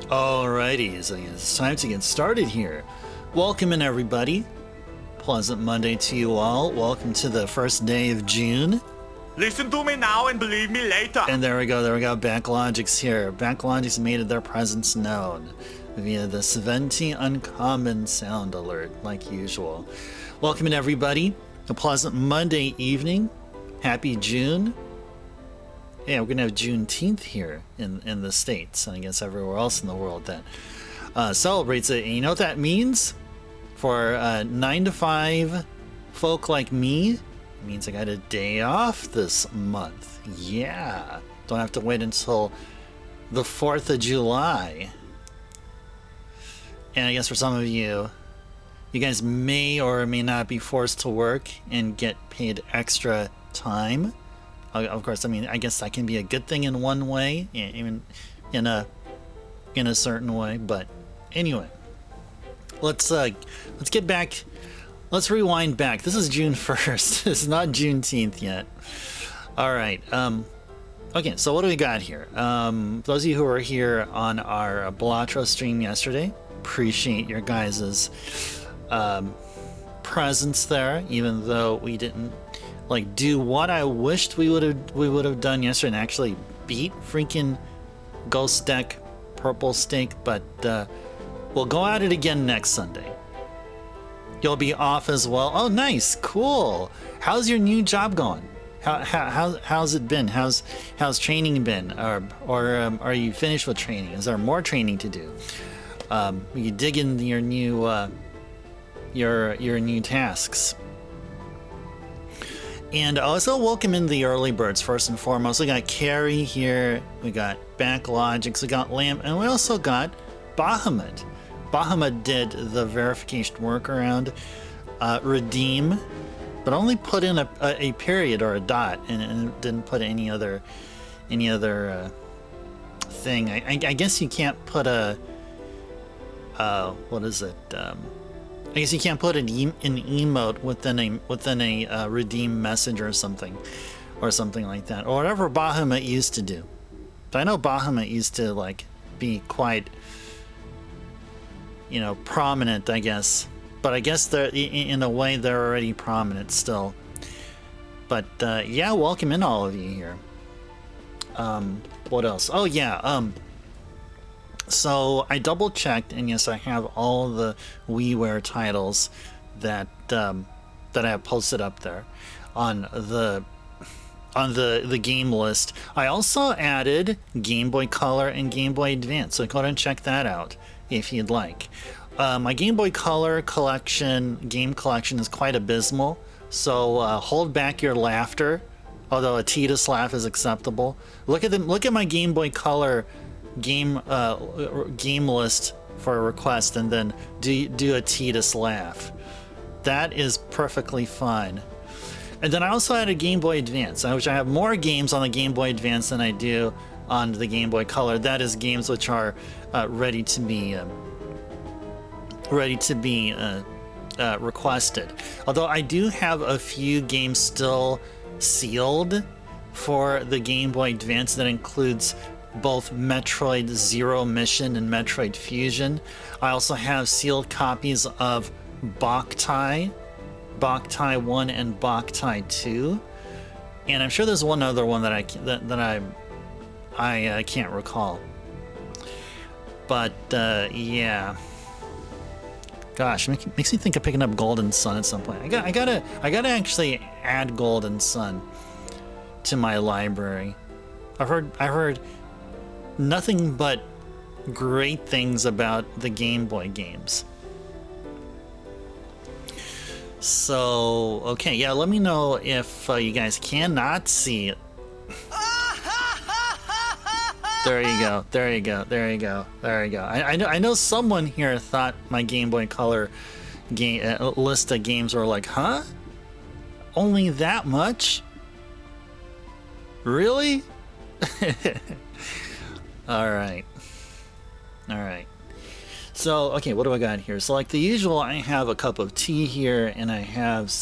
Alrighty, so it's time to get started here. Welcome in, everybody. Pleasant Monday to you all. Welcome to the first day of June. Listen to me now and believe me later. And there we go. Backlogic's here. Backlogic's made their presence known via the Sventi Uncommon sound alert, like usual. Welcome in, everybody. A pleasant Monday evening. Happy June. Yeah, we're going to have Juneteenth here in the States, and I guess everywhere else in the world that celebrates it. And you know what that means? For 9 to 5 folk like me, it means I got a day off this month. Yeah. Don't have to wait until the 4th of July. And I guess for some of you, you guys may or may not be forced to work and get paid extra time. Of course, I mean, I guess that can be a good thing in one way, even in a certain way. But anyway, let's get back. Let's rewind back. This is June 1st. It's not Juneteenth yet. All right. Okay. So what do we got here? Those of you who were here on our Balatro stream yesterday, appreciate your guys's presence there, even though we didn't do what I wished we would have done yesterday and actually beat freaking Ghost Deck Purple Stake, but we'll go at it again next Sunday. You'll be off as well. Oh, nice, cool. How's your new job going? How's it been? How's training been? Or are you finished with training? Is there more training to do? You dig in your new tasks. And also welcome in the early birds first and foremost. We got Carrie here, we got Backlogics, we got Lamb, and we also got Bahamut. Bahamut did the verification workaround, redeem, but only put in a period or a dot, and it didn't put any other thing. I guess you can't put a what is it? I guess you can't put an emote within a redeem message or something like that, or whatever Bahamut used to do. But I know Bahamut used to be quite, prominent, I guess. But I guess they're in a way they're already prominent still. But yeah, welcome in all of you here. What else? Oh yeah. So I double checked, and yes, I have all the WiiWare titles that I have posted up there on the game list. I also added Game Boy Color and Game Boy Advance, so go ahead and check that out if you'd like. My Game Boy Color game collection is quite abysmal, so hold back your laughter. Although a Titus laugh is acceptable. Look at my Game Boy Color game list for a request, and then do a Titus laugh. That is perfectly fine. And then I also had a Game Boy Advance, which I have more games on the Game Boy Advance than I do on the Game Boy Color. That is games which are ready to be requested. Although I do have a few games still sealed for the Game Boy Advance that includes both Metroid Zero Mission and Metroid Fusion. I also have sealed copies of Boktai 1 and Boktai 2, and I'm sure there's one other one that I can't recall. But yeah, gosh, makes me think of picking up Golden Sun at some point. I gotta actually add Golden Sun to my library. I've heard nothing but great things about the Game Boy games. So, okay, yeah, let me know if you guys cannot see it. There you go. I know someone here thought my Game Boy Color list of games were like, huh? Only that much? Really? All right. So, okay, what do I got here? So, like the usual, I have a cup of tea here, and I have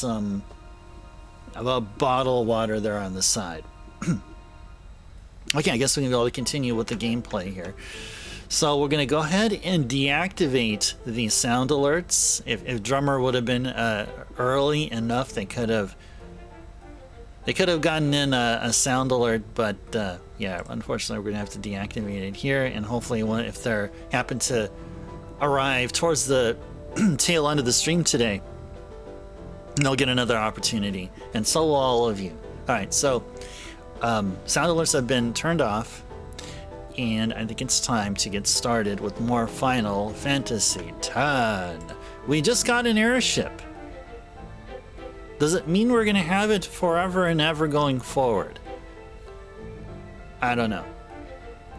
a bottle of water there on the side. Okay, I guess we can be able to continue with the gameplay here. So we're gonna go ahead and deactivate the sound alerts. If Drummer would have been early enough, they could have gotten in a sound alert, but yeah, unfortunately we're gonna have to deactivate it here, and hopefully if they happen to arrive towards the tail end of the stream today, they'll get another opportunity, and so will all of you. All right, so sound alerts have been turned off, and I think it's time to get started with more Final Fantasy X. We just got an airship. Does it mean we're gonna have it forever and ever going forward? I don't know.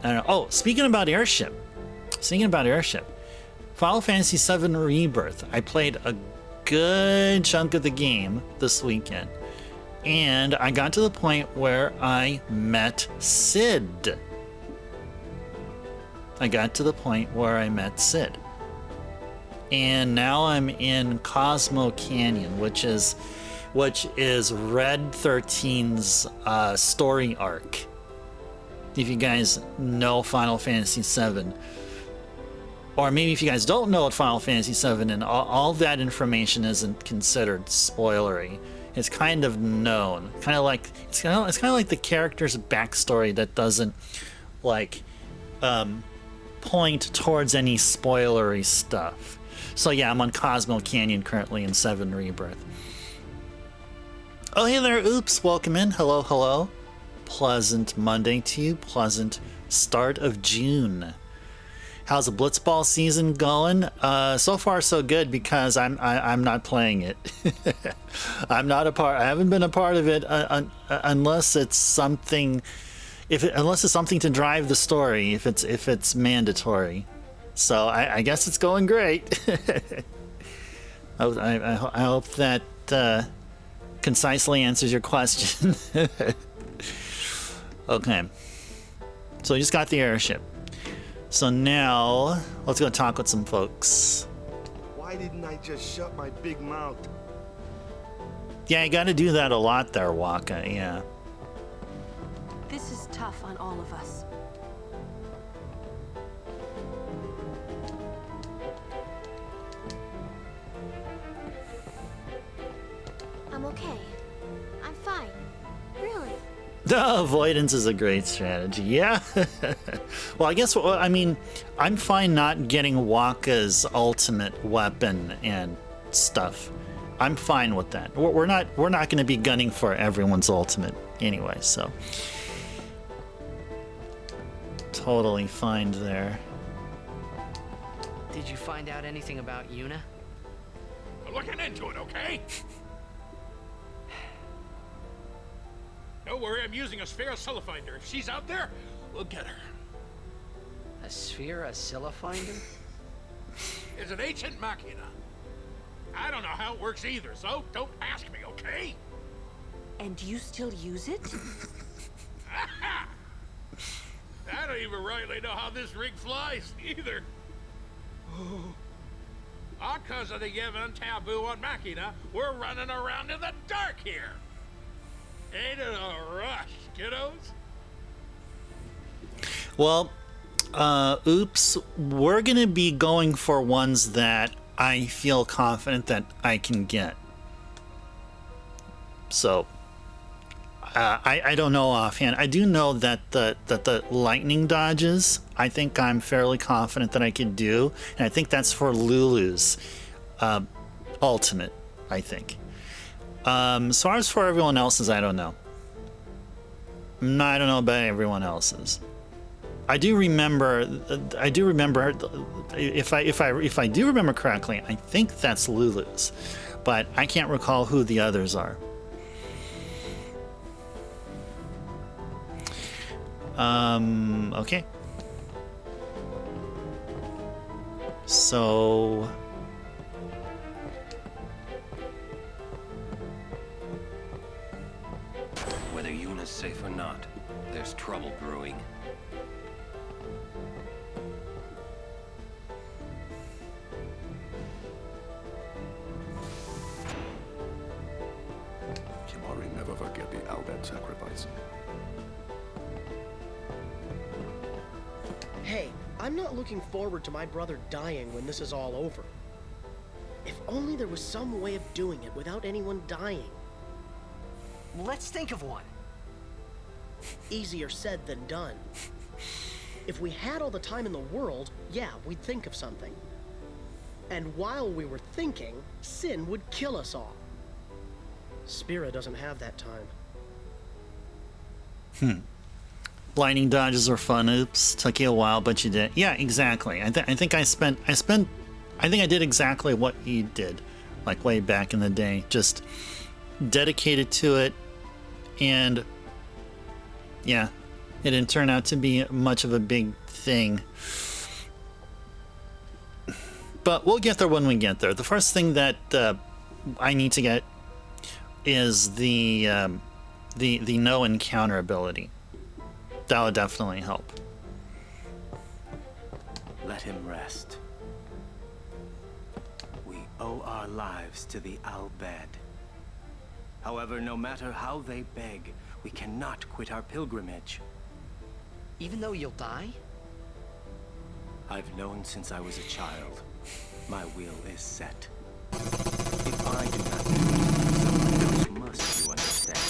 Oh, speaking about airship, Final Fantasy VII Rebirth. I played a good chunk of the game this weekend, and I got to the point where I met Sid. And now I'm in Cosmo Canyon, which is Red 13's story arc. If you guys know Final Fantasy VII, or maybe if you guys don't know what Final Fantasy VII, and all that information isn't considered spoilery. It's kind of known, it's kind of like the character's backstory that doesn't like point towards any spoilery stuff. So yeah, I'm on Cosmo Canyon currently in 7 Rebirth. Oh, hey there, Oops, welcome in. Hello, hello. Pleasant Monday to you. Pleasant start of June. How's the Blitzball season going? So far, so good, because I'm not playing it. I haven't been a part of it unless it's something. Unless it's something to drive the story. If it's mandatory. So I guess it's going great. I hope that concisely answers your question. Okay. So we just got the airship. So now let's go talk with some folks. Why didn't I just shut my big mouth? Yeah, you got to do that a lot there, Waka. Yeah. This is tough on all of us. I'm okay. I'm fine. Really. Avoidance is a great strategy. Yeah. Well, I guess, I mean, I'm fine not getting Waka's ultimate weapon and stuff. I'm fine with that. We're not going to be gunning for everyone's ultimate anyway, so totally fine there. Did you find out anything about Yuna? We're looking into it, okay? Don't worry, I'm using a sphere finder. If she's out there, we'll get her. A sphere finder? It's an ancient machina. I don't know how it works either, so don't ask me, okay? And you still use it? I don't even rightly know how this rig flies, either. All cause of the given taboo on machina, we're running around in the dark here. Ain't it a rush, kiddos? Well, Oops, we're going to be going for ones that I feel confident that I can get. So, I don't know offhand. I do know that the lightning dodges, I think I'm fairly confident that I can do. And I think that's for Lulu's ultimate, I think. As far as for everyone else's, I don't know. No, I don't know about everyone else's. I do remember. If I do remember correctly, I think that's Lulu's, but I can't recall who the others are. Okay. So. Whether Yuna's safe or not, there's trouble brewing. Kimari never forget the Albert sacrifice. Hey, I'm not looking forward to my brother dying when this is all over. If only there was some way of doing it without anyone dying. Let's think of one. Easier said than done. If we had all the time in the world, yeah, we'd think of something. And while we were thinking, sin would kill us all. Spira doesn't have that time. Blinding dodges were fun. Oops, took you a while, but you did. Yeah, exactly. I think I did exactly what you did, like way back in the day. Just dedicated to it, and yeah, it didn't turn out to be much of a big thing. But we'll get there when we get there. The first thing that I need to get is the no encounter ability. That would definitely help. Let him rest. We owe our lives to the Bhed. However, no matter how they beg, we cannot quit our pilgrimage. Even though you'll die? I've known since I was a child. My will is set. If I do not do it, someone else must, you understand.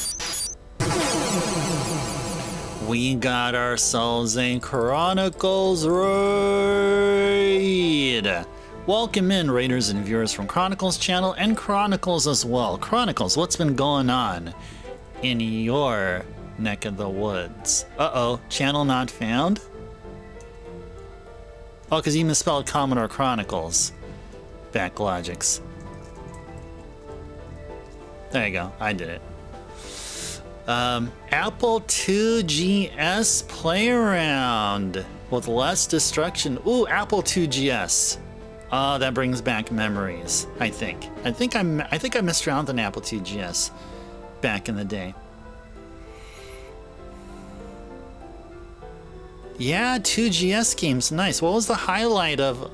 We got ourselves a Chronicles raid! Welcome in, raiders and viewers from Chronicles channel and Chronicles as well. Chronicles, what's been going on in your neck of the woods? Uh-oh, channel not found? Oh, because you misspelled Commodore Chronicles. Backlogics. There you go, I did it. Apple IIgs play around with less destruction. Ooh, Apple IIgs. That brings back memories. I think I messed around with an Apple IIgs back in the day. Yeah, 2GS games, nice. What was the highlight what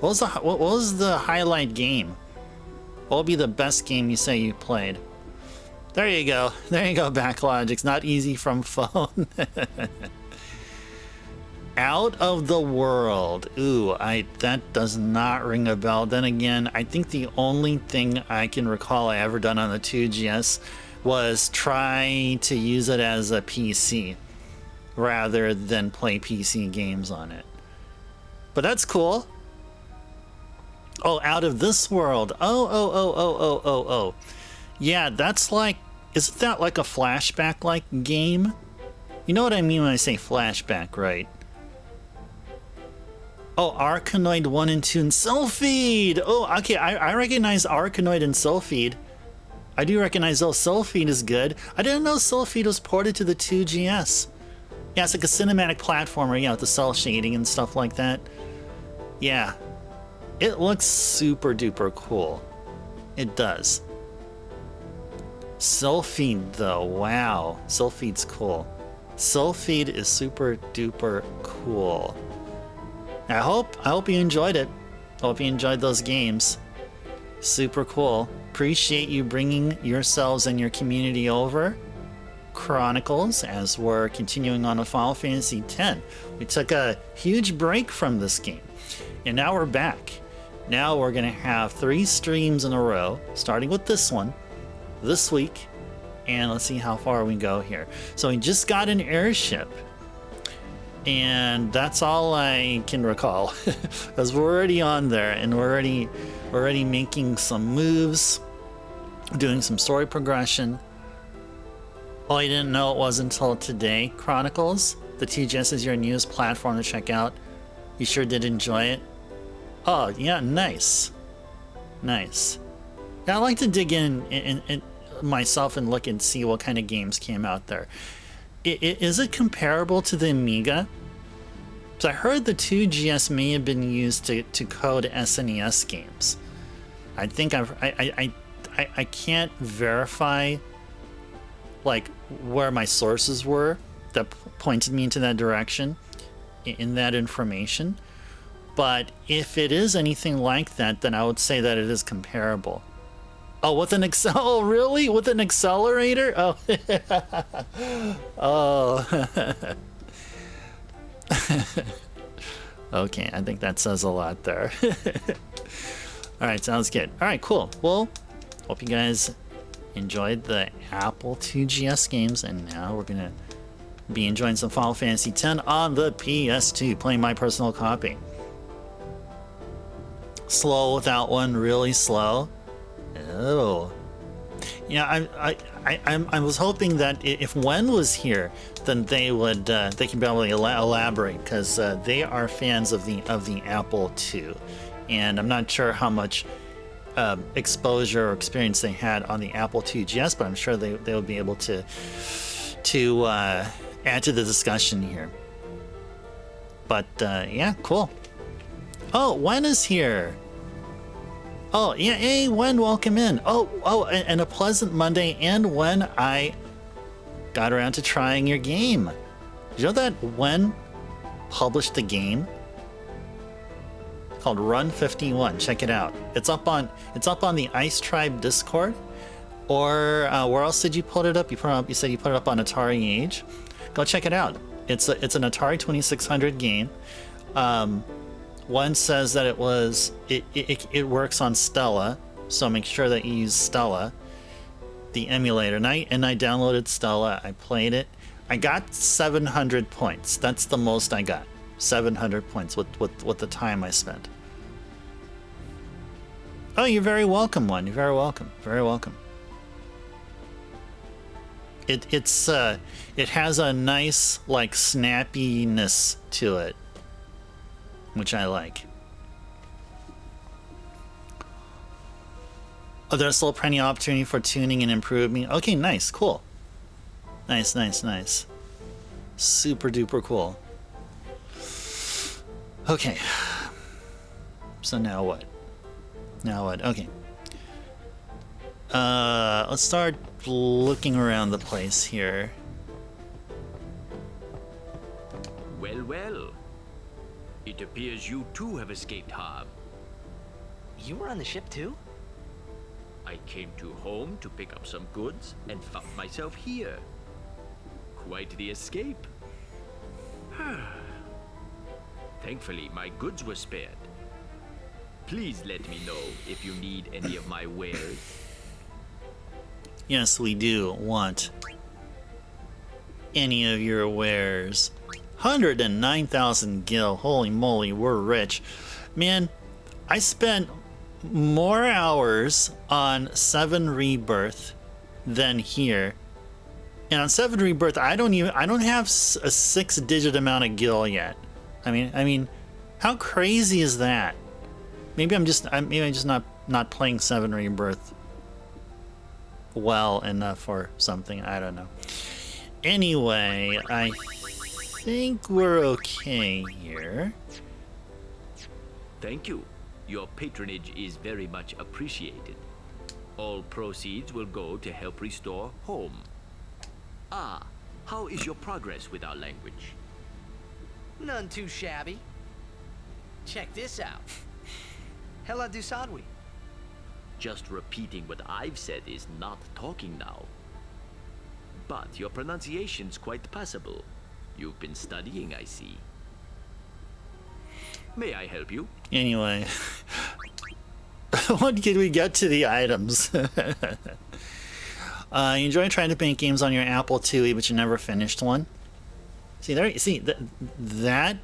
was the highlight game? What would be the best game you say you played? There you go, Backlogics. Not easy from phone. Out of the World. Ooh, that does not ring a bell. Then again, I think the only thing I can recall I ever done on the 2GS was try to use it as a PC rather than play PC games on it. But that's cool. Oh, Out of This World. Oh. Yeah, that's like, isn't that like a flashback-like game? You know what I mean when I say flashback, right? Oh, Arkanoid 1 and 2 and Sylphid! Oh, okay, I recognize Arkanoid and Sylphid. I do recognize, oh, Sylphid is good. I didn't know Sylphid was ported to the 2GS. Yeah, it's like a cinematic platformer, yeah, with the cell shading and stuff like that. Yeah. It looks super duper cool. It does. Sylphid, though, wow. Sylphid's cool. Sylphid is super duper cool. I hope you enjoyed it. Hope you enjoyed those games. Super cool. Appreciate you bringing yourselves and your community over. Chronicles, as we're continuing on with Final Fantasy X. We took a huge break from this game, and now we're back. Now we're gonna have 3 streams in a row, starting with this one, this week, and let's see how far we go here. So we just got an airship, and that's all I can recall, because we're already on there, and we're already making some moves, doing some story progression. Oh, I didn't know it was until today. Chronicles, the TGS is your newest platform to check out. You sure did enjoy it. Oh, yeah, nice. Nice. Yeah, I like to dig in myself and look and see what kind of games came out there. Is it comparable to the Amiga? So I heard the 2GS may have been used to code SNES games. I think I can't verify like where my sources were that pointed me into that direction in that information. But if it is anything like that, then I would say that it is comparable. Oh, with an oh, really? With an accelerator? Oh, oh. Okay, I think that says a lot there. All right, sounds good. All right, cool. Well, hope you guys enjoyed the Apple II GS games, and now we're gonna be enjoying some Final Fantasy X on the PS2, playing my personal copy. Slow without one, really slow. Oh, yeah. I was hoping that if Wen was here, then they would they can probably elaborate, because they are fans of the Apple II, and I'm not sure how much exposure or experience they had on the Apple II GS, but I'm sure they would be able to add to the discussion here. But yeah, cool. Oh, Wen is here. Oh yeah, hey Wen, welcome in. Oh, and a pleasant Monday. And when I got around to trying your game, did you know that Wen published a game called Run 51? Check it out. It's up on the Ice Tribe Discord. Or where else did you put it up? You said you put it up on Atari Age. Go check it out. It's an Atari 2600 game. One says that it works on Stella, so make sure that you use Stella, the emulator. And I downloaded Stella. I played it. I got 700 points. That's the most I got. 700 points with the time I spent. Oh, you're very welcome, One. You're very welcome. Very welcome. It has a nice, like, snappiness to it, which I like. Oh, there's still plenty of opportunity for tuning and improving. Okay, nice, cool. Nice. Super duper cool. Okay. So now what? Okay. Let's start looking around the place here. Well. It appears you too have escaped harm. You were on the ship too? I came to home to pick up some goods and found myself here. Quite the escape. Thankfully, my goods were spared. Please let me know if you need any of my wares. Yes, we do want any of your wares. 109,000 gil. Holy moly, we're rich. Man, I spent more hours on 7 Rebirth than here. And on 7 Rebirth, I don't have a 6-digit amount of gil yet. I mean, how crazy is that? Maybe I'm just not playing 7 Rebirth well enough or something. I don't know. Anyway, I think we're okay here. Thank you. Your patronage is very much appreciated. All proceeds will go to help restore home. Ah, how is your progress with our language? None too shabby. Check this out. Hela du Sadwi. Just repeating what I've said is not talking now. But your pronunciation's quite passable. You've been studying, I see. May I help you? Anyway, when did we get to the items? You enjoy trying to make games on your Apple IIe, but you never finished one. See there. See that.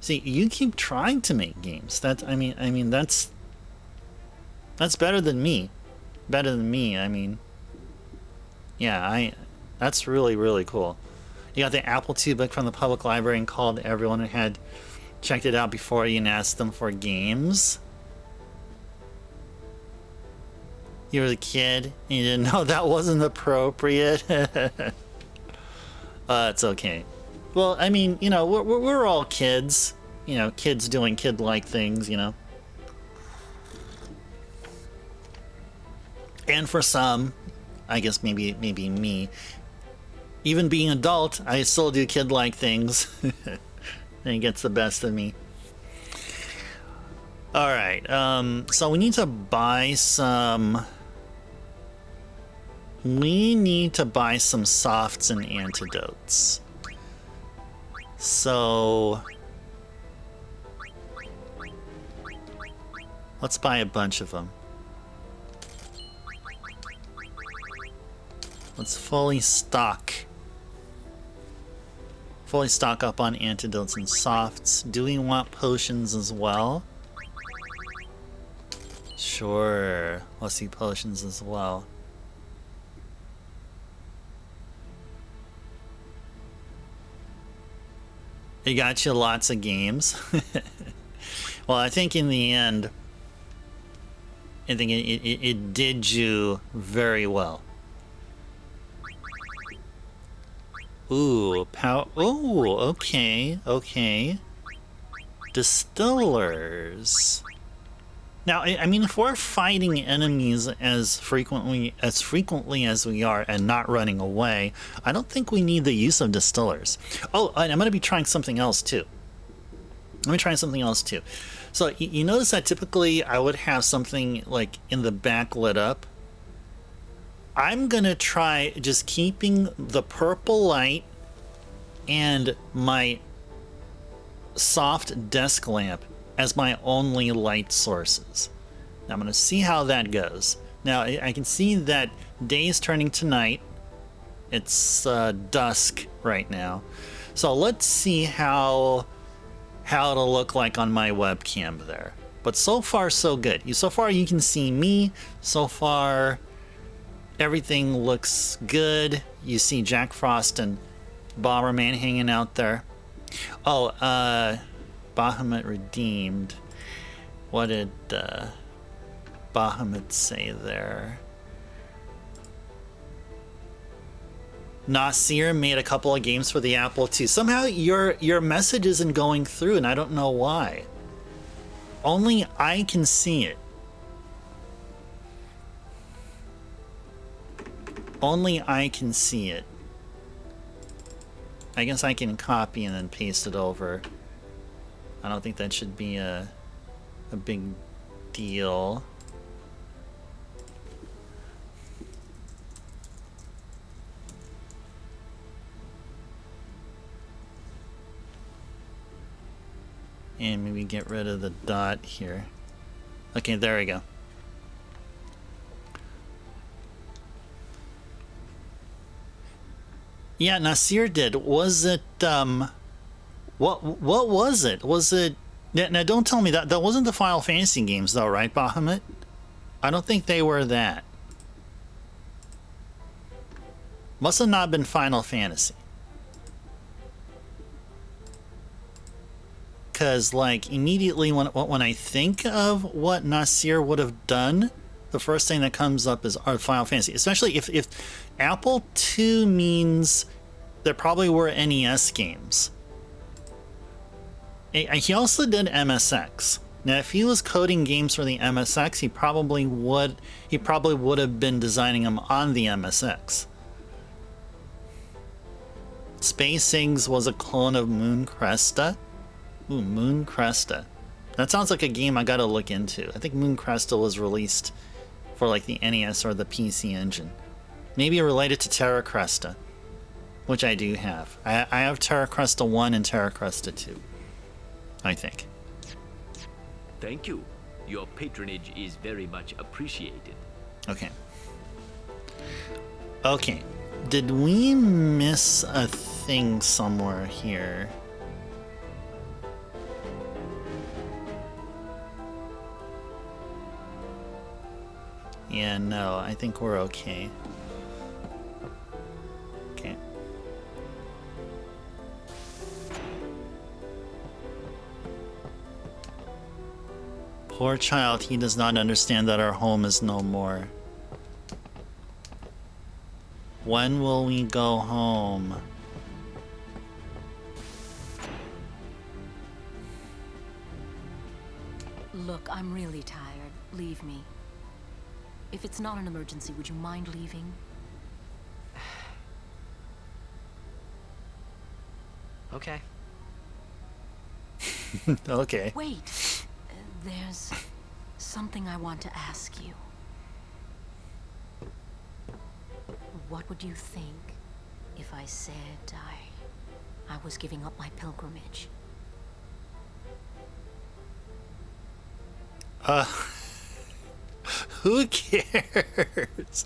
See, you keep trying to make games. I mean that's better than me. Better than me. I mean, yeah, that's really, really cool. You got the Apple II book from the public library and called everyone who had checked it out before you and asked them for games. You were a kid and you didn't know that wasn't appropriate. It's okay. Well, I mean, you know, we're all kids. You know, kids doing kid-like things, you know. And for some, I guess maybe me, even being an adult, I still do kid-like things. And it gets the best of me. Alright, so we need to buy some... We need to buy some softs and antidotes. So... Let's buy a bunch of them. Let's fully stock up on antidotes and softs. Do we want potions as well? Sure, let's see potions as well. It got you lots of games. Well, I think in the end, I think it did you very well. Ooh, ooh, okay. Distillers. Now, I mean, if we're fighting enemies as frequently as we are and not running away, I don't think we need the use of distillers. Oh, and I'm going to be trying something else too. So you notice that typically I would have something like in the back lit up. I'm going to try just keeping the purple light and my soft desk lamp as my only light sources. Now I'm going to see how that goes. Now I can see that day is turning to night. It's dusk right now. So let's see how it'll look like on my webcam there. But so far so good. So far you can see me. So far everything looks good. You see Jack Frost and Bomberman hanging out there. Oh, Bahamut redeemed. What did Bahamut say there? Nasir made a couple of games for the Apple II. Somehow your message isn't going through, and I don't know why. Only I can see it. Only I can see it. I guess I can copy and then paste it over. I don't think that should be a big deal. And maybe get rid of the dot here. Okay, there we go. Yeah, Nasir did. Was it what was it? Was it now don't tell me that wasn't the Final Fantasy games though, right, Bahamut? I don't think they were that. Must have not been Final Fantasy. Cause like immediately when I think of what Nasir would have done, the first thing that comes up is Final Fantasy. Especially if Apple II means there probably were NES games. He also did MSX. Now, if he was coding games for the MSX, he probably would have been designing them on the MSX. Space Sings was a clone of Moon Cresta. Ooh, Moon Cresta. That sounds like a game I gotta look into. I think Moon Cresta was released for like the NES or the PC Engine. Maybe related to Terra Cresta, which I do have. I have Terra Cresta 1 and Terra Cresta 2, I think. Thank you. Your patronage is very much appreciated. Okay. Okay. Did we miss a thing somewhere here? Yeah, no, I think we're okay. Okay. Poor child, he does not understand that our home is no more. When will we go home? Look, I'm really tired. Leave me. If it's not an emergency, would you mind leaving? Okay. Okay. Wait. There's something I want to ask you. What would you think if I said I was giving up my pilgrimage? Who cares?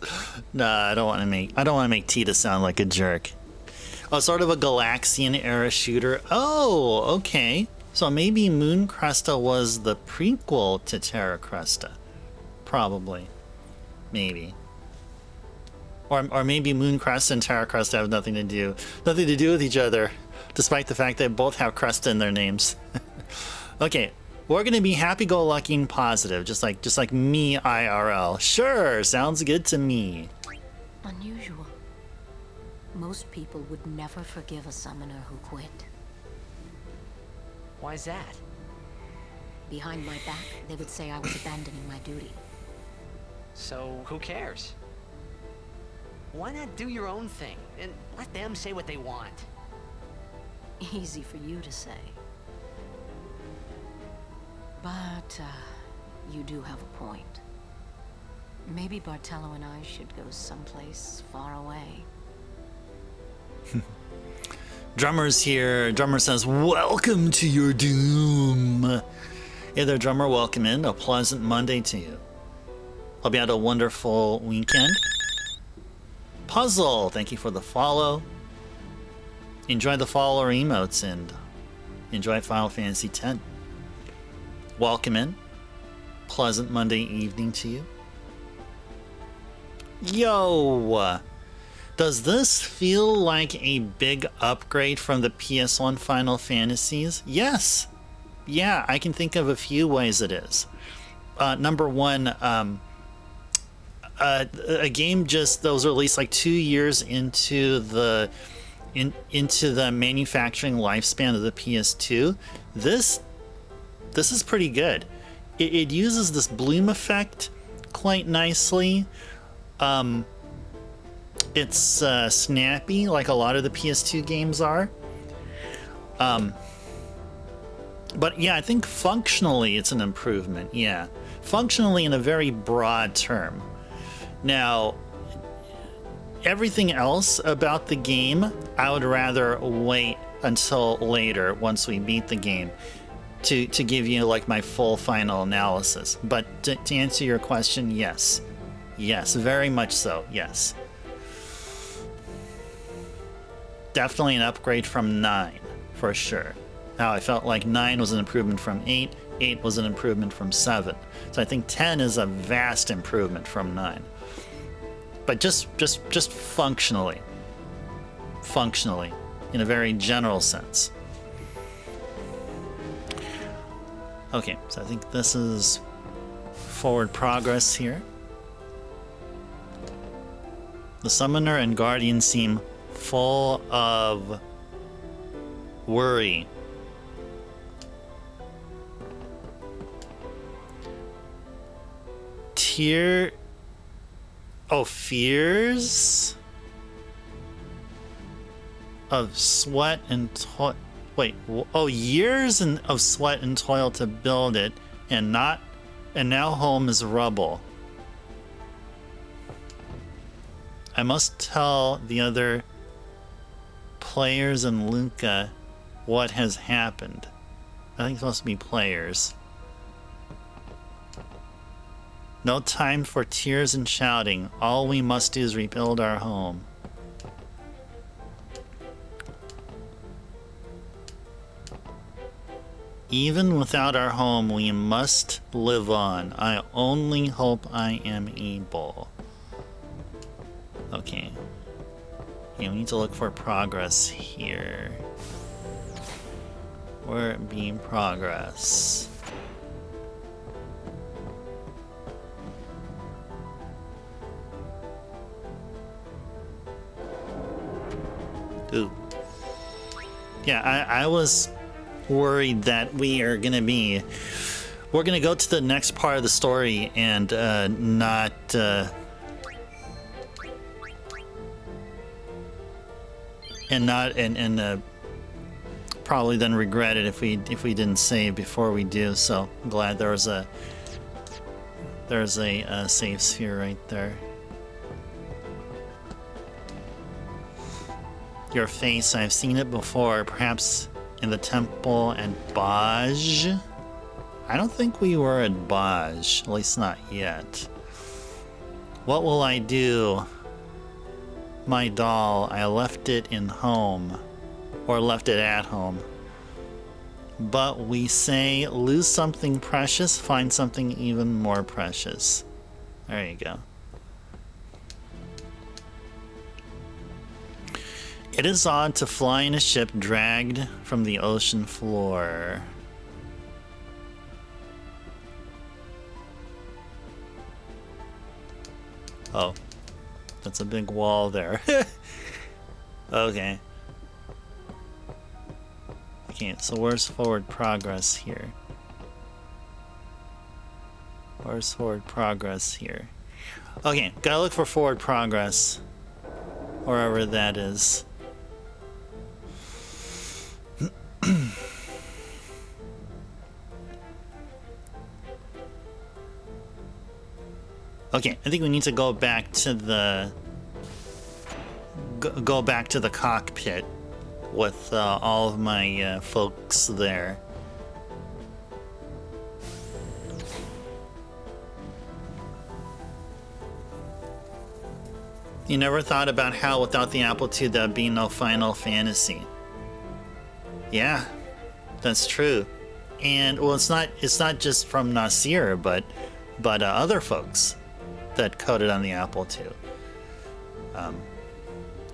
Nah, I don't want to make Tita sound like a jerk. Oh, sort of a Galaxian era shooter. Oh, okay. So maybe Moon Cresta was the prequel to Terra Cresta. Probably. Maybe. Or maybe Moon Cresta and Terra Cresta have nothing to do with each other, despite the fact they both have Cresta in their names. Okay, we're gonna be happy-go-lucky and positive, just like me IRL. Sure, sounds good to me. Unusual. Most people would never forgive a summoner who quit. Why's that? Behind my back, they would say I was abandoning my duty. So, who cares? Why not do your own thing and let them say what they want? Easy for you to say. But, you do have a point. Maybe Bartello and I should go someplace far away. Drummer's here. Drummer says, welcome to your doom. Hey there, Drummer. Welcome in. A pleasant Monday to you. Hope you had a wonderful weekend. Puzzle, thank you for the follow. Enjoy the follower emotes and enjoy Final Fantasy X. Welcome in. Pleasant Monday evening to you. Yo! Does this feel like a big upgrade from the PS1 Final Fantasies? Yes! Yeah, I can think of a few ways it is. Number one, a game that was released like 2 years into the manufacturing lifespan of the PS2. This is pretty good. It uses this bloom effect quite nicely. It's snappy, like a lot of the PS2 games are. But yeah, I think functionally it's an improvement. Yeah, functionally in a very broad term. Now, everything else about the game, I would rather wait until later, once we beat the game, to give you like my full final analysis. But to answer your question, yes. Yes, very much so, yes. Definitely an upgrade from 9, for sure. Now, I felt like 9 was an improvement from 8, 8 was an improvement from 7. So I think 10 is a vast improvement from 9. But just functionally, in a very general sense. Okay, so I think this is forward progress here. The Summoner and Guardian seem full of worry. Fears of sweat and toil. Wait, years of sweat and toil to build it, and now home is rubble. I must tell the other players and Luca what has happened. I think it's supposed to be players. No time for tears and shouting. All we must do is rebuild our home. Even without our home, we must live on. I only hope I am able. Okay. Yeah, we need to look for progress here. Where it be progress? Ooh. Yeah, I was worried that we're gonna go to the next part of the story and probably then regret it if we didn't save before we do. So I'm glad there's a save sphere right there. Your face, I've seen it before, perhaps in the temple and Baj. I don't think we were at Baj, at least not yet. What will I do? My doll, I left it in home, or left it at home. But we say, lose something precious, find something even more precious. There you go. It is odd to fly in a ship dragged from the ocean floor. Oh, that's a big wall there. Okay. Okay, so where's forward progress here? Where's forward progress here? Okay, gotta look for forward progress. Wherever that is. Okay, I think we need to go back to the go back to the cockpit with all of my folks there. You never thought about how without the Amplitude there'd be no Final Fantasy. Yeah, that's true. And well, it's not just from Nasir, but other folks that coded on the Apple II.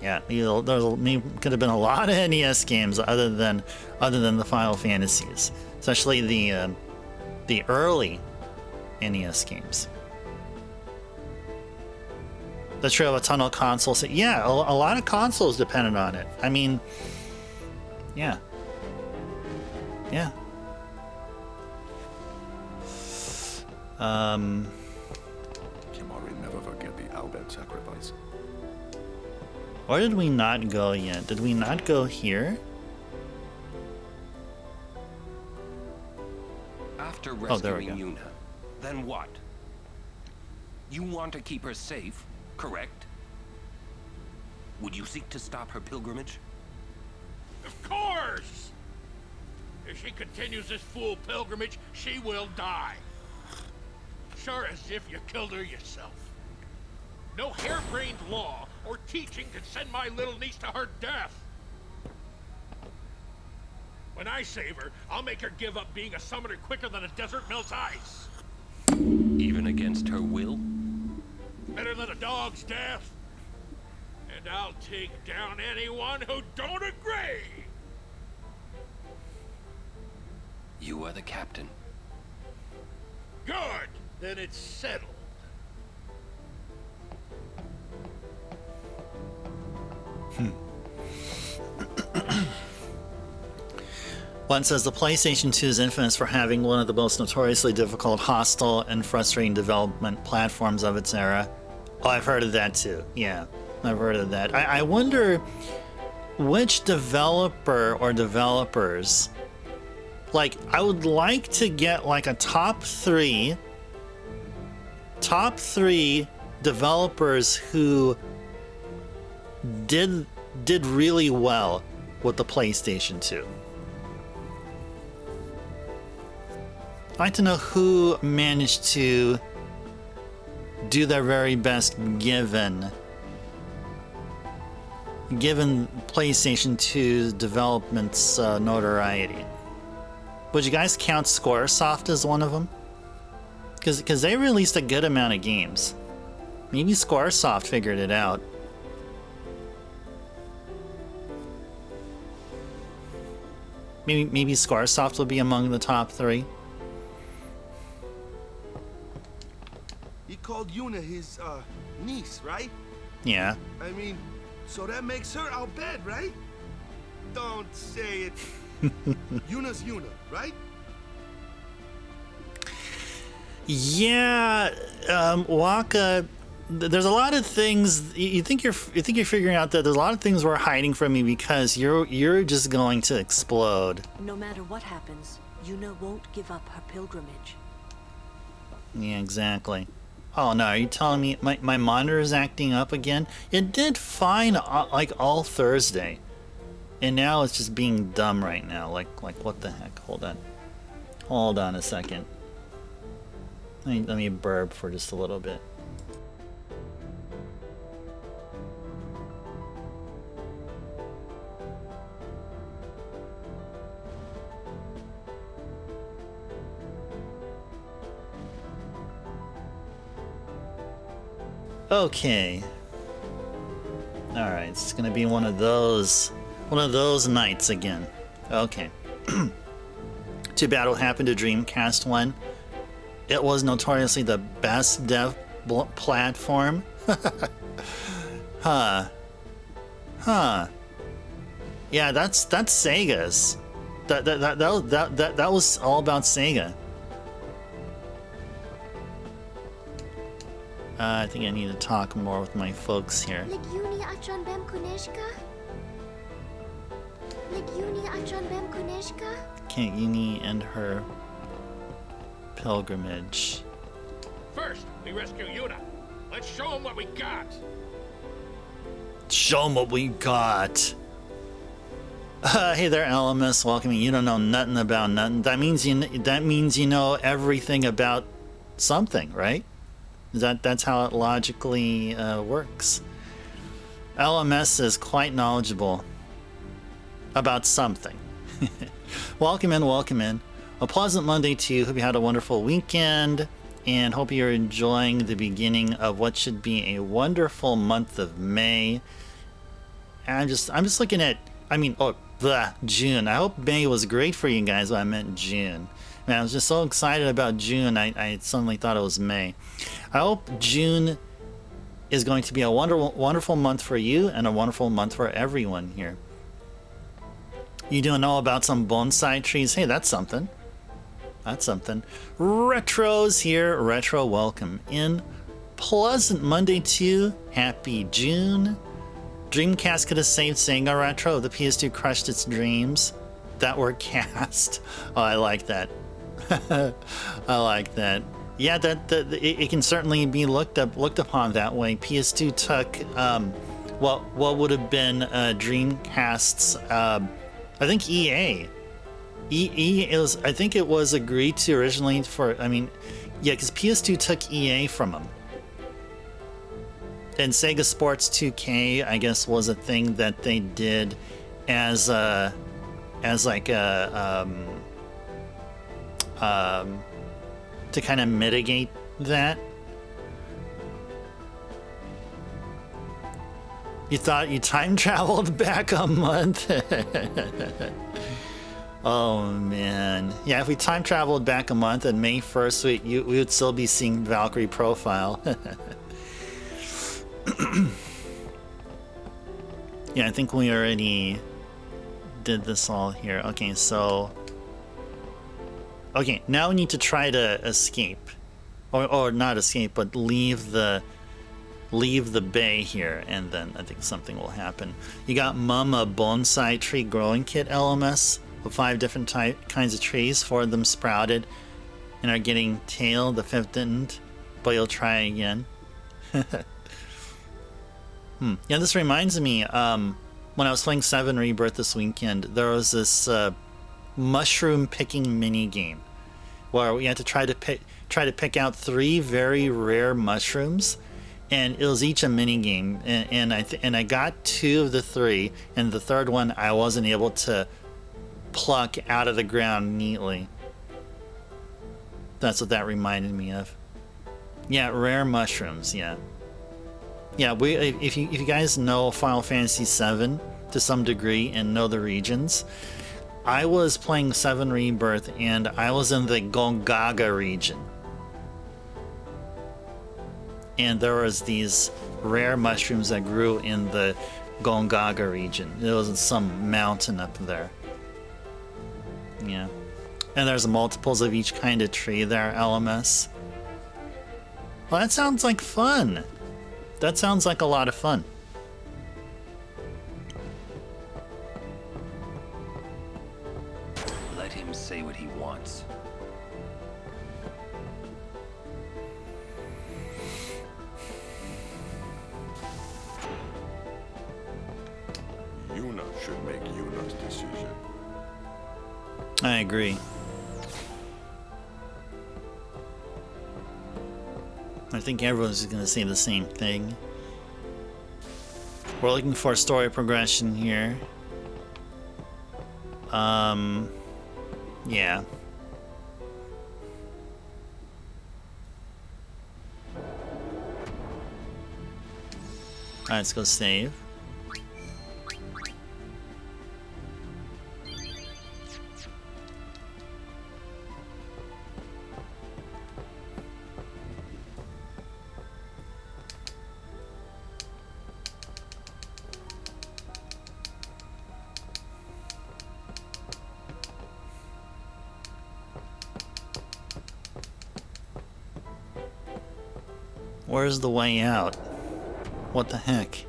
Yeah, there could have been a lot of NES games other than the Final Fantasies, especially the early NES games. That's true of a ton of consoles. Yeah, a lot of consoles depended on it. I mean, yeah. Yeah. Kimari never forget the Albed sacrifice. Where did we not go yet? Did we not go here? After Oh, there we rescuing go. Yuna, then what? You want to keep her safe, correct? Would you seek to stop her pilgrimage? Of course! If she continues this fool pilgrimage, she will die. Sure as if you killed her yourself. No harebrained law or teaching can send my little niece to her death. When I save her, I'll make her give up being a summoner quicker than a desert melts ice. Even against her will? Better than a dog's death. And I'll take down anyone who don't agree. You are the captain. Good. Then it's settled. One says the PlayStation 2 is infamous for having one of the most notoriously difficult, hostile, and frustrating development platforms of its era. Oh, I've heard of that too. Yeah, I've heard of that. I wonder which developer or developers, like, I would like to get like a top three developers who did really well with the PlayStation 2. I'd like to know who managed to do their very best given PlayStation 2's development's notoriety. Would you guys count Squaresoft as one of them? Because they released a good amount of games. Maybe Squaresoft figured it out. Maybe Squaresoft will be among the top three. He called Yuna his niece, right? Yeah. I mean, so that makes her our bed, right? Don't say it. Yuna's Yuna, right? Yeah, Waka. There's a lot of things you think you're figuring out that there's a lot of things we're hiding from you because you're just going to explode. No matter what happens, Yuna won't give up her pilgrimage. Yeah, exactly. Oh no, are you telling me my monitor is acting up again? It did fine like all Thursday. And now it's just being dumb right now. Like what the heck? Hold Hold on a second. Let me burp for just a little bit. Okay. Alright, it's gonna be one of those nights again. Okay. Too bad what happened to Dreamcast 1. It was notoriously the best dev platform. Huh. Yeah, that's Sega's. That was all about Sega. I think I need to talk more with my folks here. Can't Uni end her pilgrimage? First, we rescue Yuna. Let's show them what we got. Show them what we got. Hey there, LMS. Welcome. You don't know nothing about nothing. That means you know everything about something, right? That's how it logically works. LMS is quite knowledgeable about something. Welcome in. A pleasant Monday to you. Hope you had a wonderful weekend, and hope you're enjoying the beginning of what should be a wonderful month of May. And I'm just looking at, June. I hope May was great for you guys when I meant June. Man, I was just so excited about June, I suddenly thought it was May. I hope June is going to be a wonderful month for you and a wonderful month for everyone here. You do know about some bonsai trees? Hey, that's something. That's something. Retro's here. Retro, welcome in. Pleasant Monday to you. Happy June. Dreamcast could have saved Sega Retro. The PS2 crushed its dreams that were cast. Oh, I like that. I like that. Yeah, it can certainly be looked upon that way. PS2 took what would have been Dreamcast's I think EA is, I think it was agreed to originally for, because PS2 took EA from them. And Sega Sports 2K, I guess, was a thing that they did as like a to kind of mitigate that. You thought you time traveled back a month? Oh man. Yeah, if we time traveled back a month and May 1st, we would still be seeing Valkyrie Profile. Yeah, I think we already did this all here. Okay, so... Okay, now we need to try to escape. Or not escape, but leave the bay here, and then I think something will happen. You got Mama Bonsai Tree Growing Kit LMS with 5 different kinds of trees. 4 of them sprouted and are getting tail. The 5th didn't, but you'll try again. Yeah, this reminds me, when I was playing 7 Rebirth this weekend, there was this mushroom picking mini game where we had to try to pick out 3 very rare mushrooms, and it was each a mini game, and I got 2 of the 3, and the 3rd one I wasn't able to pluck out of the ground neatly. That's what that reminded me of. Yeah, rare mushrooms. Yeah. If you guys know Final Fantasy VII to some degree and know the regions, I was playing 7 Rebirth and I was in the Gongaga region. And there was these rare mushrooms that grew in the Gongaga region. It was in some mountain up there. Yeah. And there's multiples of each kind of tree there, LMS. Well, that sounds like fun. That sounds like a lot of fun. Let him say what he wants. Yuna should make Yuna's decision. I agree. I think everyone's going to say the same thing. We're looking for story progression here. Yeah. Alright, let's go save. Where's the way out? What the heck?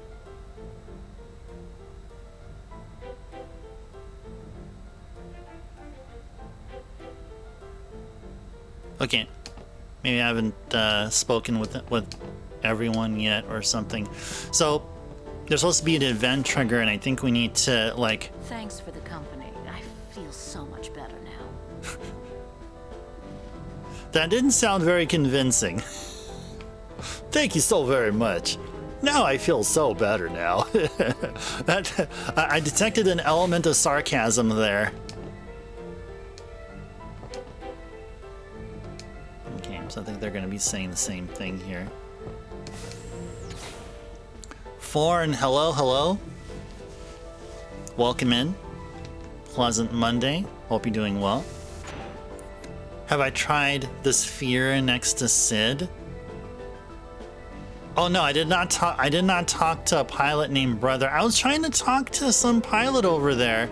Okay, maybe I haven't spoken with everyone yet or something. So there's supposed to be an event trigger, and I think we need to like. Thanks for the company. I feel so much better now. That didn't sound very convincing. Thank you so very much. Now I feel so better now. I detected an element of sarcasm there. Okay, so I think they're going to be saying the same thing here. Foreign, hello, hello. Welcome in. Pleasant Monday. Hope you're doing well. Have I tried the sphere next to Sid? Oh no, I did not talk. I did not talk to a pilot named Brother. I was trying to talk to some pilot over there,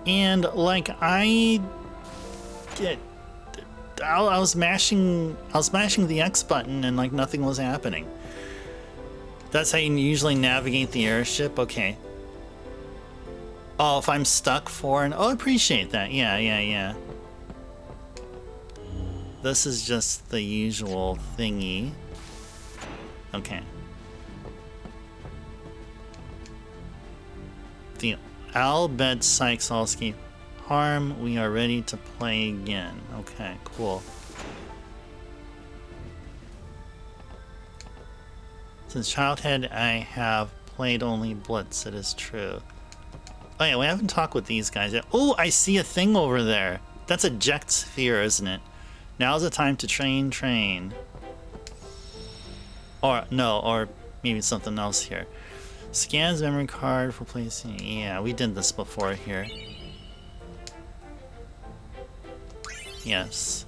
and like I was mashing the X button, and like nothing was happening. That's how you usually navigate the airship. Okay. Oh, if I'm stuck foreign. Oh, I appreciate that. Yeah. This is just the usual thingy. Okay. The Bhed Sykes-Allsky harm. We are ready to play again. Okay, cool. Since childhood, I have played only Blitz. It is true. Oh yeah, we haven't talked with these guys yet. Oh, I see a thing over there. That's a eject sphere, isn't it? Now's the time to train. Or, no, or maybe it's something else here. Scans memory card for placing. Yeah, we did this before here. Yes.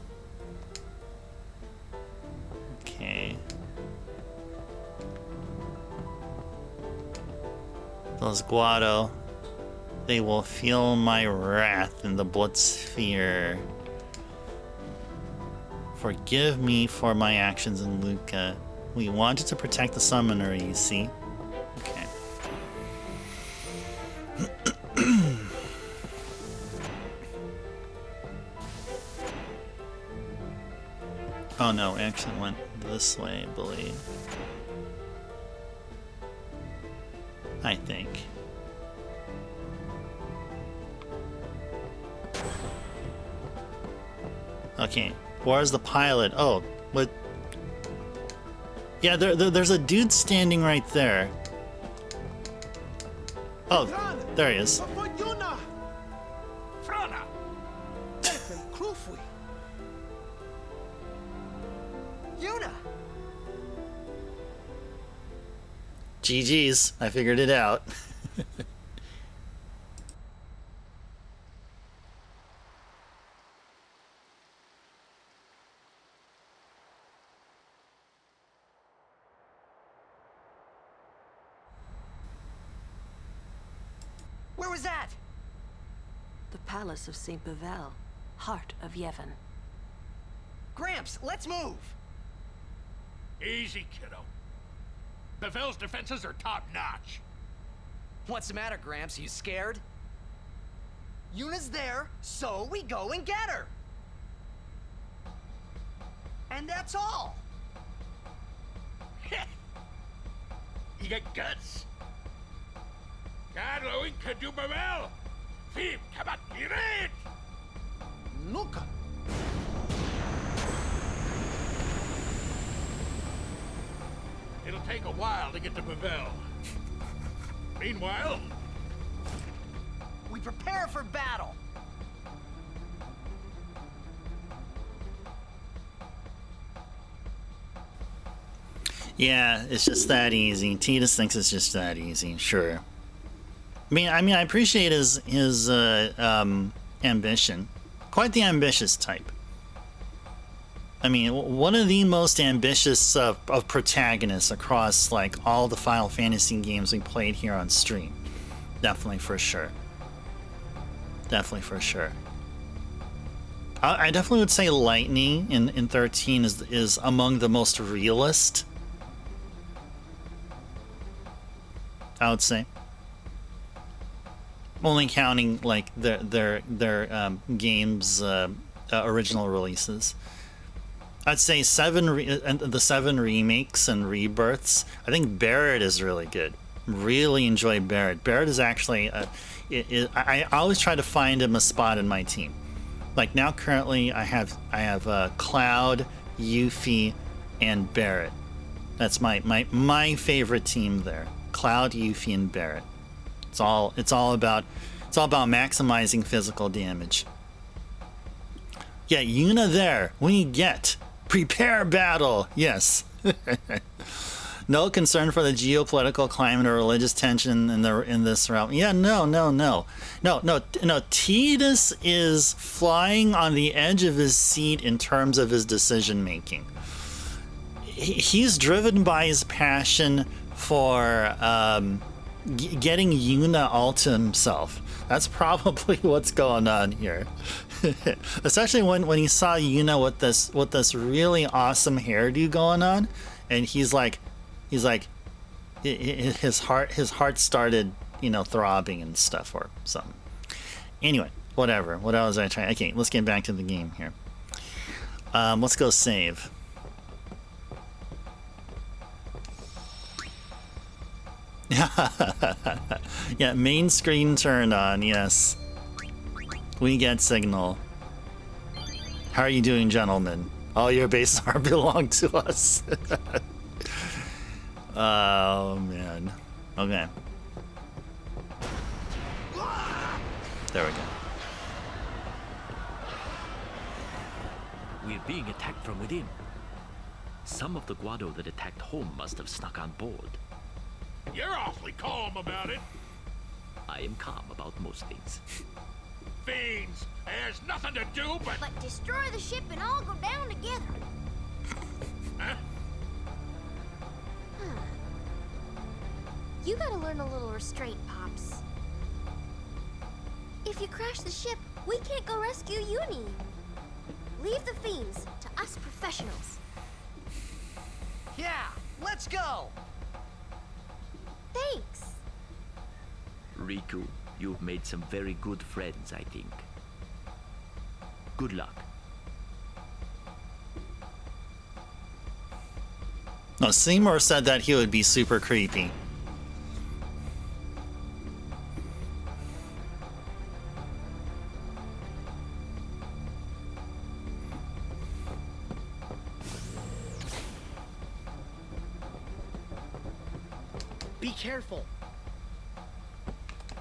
Okay. Those Guado. They will feel my wrath in the Blitz sphere. Forgive me for my actions in Luca. We wanted to protect the summoner, you see. Okay. Oh no, it actually went this way, I believe. I think. Okay, where's the pilot? Oh, what? Yeah, there's a dude standing right there. Oh, there he is. Yuna! GG's, I figured it out. Where was that? The Palace of St. Bevelle, heart of Yevon. Gramps, let's move! Easy, kiddo. Bevelle's defenses are top-notch. What's the matter, Gramps? You scared? Yuna's there, so we go and get her! And that's all! You got guts? Carlo Inca du Bevelle! Fim, kabat, iret! Luca! It'll take a while to get to Bevelle. Meanwhile, We prepare for battle. Yeah, it's just that easy. Titus thinks it's just that easy. Sure. I mean, I appreciate his ambition. Quite the ambitious type. I mean, one of the most ambitious of protagonists across like all the Final Fantasy games we played here on stream. Definitely for sure. Definitely for sure. I definitely would say Lightning in 13 is among the most realist. I would say. Only counting like their games original releases. I'd say the 7 remakes and rebirths. I think Barrett is really good. Really enjoy Barrett. Barrett is actually I always try to find him a spot in my team. Like now currently I have Cloud, Yuffie, and Barrett. That's my favorite team there. Cloud, Yuffie, and Barrett. It's all about maximizing physical damage. Yeah, Yuna there. We get prepare battle. Yes. No concern for the geopolitical climate or religious tension in this realm. Yeah, no. Tidus is flying on the edge of his seat in terms of his decision making. He's driven by his passion for getting Yuna all to himself. That's probably what's going on here. Especially when he saw Yuna with this really awesome hairdo going on, and he's like his heart started throbbing and stuff or something. Anyway, whatever. What else was I trying? Okay, let's get back to the game here. Let's go save. Yeah, main screen turned on, yes. We get signal. How are you doing, gentlemen? All your base are belong to us. Oh, man. Okay. There we go. We're being attacked from within. Some of the Guado that attacked home must have snuck on board. you're awfully calm about it. I am calm about most things. Fiends, there's nothing to do but destroy the ship and all go down together. Huh? You gotta learn a little restraint, Pops. If you crash the ship, we can't go rescue Uni. Leave the fiends to us professionals. Yeah, let's go! Thanks. Riku, you've made some very good friends, I think. Good luck. No, Seymour said that he would be super creepy. Be careful.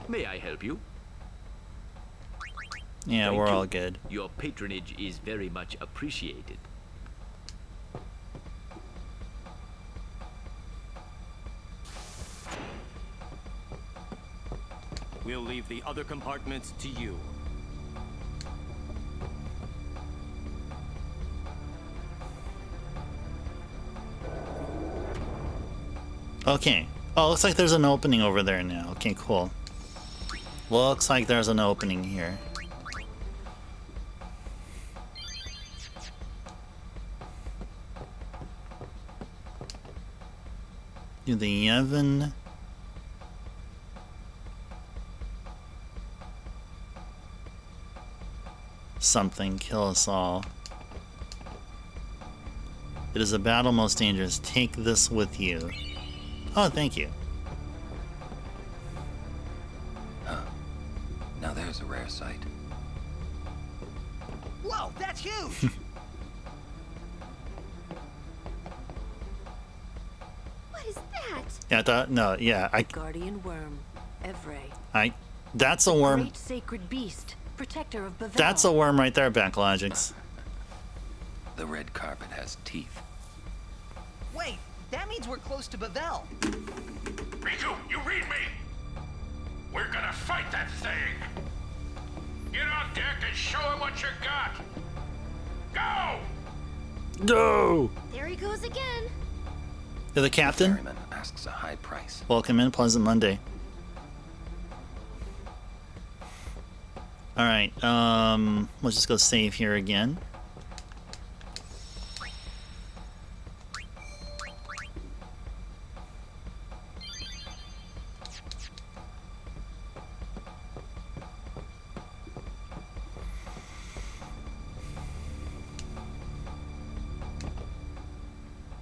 May I help you? Yeah, Thank we're you. all good. Your patronage is very much appreciated. We'll leave the other compartments to you. Okay. Oh, looks like there's an opening over there now. Okay, cool. Looks like there's an opening here. Do the Yevon... something kill us all. It is a battle most dangerous. Take this with you. Oh, thank you. Now there's a rare sight. Whoa, that's huge! What is that? Yeah, Guardian worm, Evray. That's a worm. Great sacred beast, protector of Bevelle. That's a worm right there, Backlogics. The red carpet has teeth. Wait, that means we're close to Bevelle. Riku, you read me? We're gonna fight that thing. Get on deck and show him what you got. Go! No! There he goes again. You're the captain? Ferryman asks a high price. Welcome in, Pleasant Monday. Alright, let's just go save here again.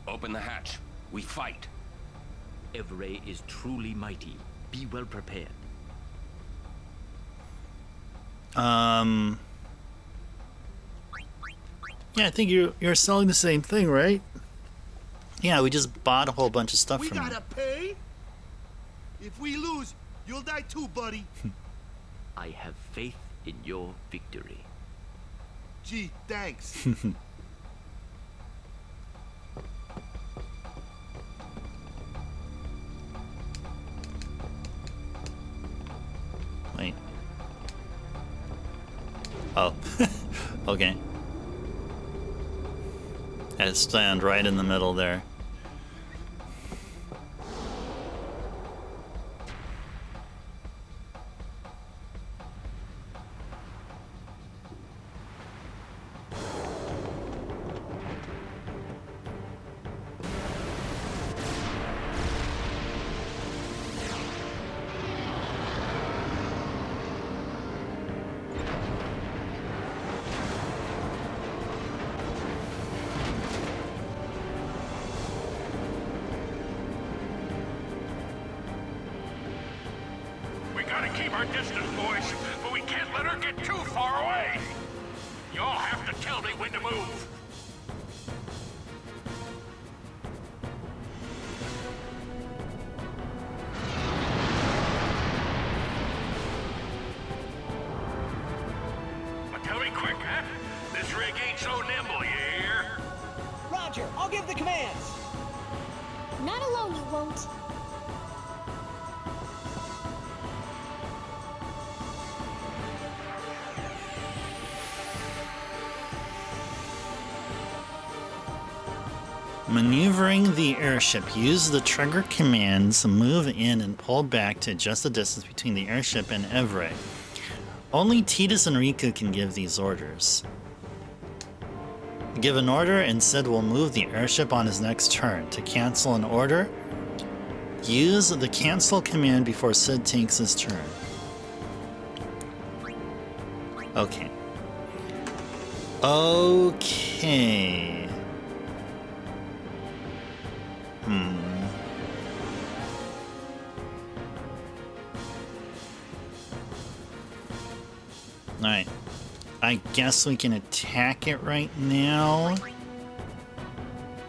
Open the hatch. We fight. Evray is truly mighty. Be well prepared. Yeah, I think you're selling the same thing, right? Yeah, we just bought a whole bunch of stuff We from you. gotta pay? If we lose, you'll die too, buddy. I have faith in your victory. Gee, thanks. Wait. Oh. Okay. I stand right in the middle there. We gotta keep our distance, boys, but we can't let her get too far away. Y'all have to tell me when to move. But tell me quick, huh? This rig ain't so nimble, you hear? Roger, I'll give the commands. Not alone, you won't. Maneuvering the airship. Use the trigger commands to move in and pull back to adjust the distance between the airship and Evray. Only Tidus and Riku can give these orders. Give an order and Sid will move the airship on his next turn. To cancel an order, use the cancel command before Sid takes his turn. Okay. Okay. Alright. I guess we can attack it right now.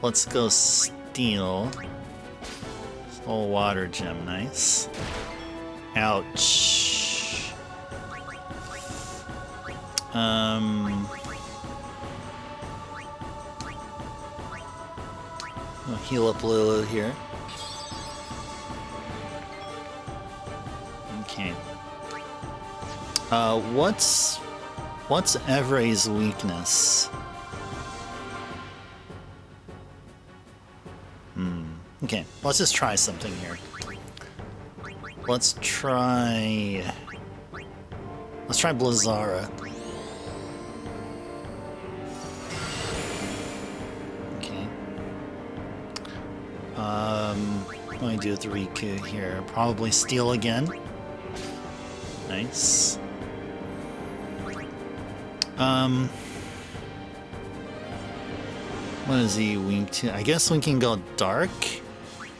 Let's go steal. Stole water gem, nice. Ouch. We'll heal up Lulu here. Okay. What's Evray's weakness? Okay, let's just try something here. Let's try Blizzara. Okay. What do I do with Riku here? Probably steal again. Nice. What is he weak to? I guess we can go dark.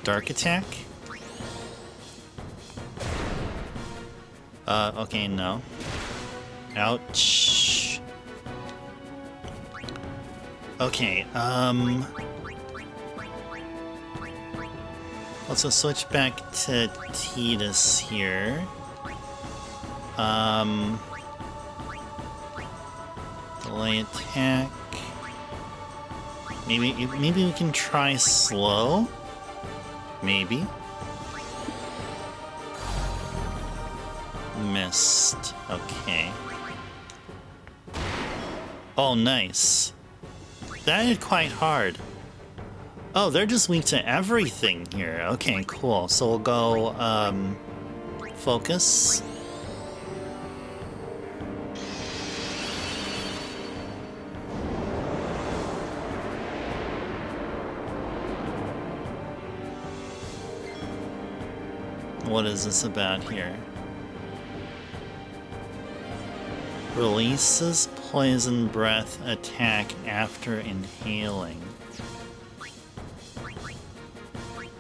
Dark attack. Okay, no. Ouch. Okay, Let's go switch back to Tidus here. Delay attack. Maybe we can try slow? Maybe. Missed. Okay. Oh, nice. That hit quite hard. Oh, they're just weak to everything here. Okay, cool. So we'll go, focus. What is this about here? Releases poison breath attack after inhaling.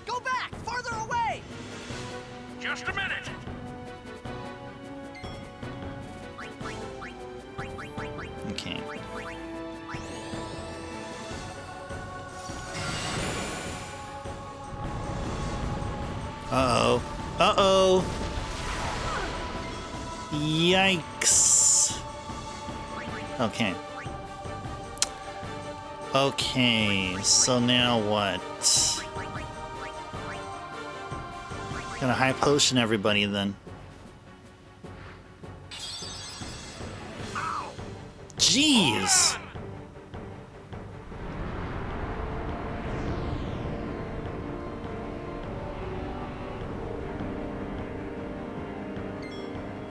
Go back! Farther away! Just a minute. Okay. Uh-oh. Uh-oh! Yikes! Okay. Okay, so now what? Got a high potion, everybody, then. Jeez!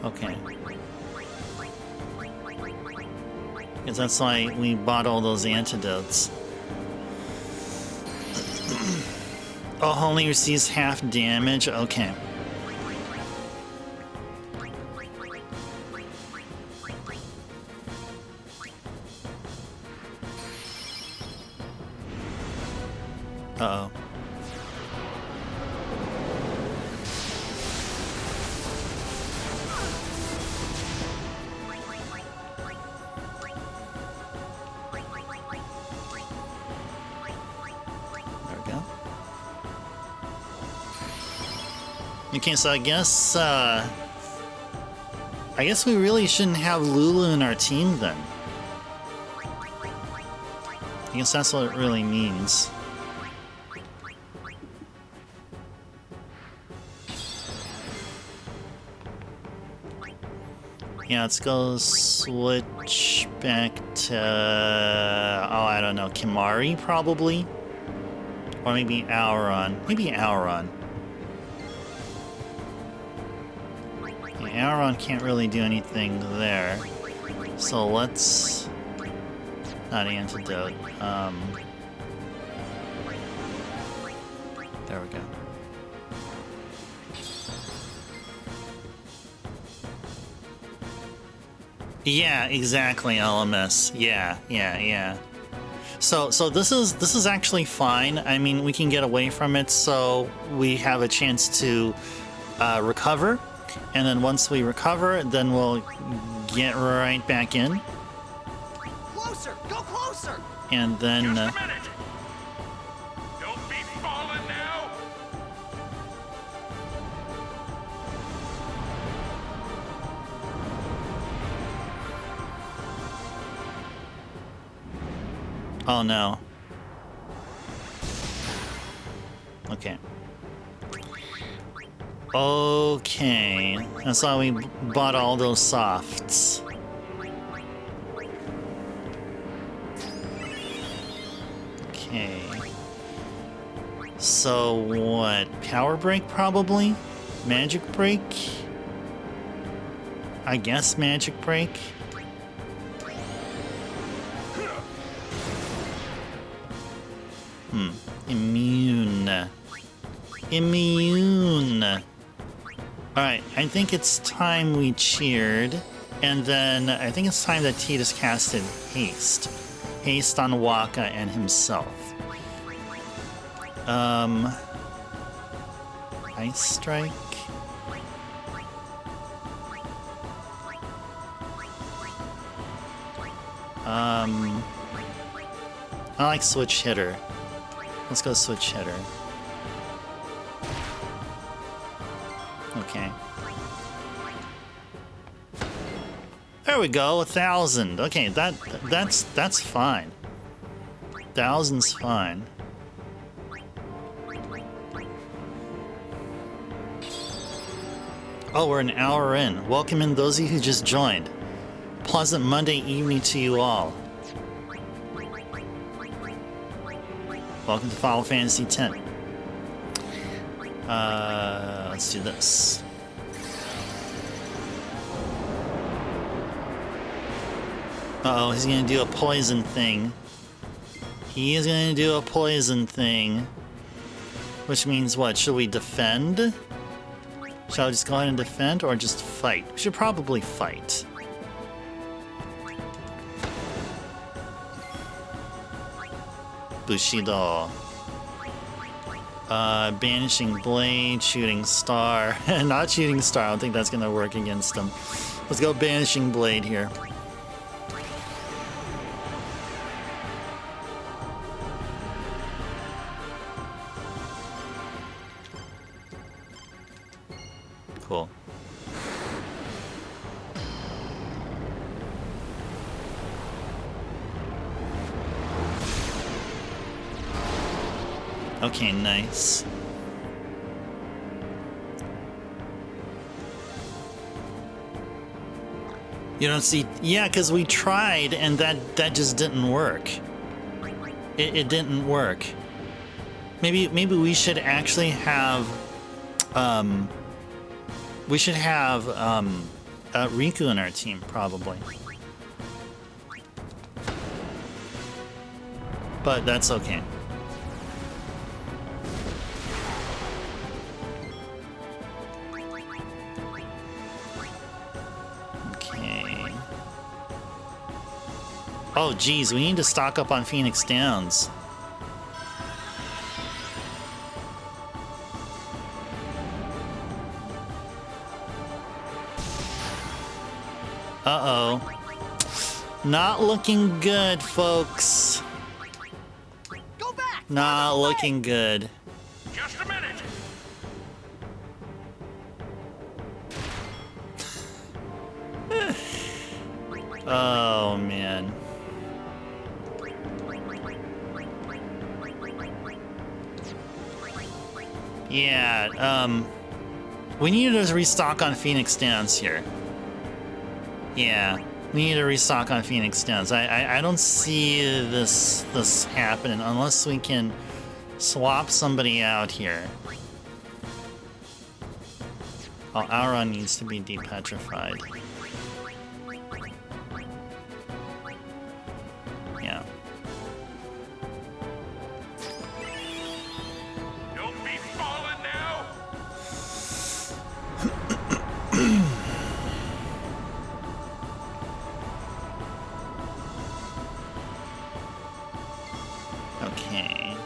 Okay. Because that's why we bought all those antidotes. Oh, only receives half damage? Okay. Uh-oh. Okay, so I guess we really shouldn't have Lulu in our team then. I guess that's what it really means. Yeah, let's go switch back to, oh, I don't know, Kimari probably? Or maybe Auron. Maybe Auron. Auron can't really do anything there. So let's... Not antidote. There we go. Yeah, exactly, LMS. Yeah. So this is actually fine. I mean, we can get away from it, so we have a chance to recover. And then once we recover, then we'll get right back in. Closer! Go closer! And then... Just a minute. Don't be falling now. Oh no. Okay. Okay. That's why we bought all those softs. Okay. So what? Power break probably? Magic break? I guess magic break? Immune. Immune. Alright, I think it's time we cheered. And then I think it's time that Tidus casted Haste. Haste on Waka and himself. Ice Strike? I like Switch Hitter. Let's go Switch Hitter. Okay. There we go, 1,000. Okay, that's fine. 1,000's fine. Oh, we're an hour in. Welcome in those of you who just joined. Pleasant Monday evening to you all. Welcome to Final Fantasy X. Let's do this. Uh-oh, he's gonna do a poison thing. He is gonna do a poison thing. Which means what? Should we defend? Shall we just go ahead and defend or just fight? We should probably fight. Bushido. Banishing Blade, Shooting Star. Not Shooting Star, I don't think that's gonna work against him. Let's go Banishing Blade here. Cool. Okay, nice. You don't see... Yeah, because we tried and that just didn't work. It didn't work. Maybe we should actually have... we should have Riku in our team, probably. But that's okay. Okay. Oh, geez, we need to stock up on Phoenix Downs. Uh-oh. Not looking good, folks. Go back! Not looking good. Just a minute! Oh, man. Yeah, we need to restock on Phoenix Downs here. Yeah, we need to restock on Phoenix Downs. I don't see this happening unless we can swap somebody out here. Oh, Auron needs to be depetrified. Yeah. Don't be falling now! Okay.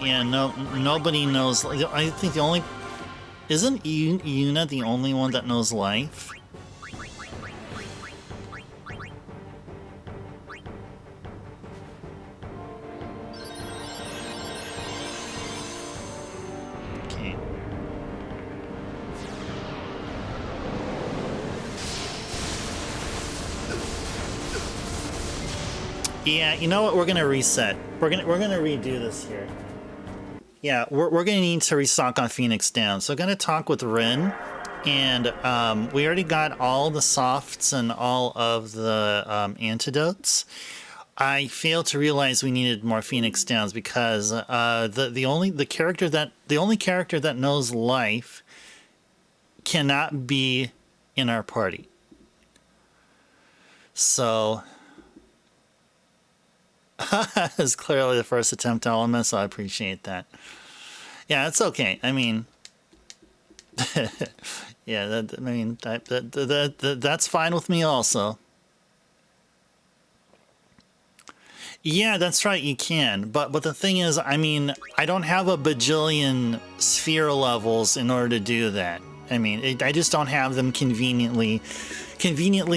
Yeah, nobody knows. I think the only... Isn't Yuna the only one that knows life? Okay. Yeah, you know what? We're gonna reset. We're gonna redo this here. Yeah, we're gonna need to restock on Phoenix Down. So I'm gonna talk with Rin, and we already got all the softs and all of the antidotes. I failed to realize we needed more Phoenix Downs because the only character that knows life cannot be in our party. So it's clearly the first attempt element, so I appreciate that. Yeah, it's okay. I mean, yeah, that's fine with me also. Yeah, that's right, you can. But the thing is, I mean, I don't have a bajillion sphere levels in order to do that. I mean, I just don't have them conveniently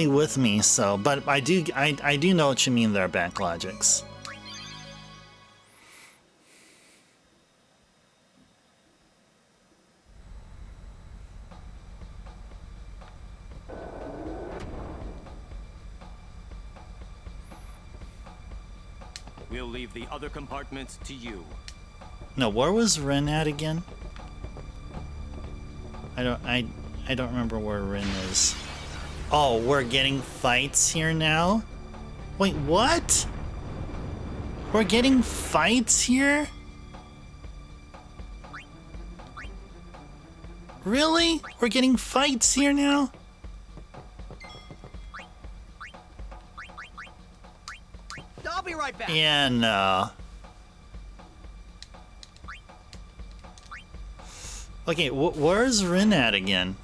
with me. So, but I do know what you mean there, Backlogics. We'll leave the other compartments to you. No, where was Rin at again? I don't remember where Rin is. Oh, we're getting fights here now? Wait, what? We're getting fights here? Really? We're getting fights here now? I'll be right back. Yeah, no. Okay, where's Rin at again?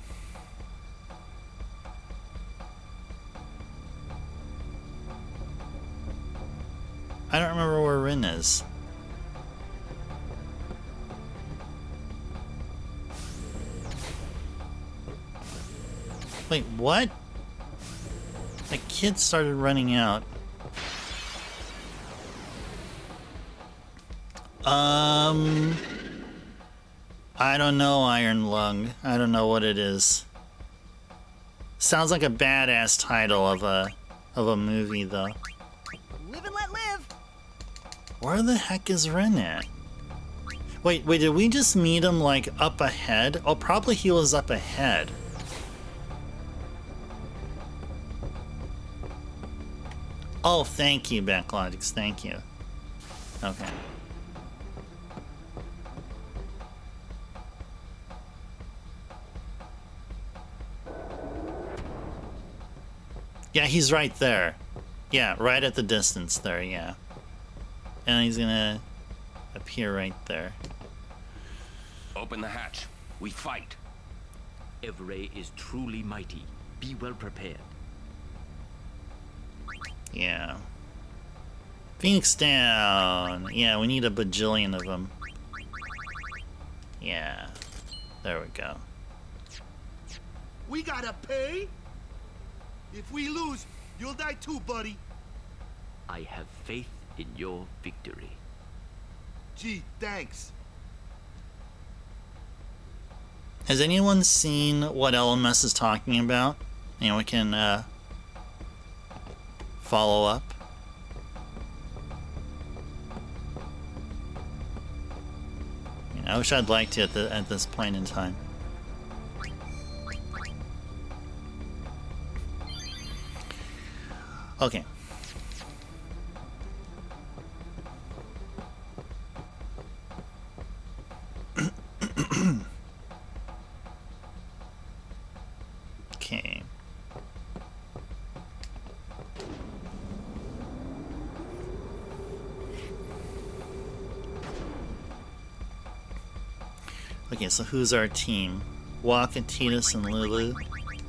I don't remember where Rin is. Wait, what? The kid started running out. I don't know, Iron Lung. I don't know what it is. Sounds like a badass title of a movie, though. Live and let live. Where the heck is Ren at? Wait, did we just meet him, like, up ahead? Oh, probably he was up ahead. Oh, thank you, Backlogics, thank you. Okay. Yeah, he's right there. Yeah, right at the distance there, yeah. And he's gonna appear right there. Open the hatch. We fight. Evray is truly mighty. Be well prepared. Yeah. Phoenix down. Yeah, we need a bajillion of them. Yeah. There we go. We gotta pay? If we lose, you'll die too, buddy. I have faith in your victory. Gee, thanks. Has anyone seen what LMS is talking about? Anyone can follow up? I wish I'd liked it at this point in time. Okay. Okay. Okay, so who's our team? Waka, Tidus, and Lulu.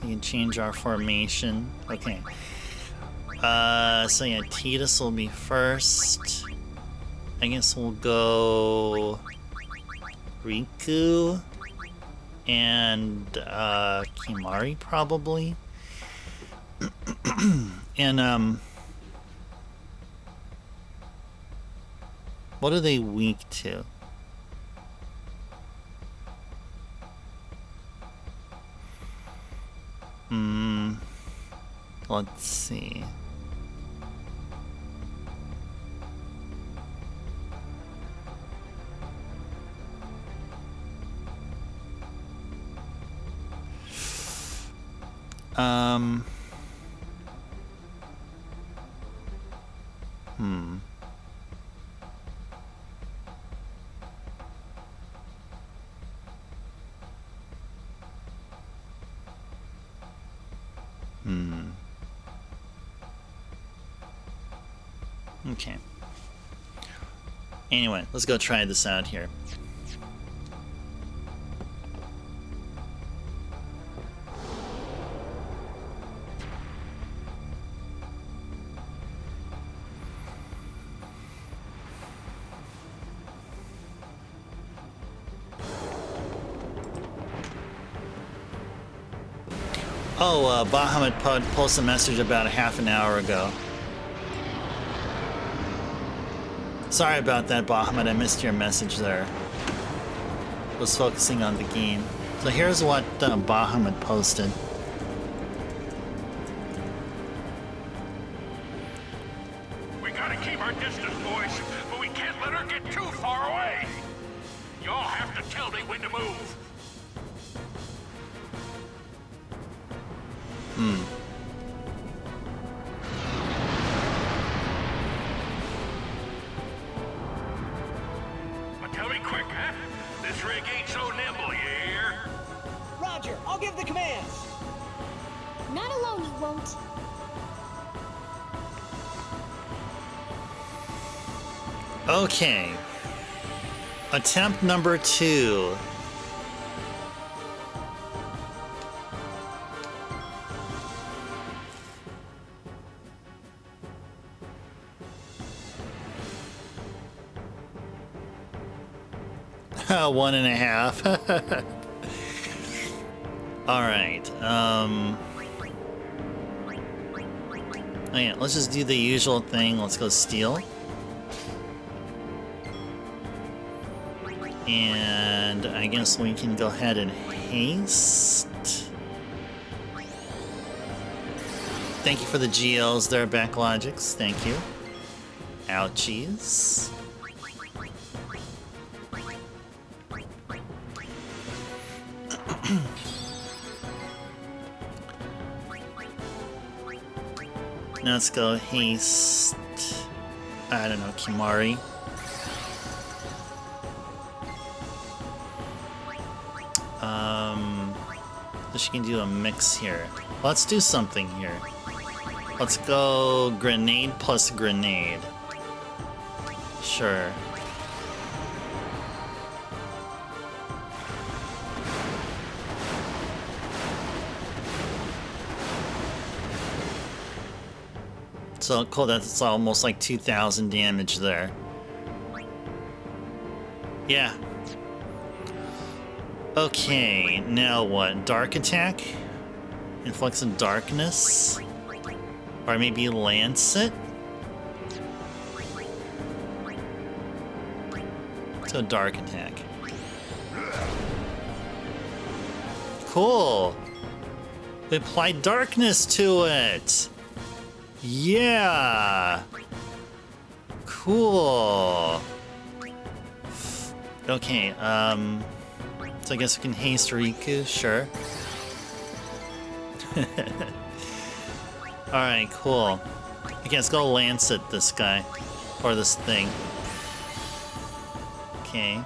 We can change our formation. Okay. So yeah, Tidus will be first. I guess we'll go Riku and Kimari probably. And what are they weak to? Let's see. Okay. Anyway, let's go try this out here. Oh, Bahamut posted a message about a half an hour ago. Sorry about that, Bahamut. I missed your message there. Was focusing on the game. So here's what Bahamut posted. We gotta keep our distance, boys, but we can't let her get too far away. Y'all have to tell me when to move. But tell me quick, huh? This rig ain't so nimble, you hear? Roger, I'll give the commands. Not alone, you won't. Okay. Attempt number 2. One and a half. All right. Okay, let's just do the usual thing. Let's go steal. And I guess we can go ahead and haste. Thank you for the GLs there, Backlogics. Thank you. Ouchies. Now let's go haste. I don't know, Kimari. So she can do a mix here. Let's do something here. Let's go grenade plus grenade. Sure. So cool, that's almost like 2,000 damage there. Yeah. Okay, now what? Dark attack? Inflicts in darkness? Or maybe Lancet? So dark attack. Cool! We applied darkness to it! Yeah! Cool! Okay, so I guess we can haste Riku, sure. Alright, cool. Okay, let's go Lancet this guy. Or this thing. Okay.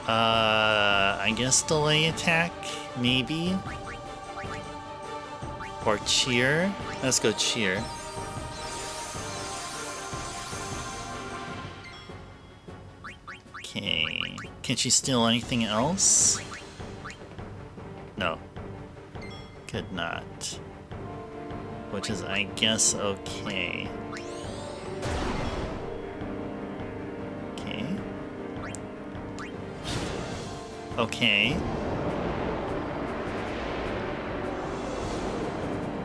I guess delay attack, maybe? Or cheer? Let's go cheer. Okay. Can she steal anything else? No. Could not. Which is, I guess, okay. Okay. Okay.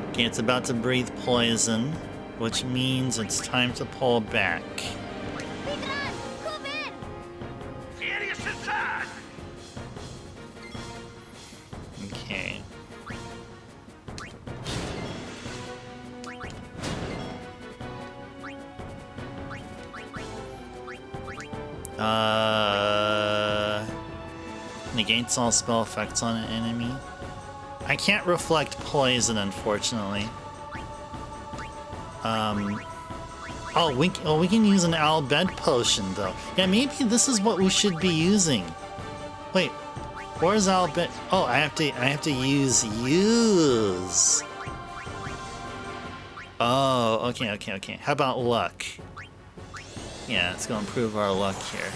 Okay, it's about to breathe poison, which means it's time to pull back. Okay. Negates all spell effects on an enemy. I can't reflect poison, unfortunately. Oh, we can use an Al Bhed potion, though. Yeah, maybe this is what we should be using. Wait, where's Al Bhed? Oh, I have to use. Oh, okay. How about luck? Yeah, let's go improve our luck here.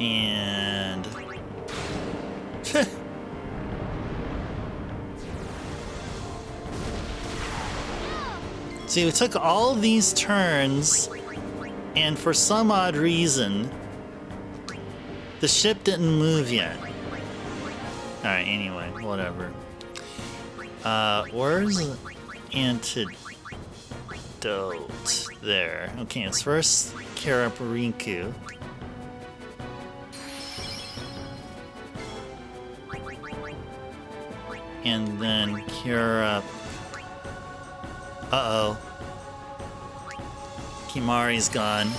And... See, we took all these turns, and for some odd reason, the ship didn't move yet. Alright, anyway, whatever. Where's antidote? There. Okay, let's first care up Riku. And then Kira. Uh-oh. Kimari's gone.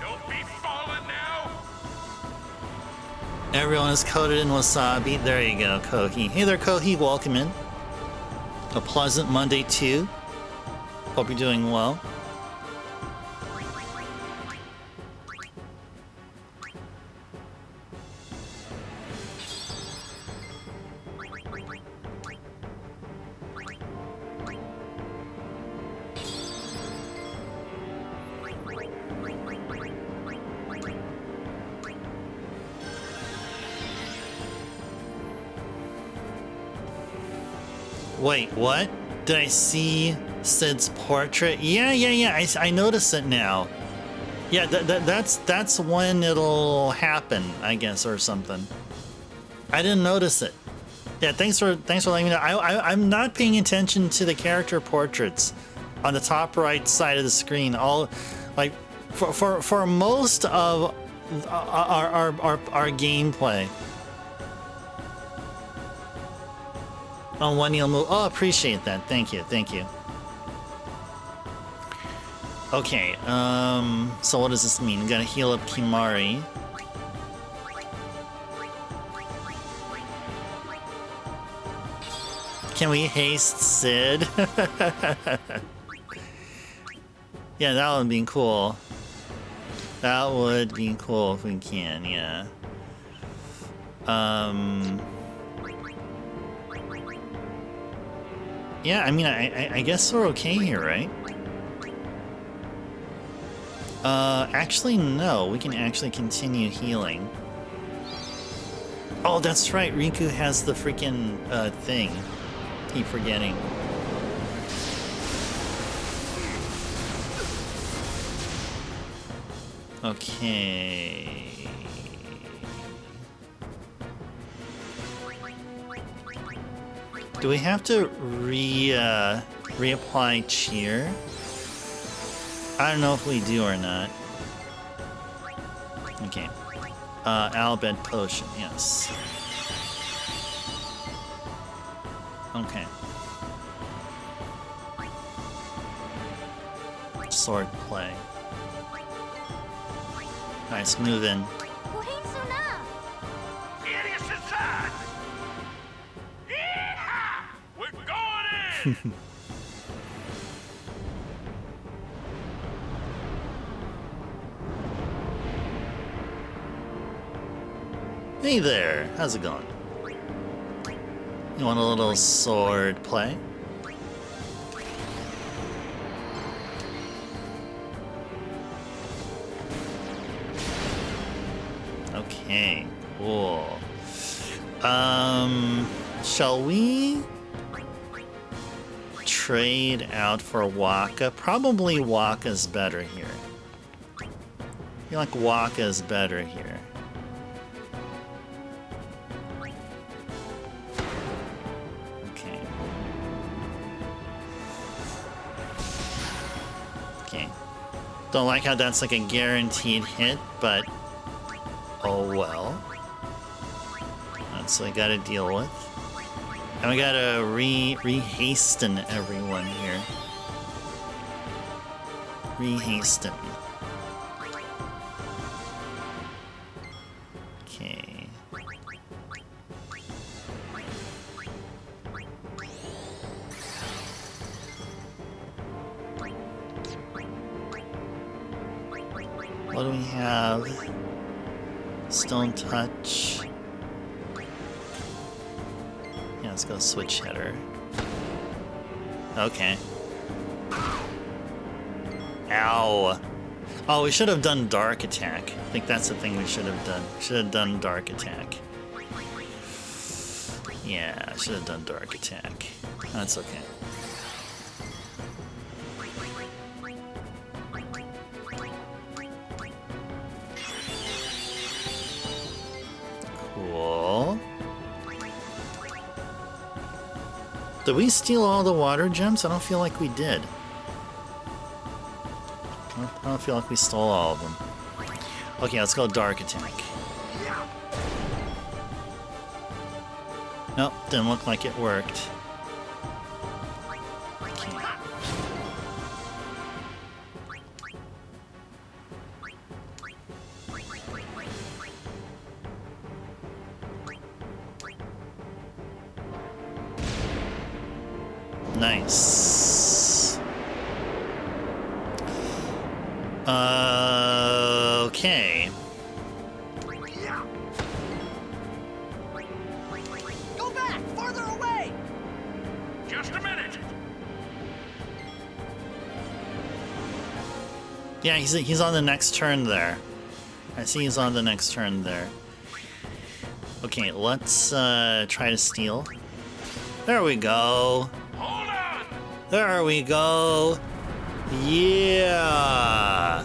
Don't be falling now. Everyone is coated in wasabi. There you go, Kohi. Hey there, Kohi. Welcome in. A pleasant Monday, too. Hope you're doing well. Wait, what? Did I see Sid's portrait? Yeah. I notice it now. Yeah, that's when it'll happen, I guess, or something. I didn't notice it. Yeah, thanks for letting me know. I'm not paying attention to the character portraits on the top right side of the screen. All like for most of our gameplay. On one you'll move. Oh, appreciate that. Thank you. Okay, so what does this mean? We gotta heal up Kimari. Can we haste Sid? Yeah, that would be cool. That would be cool if we can, yeah. Yeah, I mean, I guess we're okay here, right? Actually, no. We can actually continue healing. Oh, that's right. Riku has the freaking, thing. Keep forgetting. Okay. Do we have to reapply cheer? I don't know if we do or not. Okay. Bhed potion, yes. Okay. Sword play. Nice, move in. We're going in. Hey there, how's it going? You want a little sword play? Okay, cool. Shall we trade out for Waka? Probably Waka's better here. I feel like Waka's better here. Don't like how that's like a guaranteed hit, but oh well. That's what I gotta deal with. And we gotta re-hasten everyone here. Re-hasten. Okay. What do we have? Stone touch. Yeah, let's go switch header. Okay. Ow. Oh, we should have done dark attack. I think that's the thing we should have done. Should have done dark attack. Yeah, should have done dark attack. That's okay. Cool. Did we steal all the water gems? I don't feel like we did. I don't feel like we stole all of them. Okay, let's go dark attack. Nope, didn't look like it worked. Okay. Nice. Okay. Go back! Farther away! Just a minute. Yeah, he's on the next turn there. I see he's on the next turn there. Okay, let's try to steal. There we go. Hold on. There we go. Yeah.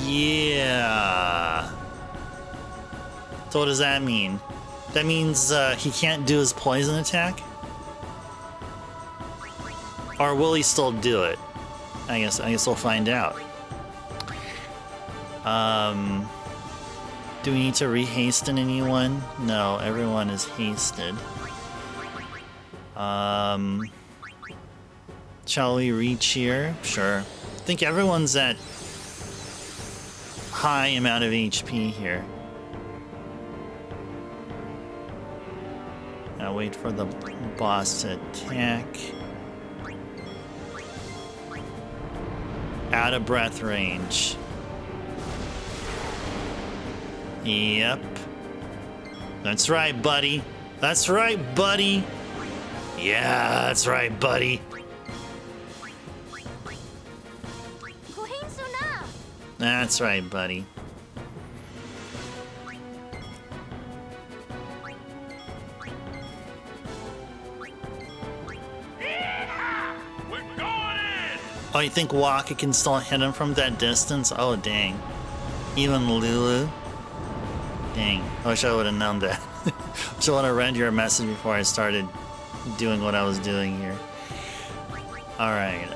Yeah. So what does that mean? That means he can't do his poison attack? Or will he still do it? I guess we'll find out. Do we need to rehasten anyone? No, everyone is hasted. Shall we reach here? Sure. I think everyone's at high amount of HP here. Now wait for the boss to attack. Out of breath range. Yep. That's right, buddy. That's right, buddy. Yeah, that's right, buddy. That's right, buddy. We're going in. Oh, you think Waka can still hit him from that distance? Oh, dang. Even Lulu? Dang. I wish I would have known that. I should have read your message before I started doing what I was doing here. Alright,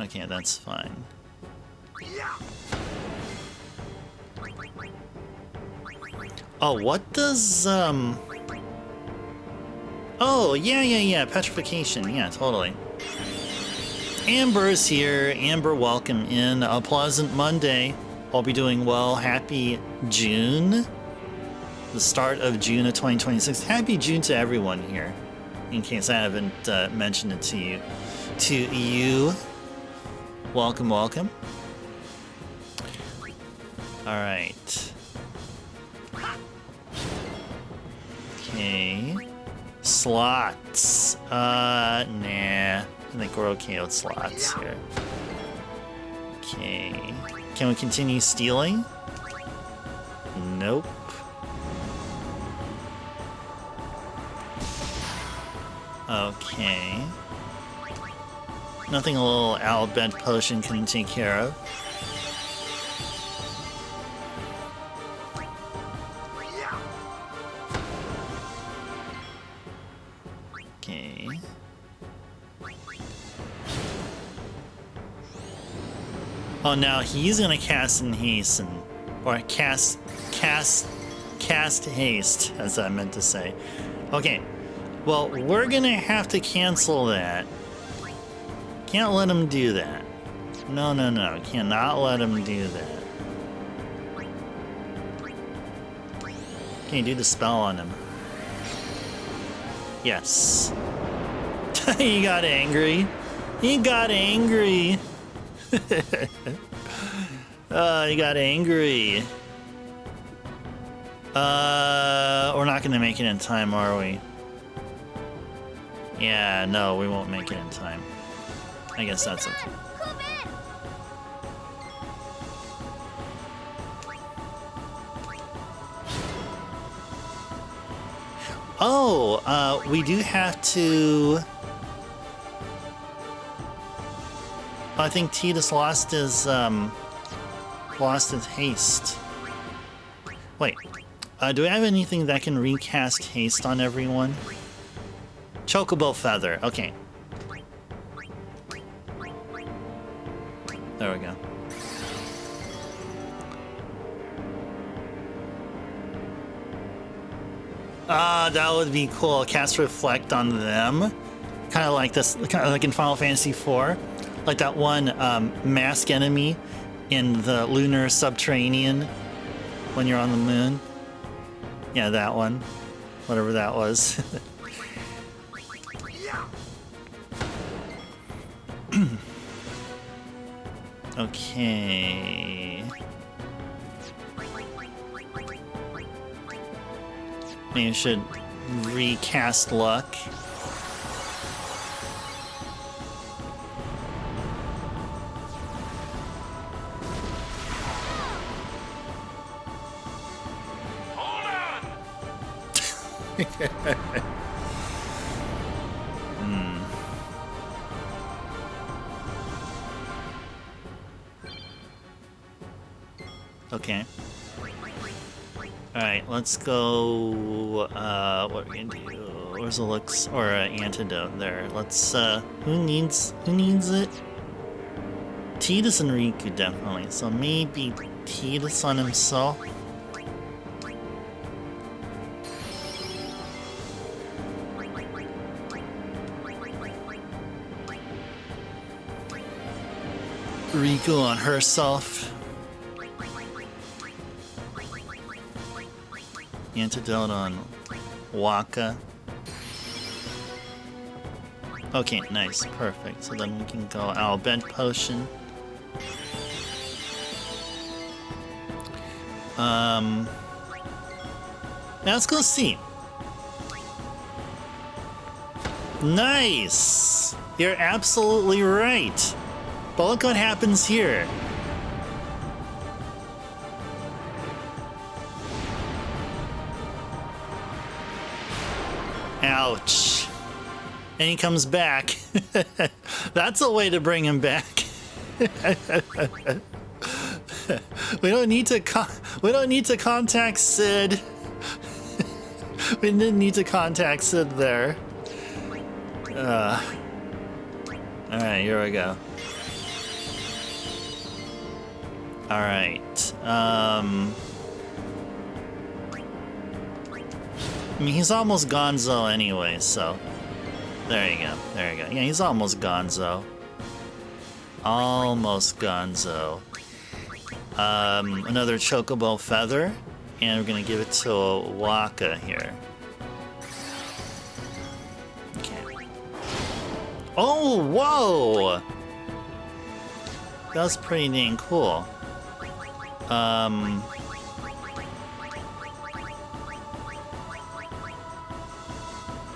okay, that's fine. Oh, what does, Oh, yeah, petrification, yeah, totally. Amber is here. Amber, welcome in. A pleasant Monday. Hope you're doing well. Happy June. The start of June of 2026. Happy June to everyone here. In case I haven't mentioned it to you. To you. Welcome, welcome. Alright. Okay. Slots. Nah. I think we're okay with slots here. Okay. Can we continue stealing? Nope. Okay. Nothing a little Albed potion couldn't take care of. Okay. Oh, now he's gonna cast and hasten, or cast haste, as I meant to say. Okay. Well, we're gonna have to cancel that. Can't let him do that. No. Cannot let him do that. Can you do the spell on him? Yes. He got angry. He got angry. He got angry. We're not gonna make it in time, are we? Yeah, no, we won't make it in time. I guess that's okay. Oh, we do have to... I think Tidus lost his haste. Wait, do we have anything that can recast haste on everyone? Chocobo feather, okay. There we go. Ah, that would be cool. Cast Reflect on them. Kind of like this, kind of like in Final Fantasy IV. Like that one mask enemy in the lunar subterranean when you're on the moon. Yeah, that one. Whatever that was. Okay. Maybe I should recast luck. Okay. Alright, let's go, what are we gonna do? Where's Elix, or antidote there? Let's, who needs it? Tidus and Riku, definitely. So maybe Tidus on himself? Riku on herself. Antidote on Waka. Okay, nice, perfect. So then we can go Bhed potion. Now let's go see. Nice! You're absolutely right. But look what happens here. Ouch. And he comes back. That's a way to bring him back. We don't need to contact Sid. We didn't need to contact Sid there. Alright, here we go. Alright. I mean, he's almost gonzo anyway, so... There you go, there you go. Yeah, he's almost gonzo. Almost gonzo. Another chocobo feather, and we're gonna give it to Waka here. Okay. Oh, whoa! That was pretty dang cool.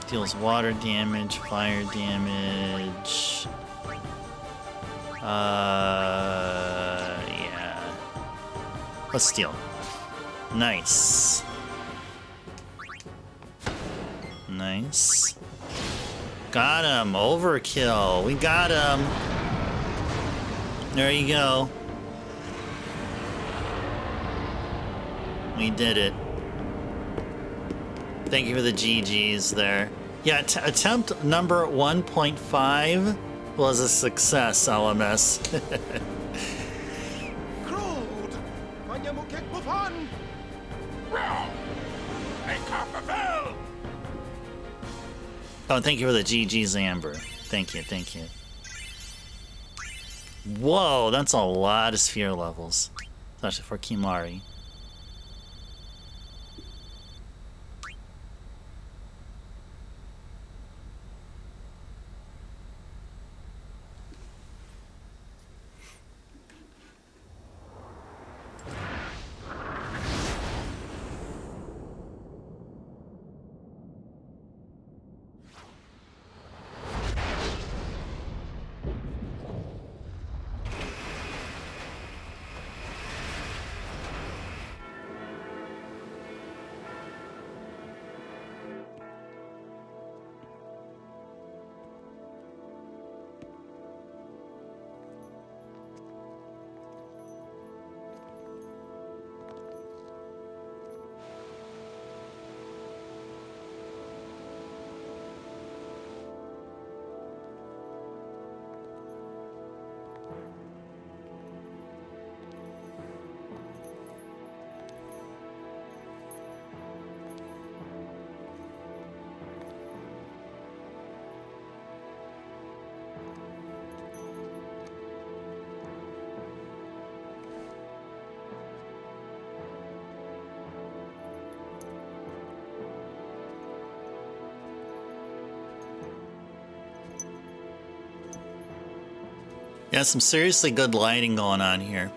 Deals water damage, fire damage. Yeah. Let's steal. Nice. Nice. Got him. Overkill. We got him. There you go. We did it. Thank you for the GGs there. Yeah, attempt number 1.5 was a success, LMS. Oh, thank you for the GGs, Amber. Thank you, thank you. Whoa, that's a lot of sphere levels. Especially for Kimari. Got some seriously good lighting going on here.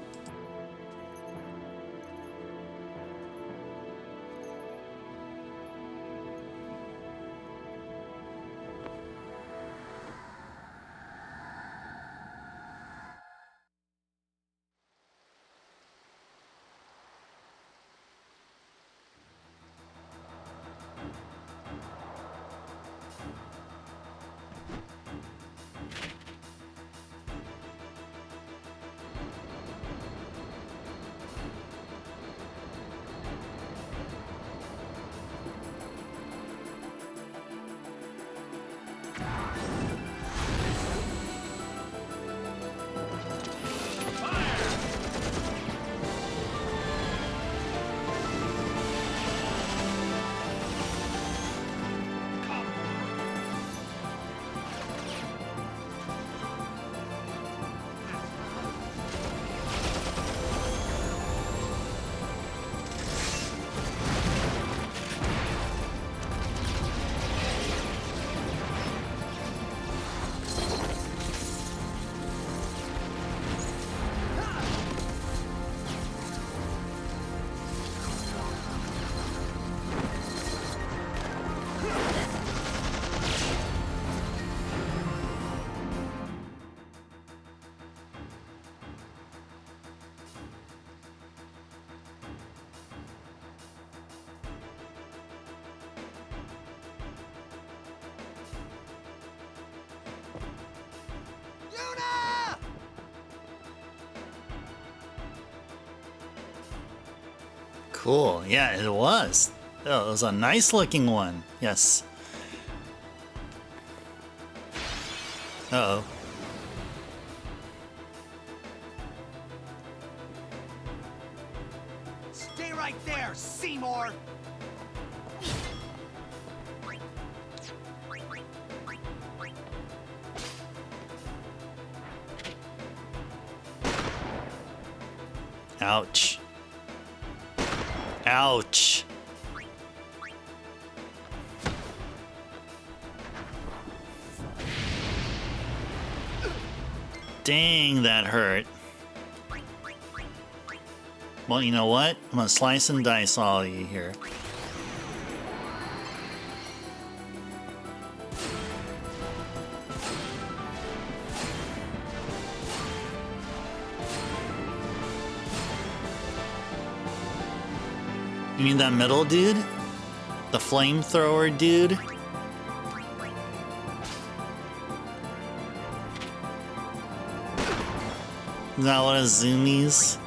Cool. Yeah, it was. Oh, it was a nice looking one. Yes. Uh-oh. Stay right there, Seymour! Ouch. Ouch. Dang, that hurt. Well, you know what? I'm gonna slice and dice all of you here. You mean that middle dude? The flamethrower dude? Is that one of zoomies?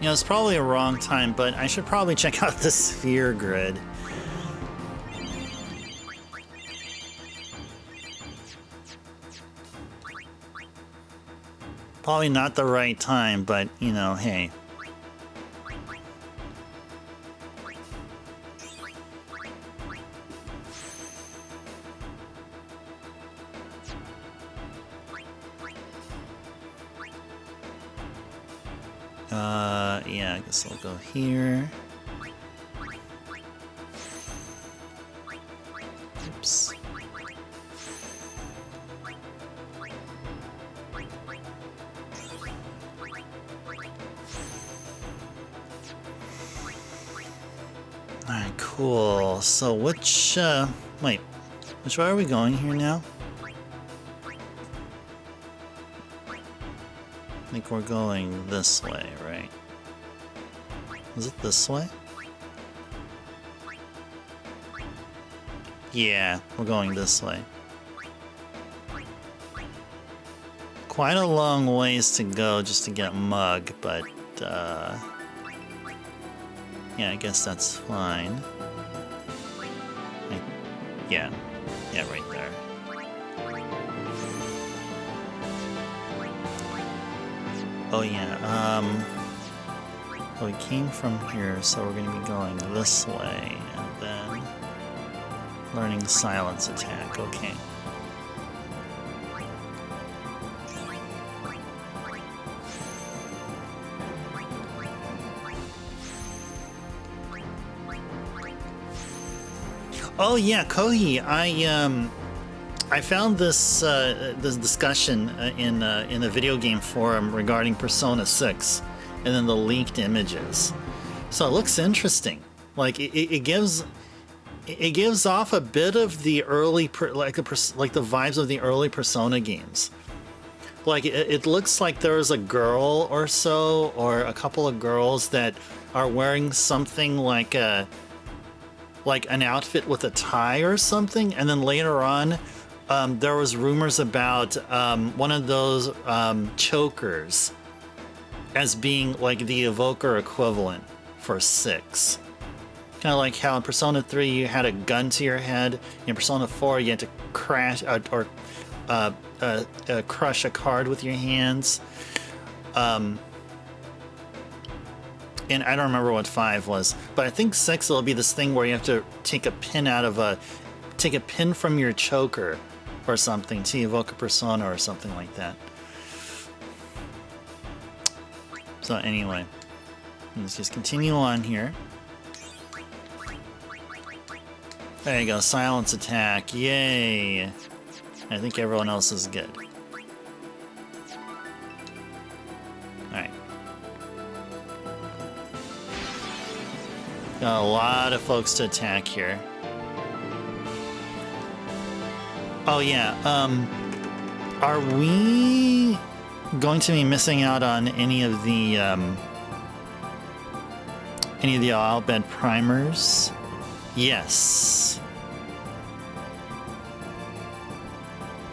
You know, it's probably a wrong time, but I should probably check out the sphere grid. Probably not the right time, but, you know, hey. Yeah, I guess I'll go here. Oops. Alright, cool. So which, wait. Which way are we going here now? I think we're going this way, right? Is it this way? Yeah, we're going this way. Quite a long ways to go just to get Mug, but, yeah, I guess that's fine. Yeah, right there. Oh yeah, we came from here, so we're gonna be going this way, and then learning silence attack, okay. Oh yeah, Kohi, I found this this discussion in a video game forum regarding Persona 6, and then the leaked images. So it looks interesting. Like it gives off a bit of the early like the vibes of the early Persona games. Like it looks like there's a girl or so, or a couple of girls that are wearing something like an outfit with a tie or something, and then later on there was rumors about one of those chokers as being like the evoker equivalent for 6. Kind of like how in Persona 3 you had a gun to your head, in Persona 4 you had to crush a card with your hands. And I don't remember what 5 was, but I think 6 will be this thing where you have to take a pin from your choker or something to evoke a persona or something like that. So anyway, let's just continue on here. There you go, silence attack, yay! I think everyone else is good. Alright. Got a lot of folks to attack here. Oh yeah, are we going to be missing out on any of the Al-Bhed primers? Yes.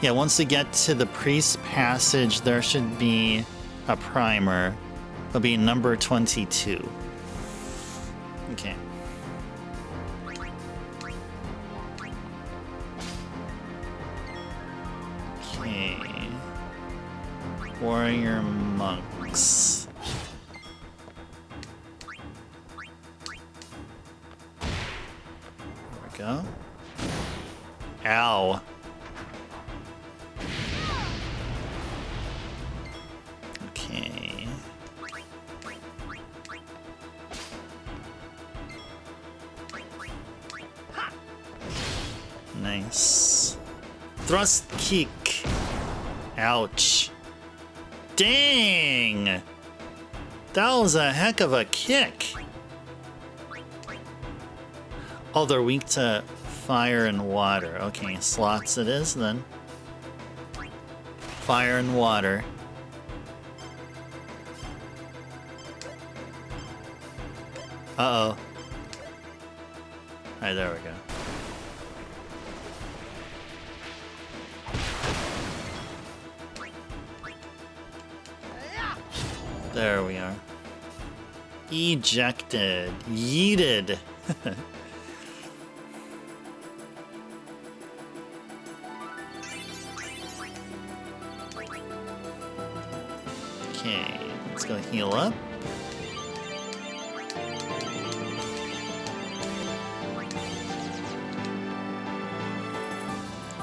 Yeah, once we get to the priest passage, there should be a primer. It'll be number 22. Okay. Okay. Warrior monks. There we go. Ow. Okay. Nice. Thrust kick. Ouch. Dang! That was a heck of a kick. Oh, they're weak to fire and water. Okay, slots it is then. Fire and water. Uh-oh. Alright, there we go. There we are. Ejected. Yeeted. Okay, let's go heal up.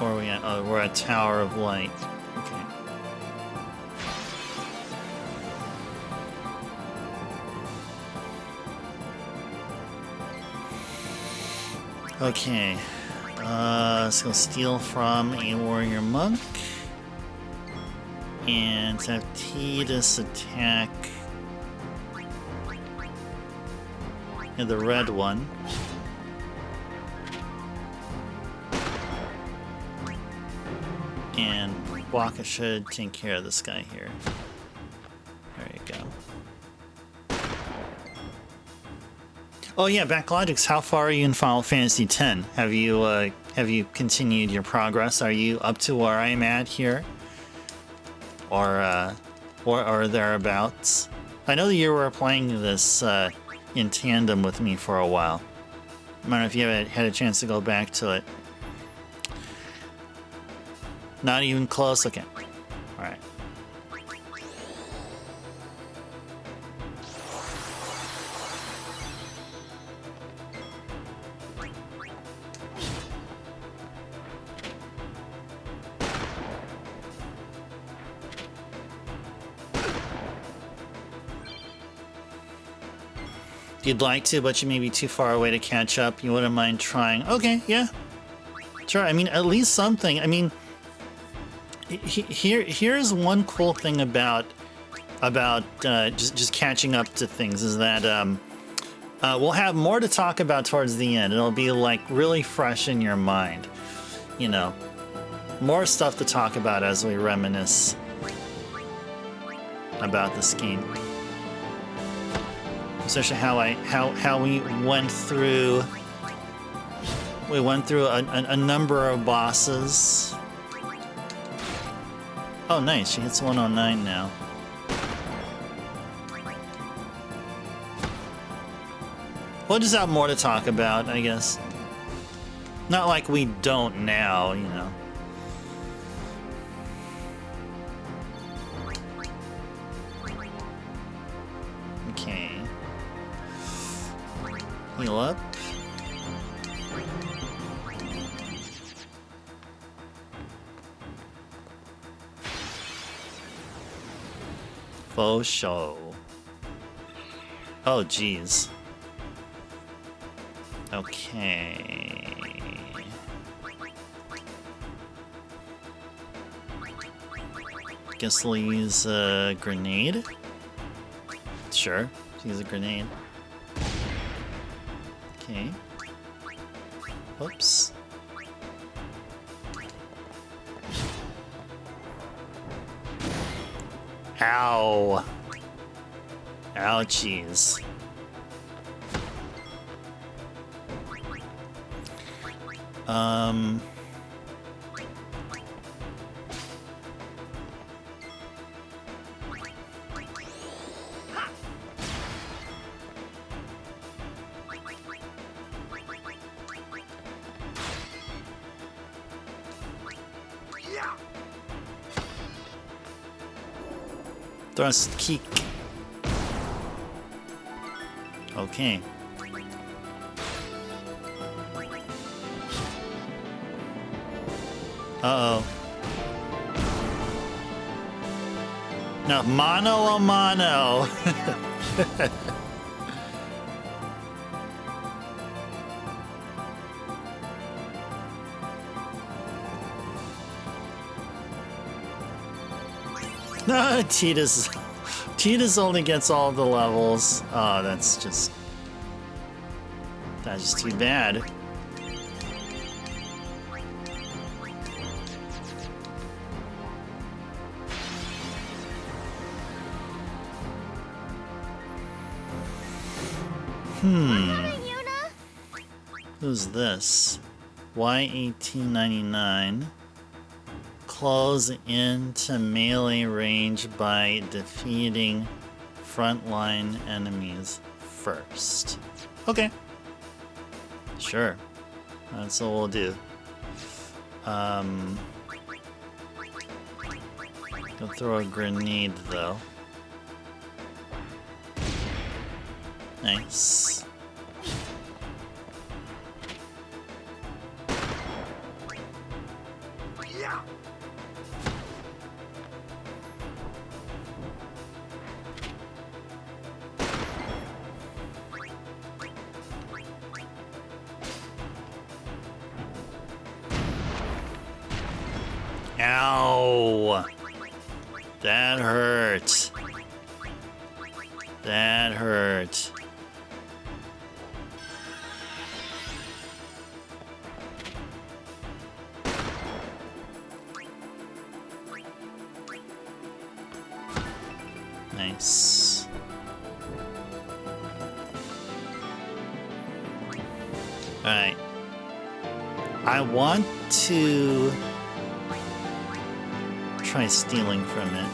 Or are we at? Oh, we're at Tower of Light. Okay. Okay, let's go steal from a warrior monk and have Tidus attack the red one. And Waka should take care of this guy here. There you go. Oh yeah, Backlogics, how far are you in Final Fantasy X? Have you continued your progress? Are you up to where I'm at here? Or thereabouts? I know that you were playing this in tandem with me for a while. I don't know if you had a chance to go back to it. Not even close? Okay. Alright. You'd like to, but you may be too far away to catch up. You wouldn't mind trying. Okay, yeah. Sure, I mean, at least something. I mean, here's one cool thing about just catching up to things is that we'll have more to talk about towards the end. It'll be like really fresh in your mind, you know. More stuff to talk about as we reminisce about this game. Especially how we went through a number of bosses. Oh nice, she hits 109 now. We'll just have more to talk about, I guess. Not like we don't now, you know. Okay. Heal up. Faux show. Oh, jeez. Okay. Guess we'll use a grenade. Sure, use a grenade. Okay. Oops. Ow. Ouchies. Thrust kick. Okay. Uh-oh. No, mano a mano. No, Tita's only gets all the levels. Oh, that's just too bad. Who's this? Y1899. Close into melee range by defeating frontline enemies first. Okay. Sure. That's what we'll do. Go throw a grenade though. Nice. Ow! That hurt. That hurt. Nice. Alright. I want to try stealing from it.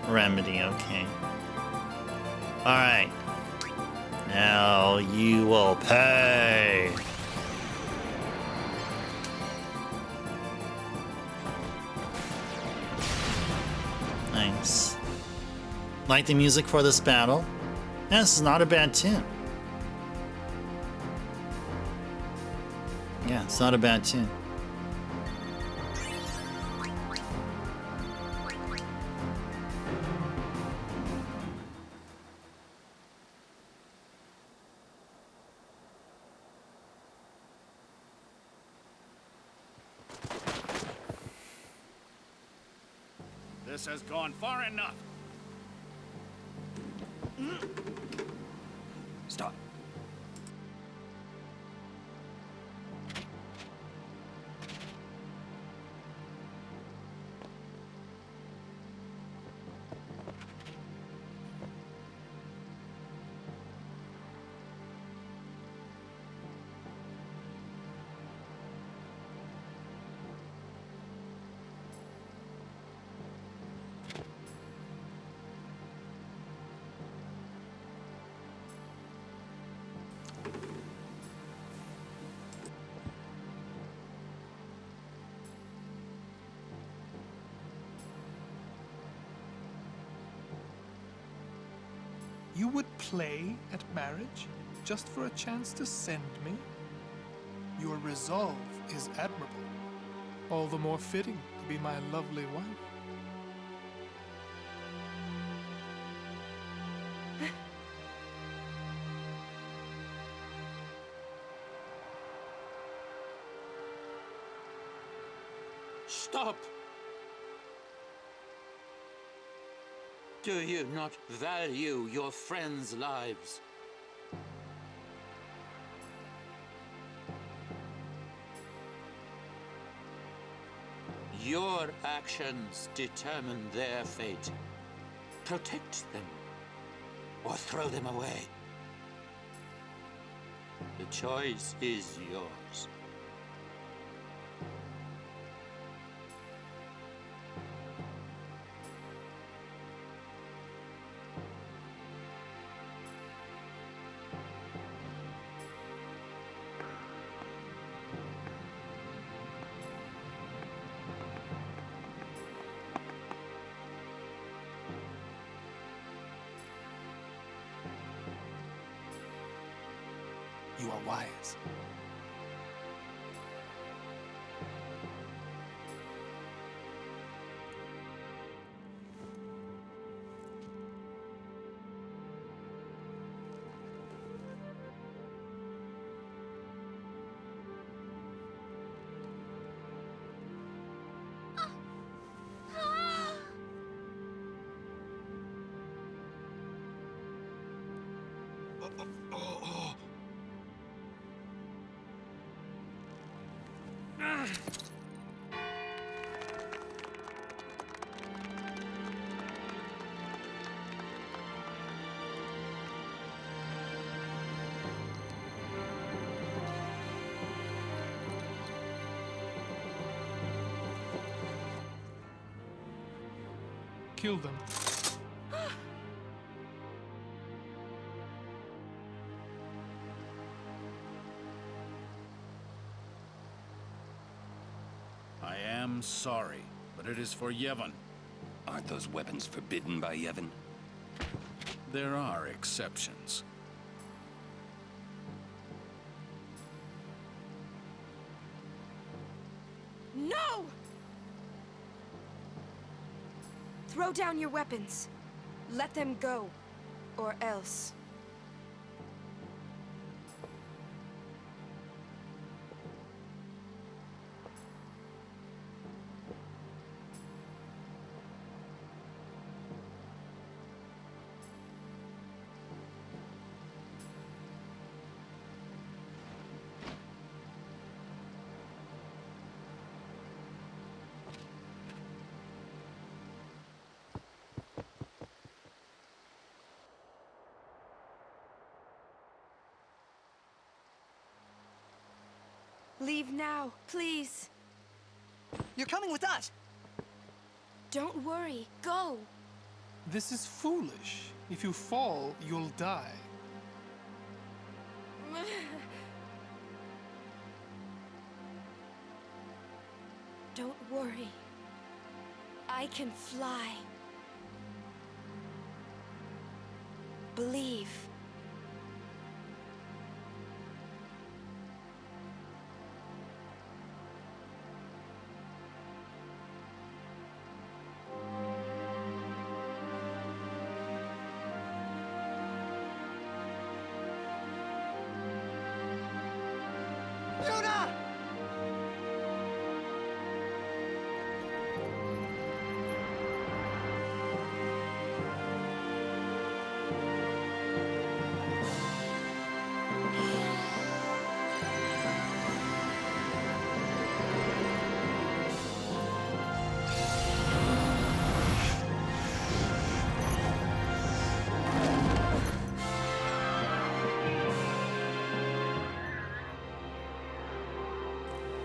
Remedy, okay. Alright. Now you will pay. Nice. Like the music for this battle? Yeah, this is not a bad tune. Yeah, it's not a bad tune. This has gone far enough. Stop. You would play at marriage just for a chance to send me? Your resolve is admirable. All the more fitting to be my lovely wife. Stop! Do you not value your friends' lives? Your actions determine their fate. Protect them, or throw them away. The choice is yours. You are wise. Kill them. I am sorry, but it is for Yevon. Aren't those weapons forbidden by Yevon? There are exceptions. No! Throw down your weapons. Let them go. Or else. Leave now, please. You're coming with us. Don't worry. Go. This is foolish. If you fall, you'll die. Don't worry. I can fly. Believe.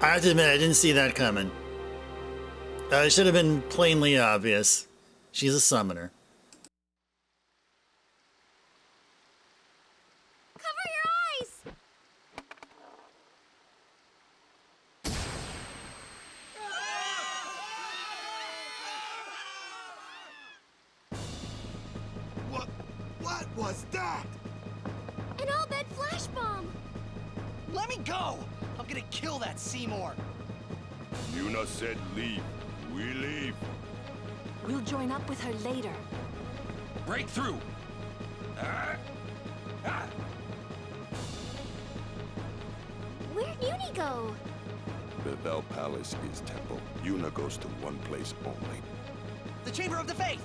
I have to admit, I didn't see that coming. It should have been plainly obvious. She's a summoner. Cover your eyes! What was that? An all-bed flash bomb! Let me go! I'm gonna kill that Seymour. Yuna said leave. We leave. We'll join up with her later. Break through! Where'd Uni go? Bevelle Palace is temple. Yuna goes to one place only. The Chamber of the Faith!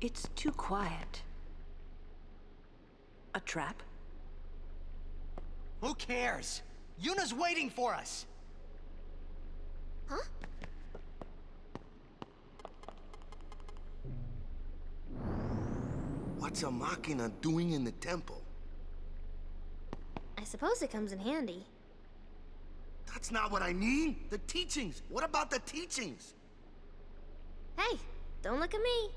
It's too quiet. A trap? Who cares? Yuna's waiting for us! Huh? What's a Machina doing in the temple? I suppose it comes in handy. That's not what I mean. The teachings. What about the teachings? Hey, don't look at me.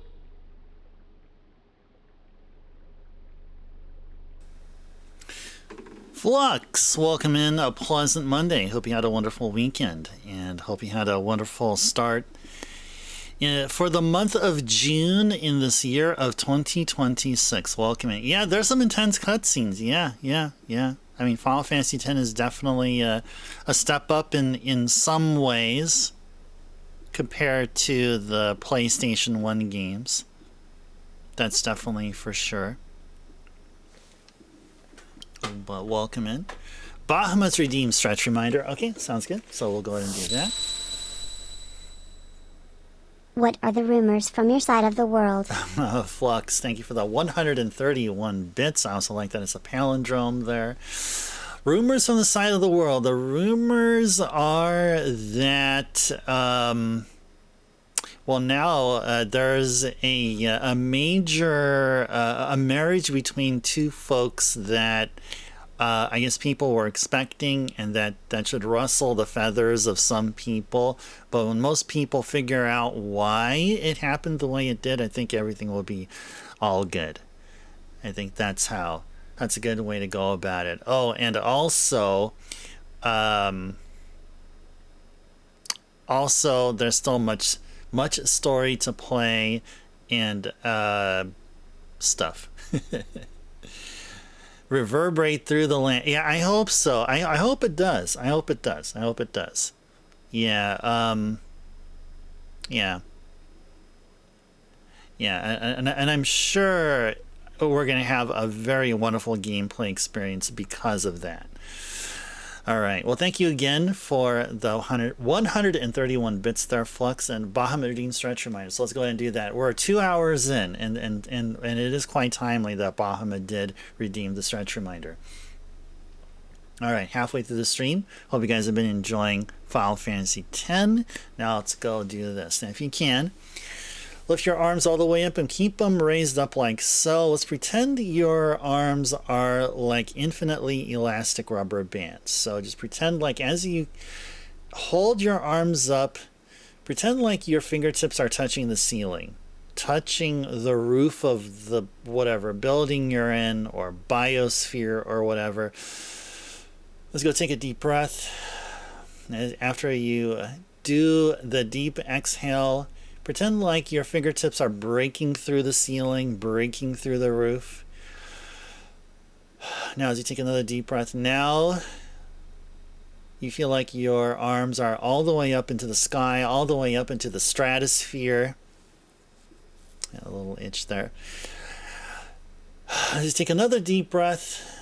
Flux, welcome in. A pleasant Monday. Hope you had a wonderful weekend and hope you had a wonderful start for the month of June in this year of 2026. Welcome in. Yeah, there's some intense cutscenes. Yeah. I mean, Final Fantasy X is definitely a step up in some ways compared to the PlayStation 1 games. That's definitely for sure. But welcome in. Bahamut's redeemed stretch reminder. Okay, sounds good. So we'll go ahead and do that. What are the rumors from your side of the world? Flux, thank you for the 131 bits. I also like that it's a palindrome there. Rumors from the side of the world. The rumors are that, well, now there's a major a marriage between two folks that I guess people were expecting, and that should rustle the feathers of some people. But when most people figure out why it happened the way it did, I think everything will be all good. I think that's a good way to go about it. Oh, and also there's still much story to play and stuff. Reverberate through the land. Yeah, I hope so. I hope it does. I hope it does. Yeah. And I'm sure we're gonna have a very wonderful gameplay experience because of that. All right. Well, thank you again for the 131 bits there, Flux, and Bahamut redeemed stretch reminder. So let's go ahead and do that. We're 2 hours in, and it is quite timely that Bahamut did redeem the stretch reminder. All right, halfway through the stream. Hope you guys have been enjoying Final Fantasy X. Now let's go do this. Now, if you can, lift your arms all the way up and keep them raised up like so. Let's pretend your arms are like infinitely elastic rubber bands. So just pretend like as you hold your arms up, pretend like your fingertips are touching the ceiling, touching the roof of the whatever building you're in or biosphere or whatever. Let's go take a deep breath. After you do the deep exhale, pretend like your fingertips are breaking through the ceiling, breaking through the roof. Now, as you take another deep breath, now you feel like your arms are all the way up into the sky, all the way up into the stratosphere. A little itch there. As you take another deep breath,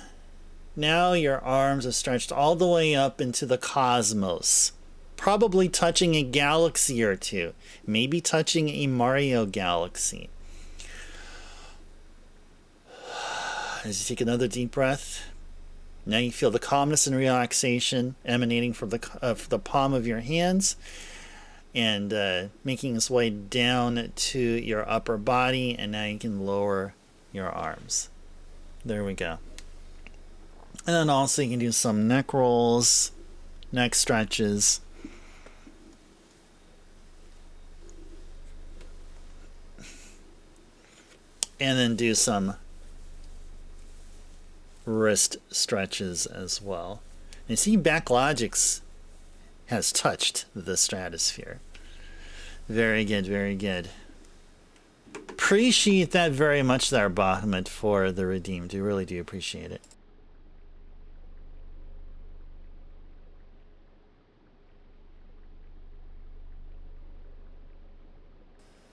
now your arms are stretched all the way up into the cosmos. Probably touching a galaxy or two. Maybe touching a Mario galaxy. As you take another deep breath, now you feel the calmness and relaxation emanating from the palm of your hands. and making its way down to your upper body, and now you can lower your arms. There we go. And then also you can do some neck rolls, neck stretches. And then do some wrist stretches as well. And see, Backlogics has touched the stratosphere. Very good, very good. Appreciate that very much there, Bahamut, for the redeemed. We really do appreciate it.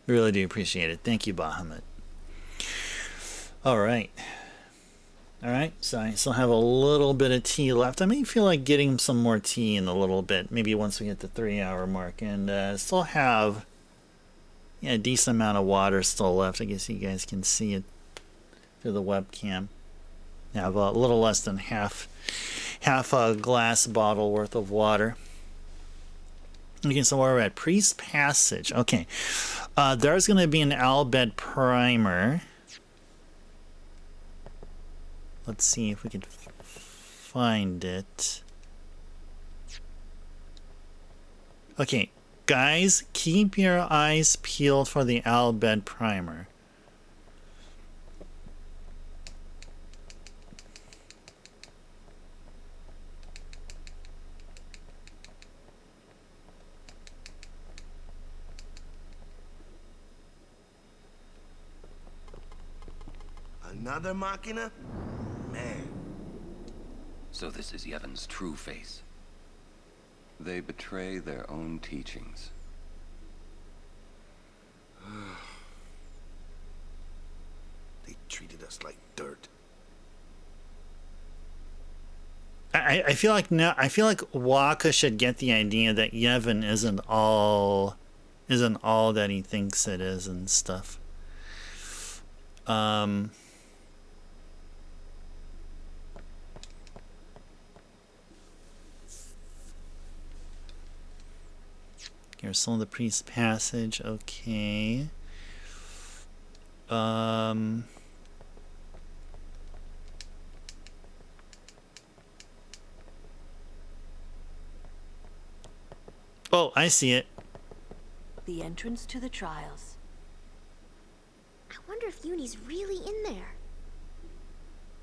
Really do appreciate it. Thank you, Bahamut. All right. All right, so I still have a little bit of tea left. I may feel like getting some more tea in a little bit, maybe once we hit the 3-hour mark, and still have a decent amount of water still left. I guess you guys can see it through the webcam. I have a little less than half a glass bottle worth of water. Okay, so where we're at, Priest Passage. Okay, there's going to be an Al Bhed primer. Let's see if we can find it. Okay, guys, keep your eyes peeled for the Al Bhed primer. Another Machina? Man. So this is Yevon's true face. They betray their own teachings. They treated us like dirt. I feel like Waka should get the idea that Yevon isn't all that he thinks it is and stuff. Here's some of the Priest Passage. Okay. Oh, I see it. The entrance to the trials. I wonder if Uni's really in there.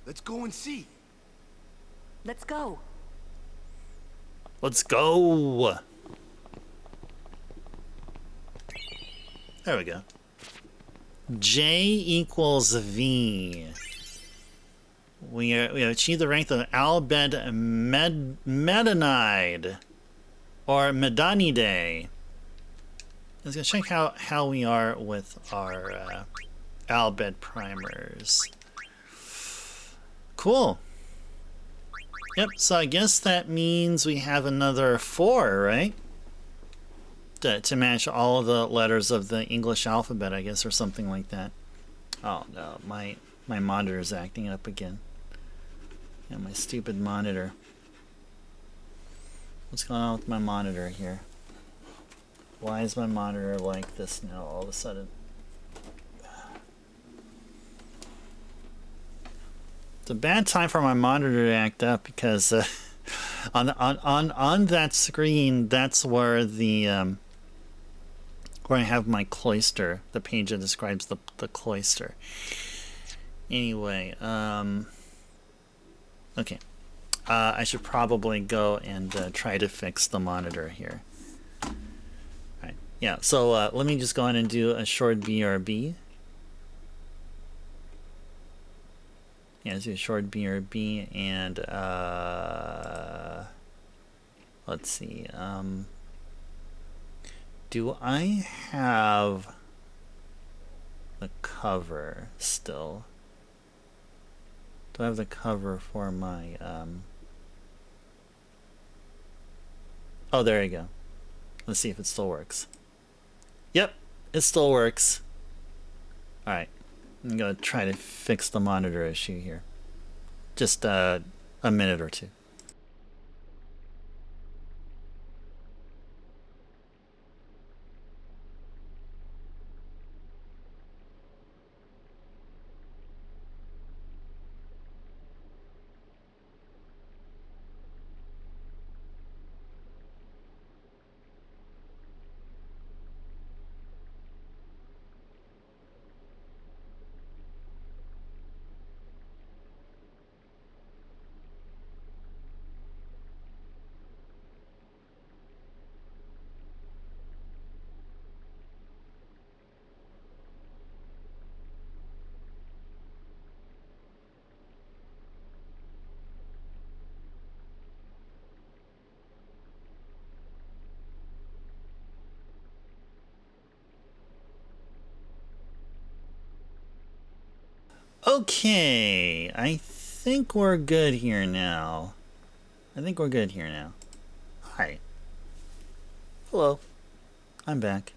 Let's go and see. Let's go. Let's go. There we go. J equals V. We have achieved the rank of Al Bhed Medanide or Medanide. Let's go check how we are with our Al Bhed primers. Cool. Yep, so I guess that means we have another 4, right? To match all of the letters of the English alphabet, I guess, or something like that. Oh no, my monitor is acting up again. Yeah, my stupid monitor. What's going on with my monitor here? Why is my monitor like this now all of a sudden? It's a bad time for my monitor to act up because on that screen, that's where the where I have my cloister, the page that describes the cloister. Anyway, okay. I should probably go and try to fix the monitor here. Alright, yeah, so let me just go in and do a short BRB. Yeah, let's do a short BRB and let's see, do I have the cover still? Do I have the cover for my, oh, there you go. Let's see if it still works. Yep, it still works. Alright, I'm gonna try to fix the monitor issue here. Just a minute or two. Okay, I think we're good here now. Hi. Hello. I'm back.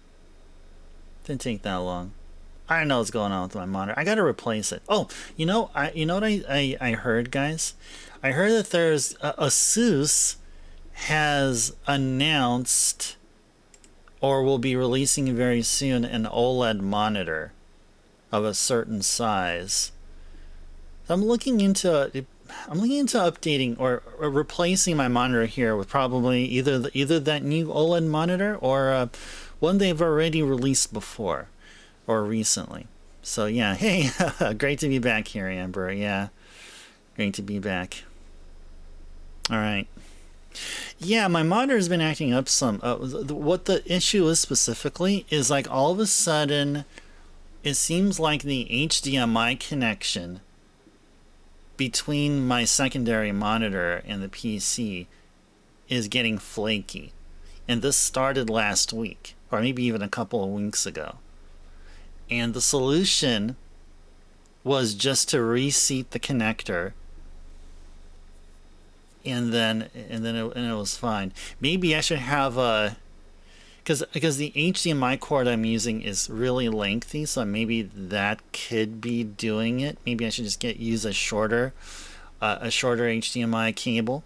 Didn't take that long. I don't know what's going on with my monitor. I gotta replace it. Oh, you know what I heard, guys? I heard that there's ASUS has announced or will be releasing very soon an OLED monitor of a certain size. I'm looking into updating or replacing my monitor here with probably either that new OLED monitor or one they've already released before or recently. So yeah, hey, great to be back here, Amber. Yeah, great to be back. All right. Yeah, my monitor's been acting up some. What the issue is specifically is like all of a sudden, it seems like the HDMI connection between my secondary monitor and the PC is getting flaky. And this started last week, or maybe even a couple of weeks ago. And the solution was just to reseat the connector, and then it was fine. Maybe I should have a, because the HDMI cord I'm using is really lengthy, so maybe that could be doing it. Maybe I should just use a shorter HDMI cable.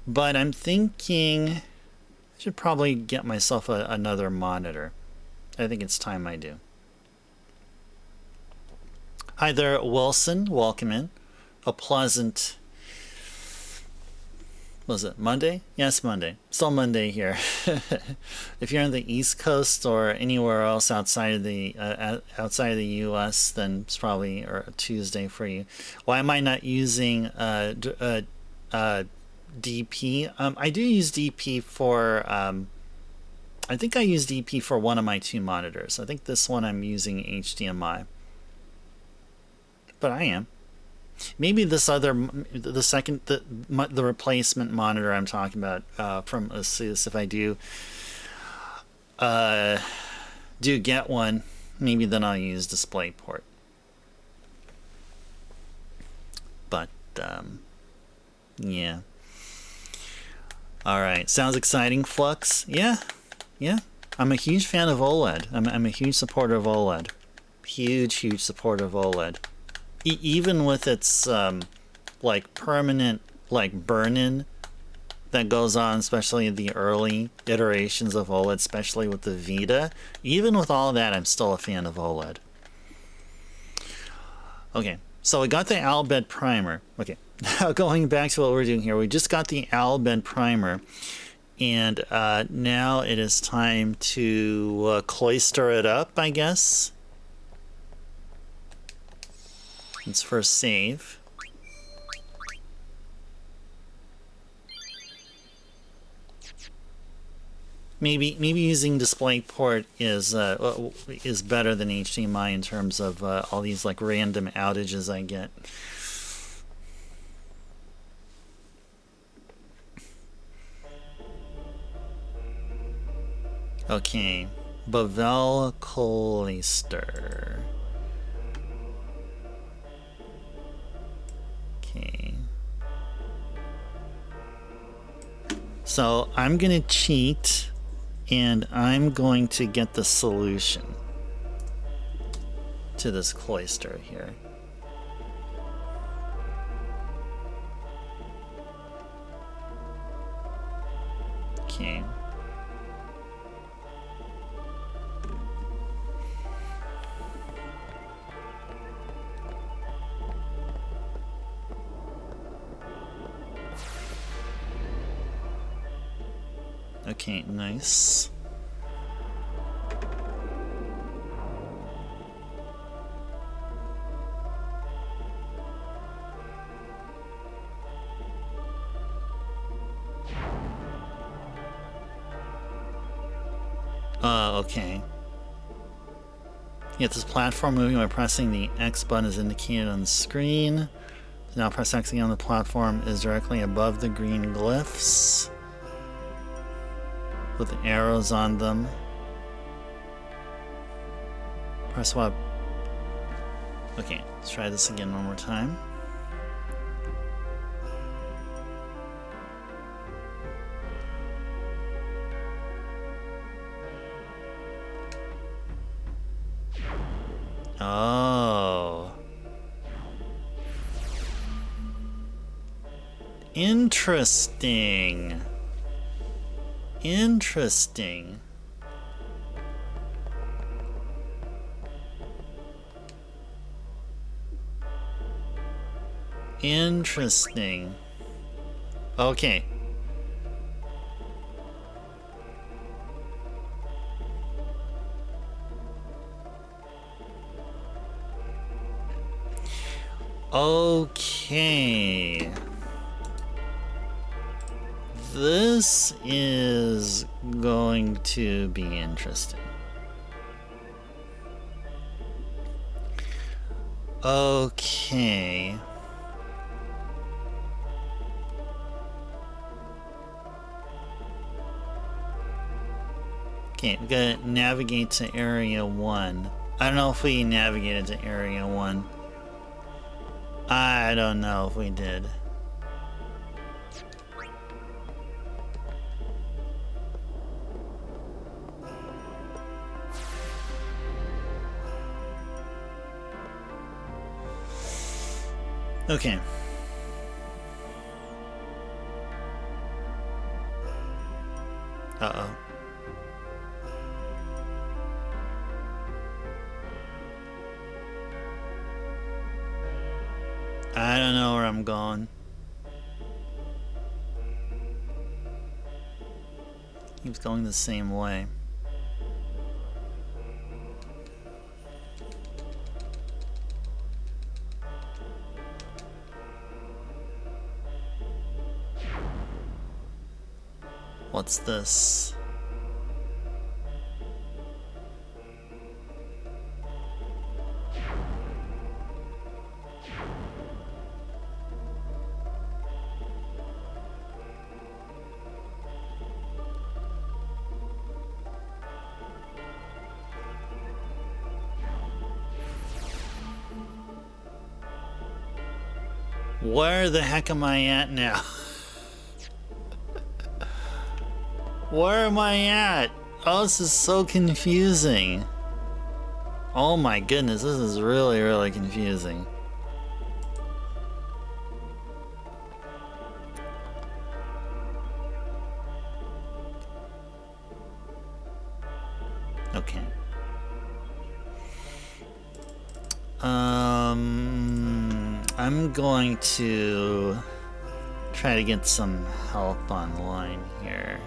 But I'm thinking I should probably get myself another monitor. I think it's time I do. Hi there, Wilson. Welcome in. A pleasant... Was it Monday? Yes, Monday. Still Monday here. If you're on the East Coast or anywhere else outside of the U.S., then it's probably Tuesday for you. Why am I not using DP? I do use DP for. I think I use DP for one of my two monitors. I think this one I'm using HDMI, but I am. Maybe this other, the replacement monitor I'm talking about from ASUS, if I do get one, maybe then I'll use DisplayPort. But yeah. All right, sounds exciting, Flux. Yeah. I'm a huge fan of OLED. I'm a huge supporter of OLED. Huge supporter of OLED. Even with its like permanent like burn-in that goes on, especially in the early iterations of OLED, especially with the Vita. Even with all that, I'm still a fan of OLED. Okay, so we got the Bhed primer. Okay, now going back to what we're doing here, we just got the Bhed primer, and now it is time to cloister it up, I guess. Let's first save. Maybe using DisplayPort is better than HDMI in terms of all these like random outages I get. Okay, Bevelle Cloister. Okay. So I'm gonna cheat, and I'm going to get the solution to this cloister here. Okay. Okay, nice. Okay. Get this platform moving by pressing the X button as indicated on the screen. Now press X again on the platform is directly above the green glyphs with the arrows on them. Press what? Okay, let's try this again one more time. Oh. Interesting. Interesting. Interesting. Okay. Okay. This is going to be interesting. Okay. Okay, we gotta navigate to Area 1. I don't know if we navigated to Area 1. I don't know if we did. Okay. Uh-oh. I don't know where I'm going. Keeps going the same way. What's this? Where the heck am I at now? Where am I at? Oh, this is so confusing. Oh my goodness, this is really, really confusing. Okay. I'm going to try to get some help online here.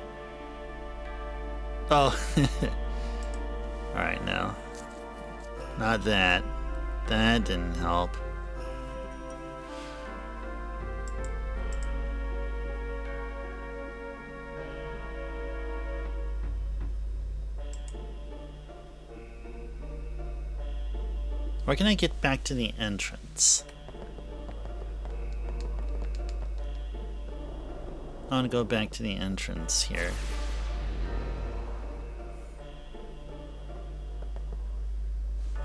Oh, alright, no. Not that. That didn't help. Where can I get back to the entrance? I want to go back to the entrance here.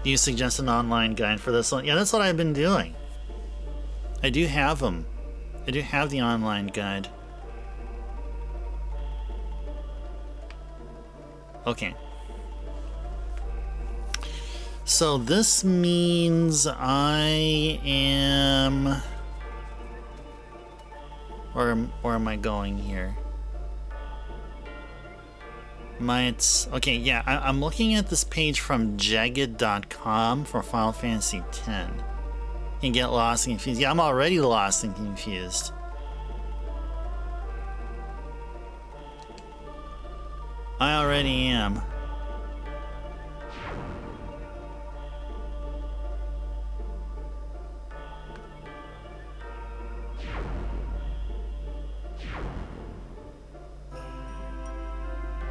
Do you suggest an online guide for this one? Yeah, that's what I've been doing. I do have them. I do have the online guide. Okay. So this means I am... Where am I going here? Okay, yeah, I'm looking at this page from jagged.com for Final Fantasy X. You can get lost and confused. Yeah, I'm already lost and confused. I already am.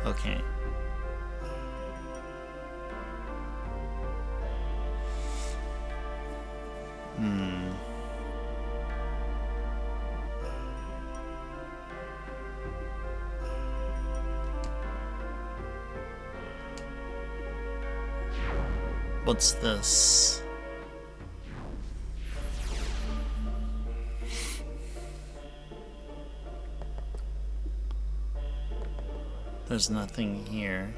Okay. What's this? There's nothing here.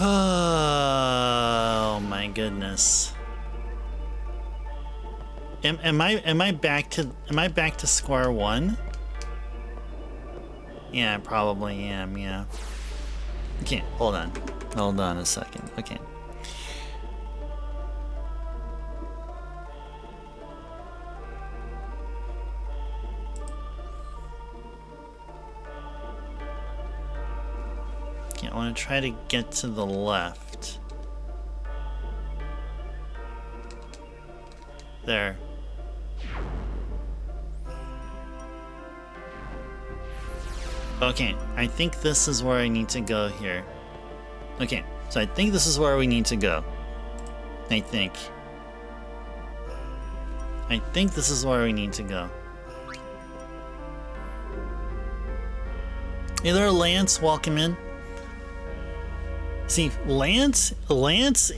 Oh my goodness. Am I back to square one? Yeah, I probably am, yeah. Okay, hold on. Hold on a second. Okay. Okay, I want to try to get to the left. There. Okay, I think this is where I need to go here. Okay, so I think this is where we need to go. I think this is where we need to go. Hey there, Lance, welcome in. See, Lance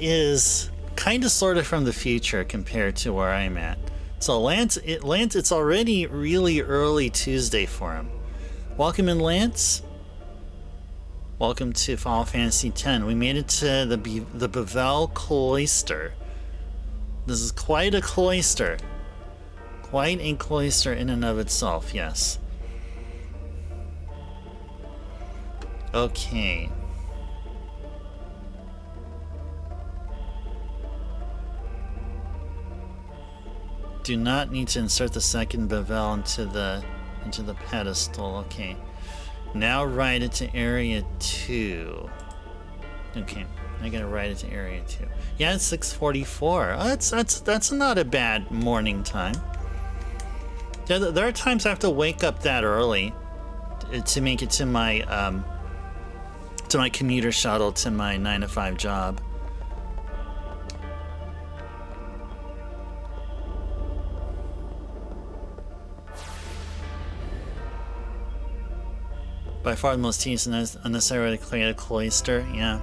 is kind of sort of from the future compared to where I'm at. So Lance, it's already really early Tuesday for him. Welcome in, Lance. Welcome to Final Fantasy X. We made it to the Bevelle Cloister. This is quite a cloister. Quite a cloister in and of itself, yes. Okay. Do not need to insert the second Bevelle into the pedestal. Okay. Now write it to area 2. Okay. I gotta write it to area 2. Yeah, it's 6:44. Oh, that's not a bad morning time. There are times I have to wake up that early to make it to my commuter shuttle to my 9-to-5 job. By far the most tedious and unnecessary way to create a cloister, yeah.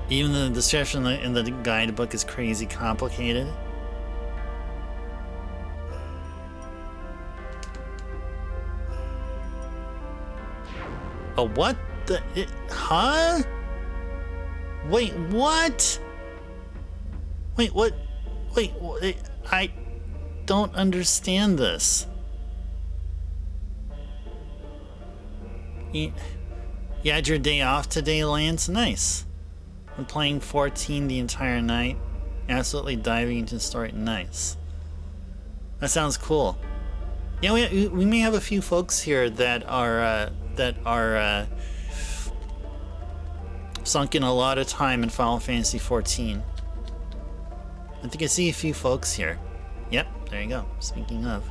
Even the description in the guidebook is crazy complicated. Oh, what the? Huh? Wait, what? Wait, what? Wait, I don't understand this. You had your day off today, Lance? Nice. I'm playing 14 the entire night. Absolutely diving into the story. Nice. That sounds cool. Yeah, we may have a few folks here that are sunk in a lot of time in Final Fantasy XIV. I think I see a few folks here. Yep, there you go. Speaking of.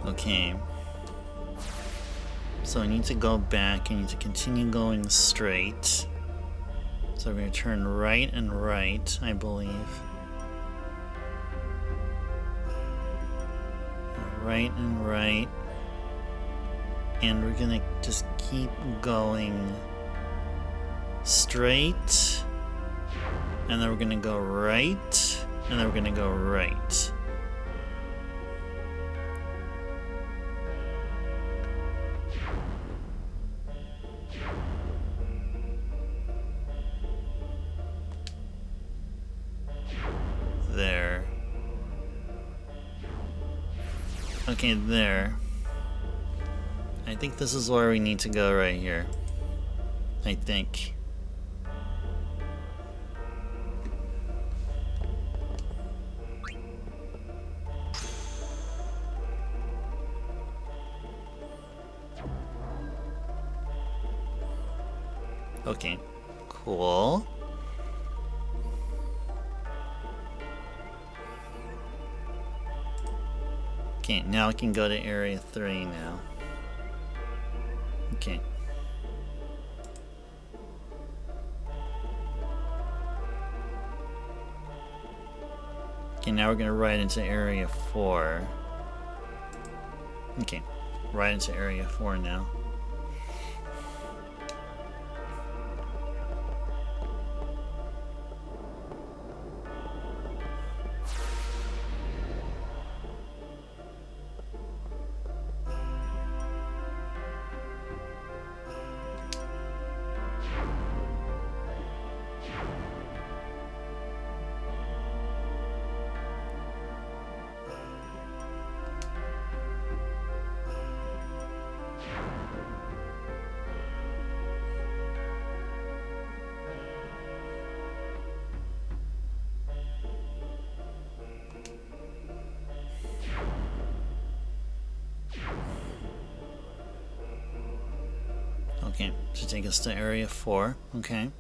Okay. So I need to go back. I need to continue going straight. So we're going to turn right and right, I believe. Right and right. And we're going to just keep going straight. And then we're going to go right. And then we're going to go right. There. Okay, there. I think this is where we need to go right here. I think. Okay, cool. Okay, now I can go to Area 3 now. Okay. Okay, now we're gonna ride into Area 4. Okay, right into Area 4 now. Okay, to take us to Area 4. Okay.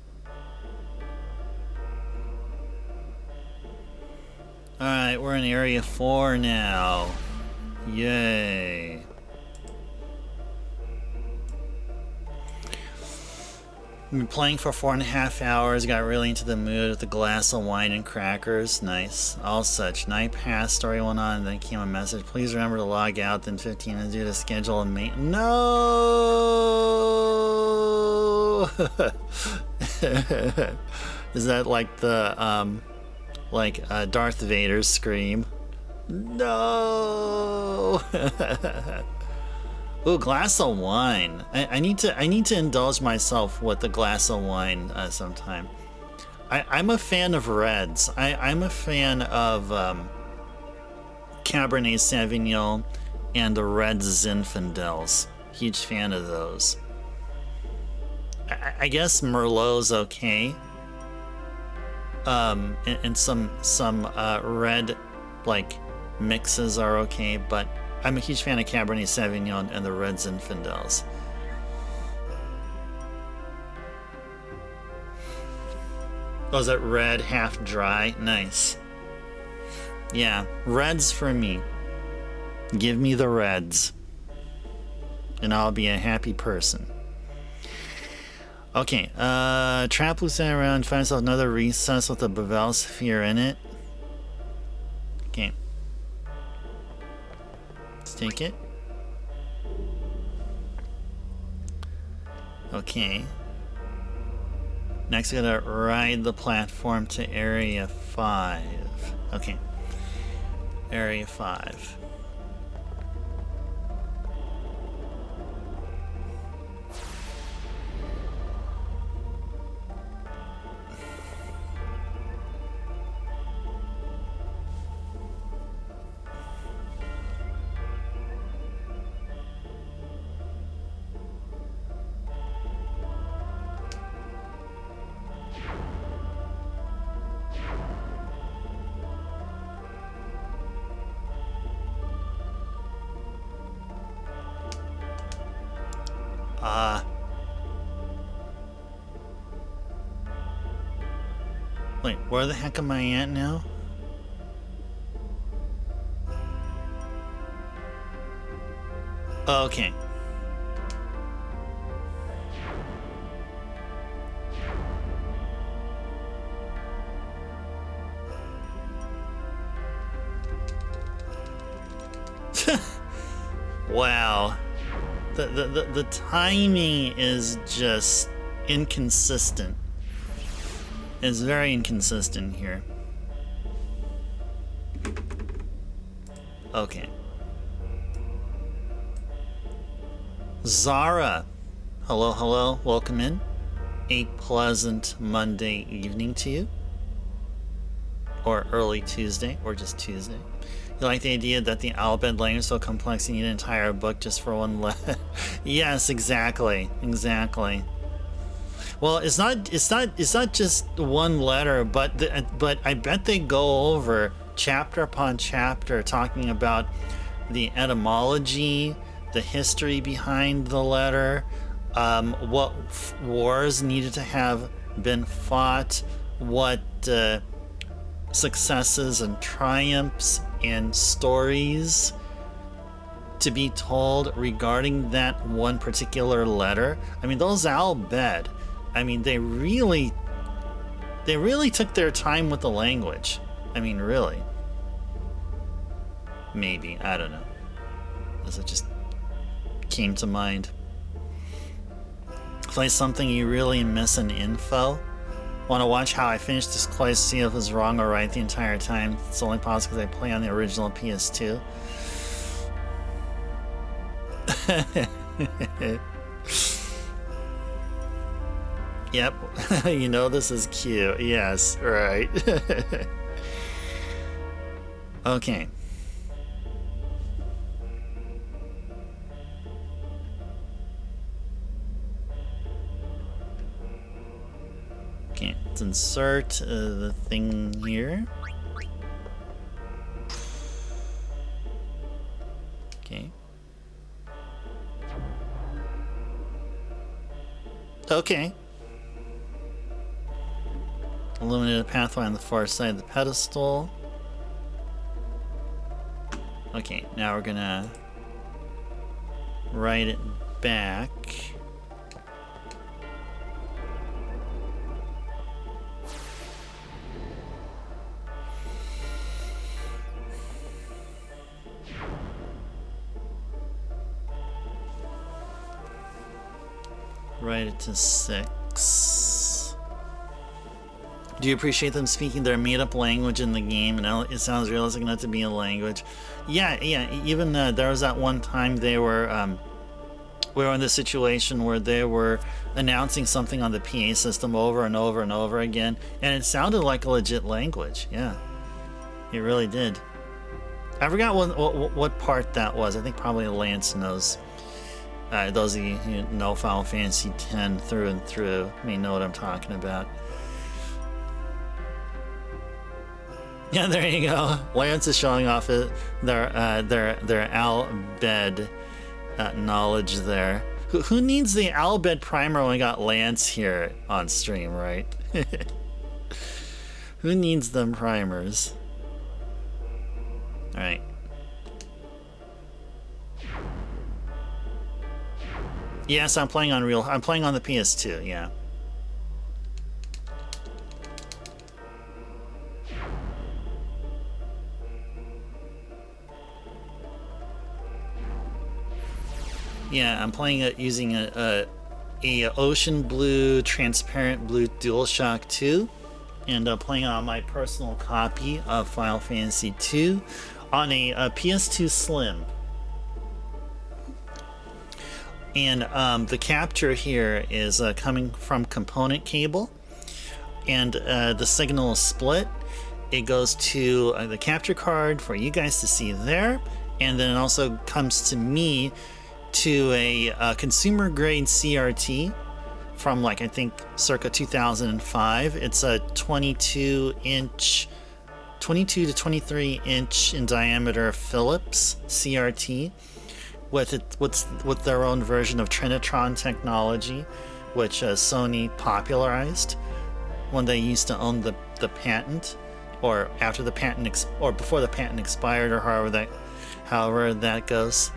Alright, we're in Area 4 now. Yay. Been playing for 4.5 hours, got really into the mood with a glass of wine and crackers. Nice. All such. Night passed, story went on, and then came a message. Please remember to log out, then 15 minutes due to schedule and mate. No! Is that like the, Darth Vader's scream? No! Ooh, glass of wine. I need to indulge myself with a glass of wine sometime. I'm a fan of reds. I'm a fan of Cabernet Sauvignon and the red Zinfandels. Huge fan of those. I guess Merlot's okay. And some red mixes are okay, but I'm a huge fan of Cabernet Sauvignon and the red Zinfandels. Oh, is that red, half dry? Nice. Yeah, reds for me. Give me the reds. And I'll be a happy person. Okay, trap loose around, find yourself another recess with a Bevelle sphere in it. Okay. Let's take it. Okay. Next, I gotta ride the platform to Area 5. Okay. Area 5. Wait, where the heck am I at now? Okay. Wow. The timing is just inconsistent. It's very inconsistent here. Okay. Zara. Hello, hello. Welcome in. A pleasant Monday evening to you. Or early Tuesday, or just Tuesday. You like the idea that the Albed language is so complex you need an entire book just for one letter? Yes, exactly. Exactly. Well, it's not just one letter, but I bet they go over chapter upon chapter talking about the etymology, the history behind the letter, what wars needed to have been fought, what successes and triumphs and stories to be told regarding that one particular letter. I mean, those Al Bhed, I mean, they really took their time with the language. I mean, really. Maybe, I don't know. As it just came to mind. Play something you really miss in info. Want to watch how I finished this quest, see if it was wrong or right the entire time. It's only possible because I play on the original PS2. Yep, you know this is cute. Yes, right. Okay. Okay, let's insert the thing here. Okay. Okay. Illuminated pathway on the far side of the pedestal. Okay, now we're gonna write it back. Write it to 6. Do you appreciate them speaking their made-up language in the game, and it sounds realistic enough to be a language? Yeah. Even there was that one time we were in this situation where they were announcing something on the PA system over and over and over again, and it sounded like a legit language. Yeah, it really did. I forgot what part that was. I think probably Lance knows. Those of you who know Final Fantasy X through and through may know what I'm talking about. Yeah, there you go. Lance is showing off their Al Bhed knowledge there. Who needs the Al Bhed primer when we got Lance here on stream, right? Who needs them primers? All right. Yes, I'm playing on the PS2, yeah. Yeah, I'm playing it using a ocean blue, transparent blue DualShock 2, and playing on my personal copy of Final Fantasy II on a PS2 Slim. And the capture here is coming from component cable, and the signal is split. It goes to the capture card for you guys to see there, and then it also comes to me to a consumer grade CRT from I think circa 2005. It's a 22 to 23 inch in diameter Philips CRT with their own version of Trinitron technology, which Sony popularized when they used to own the patent, or after the patent or before the patent expired, or however that goes.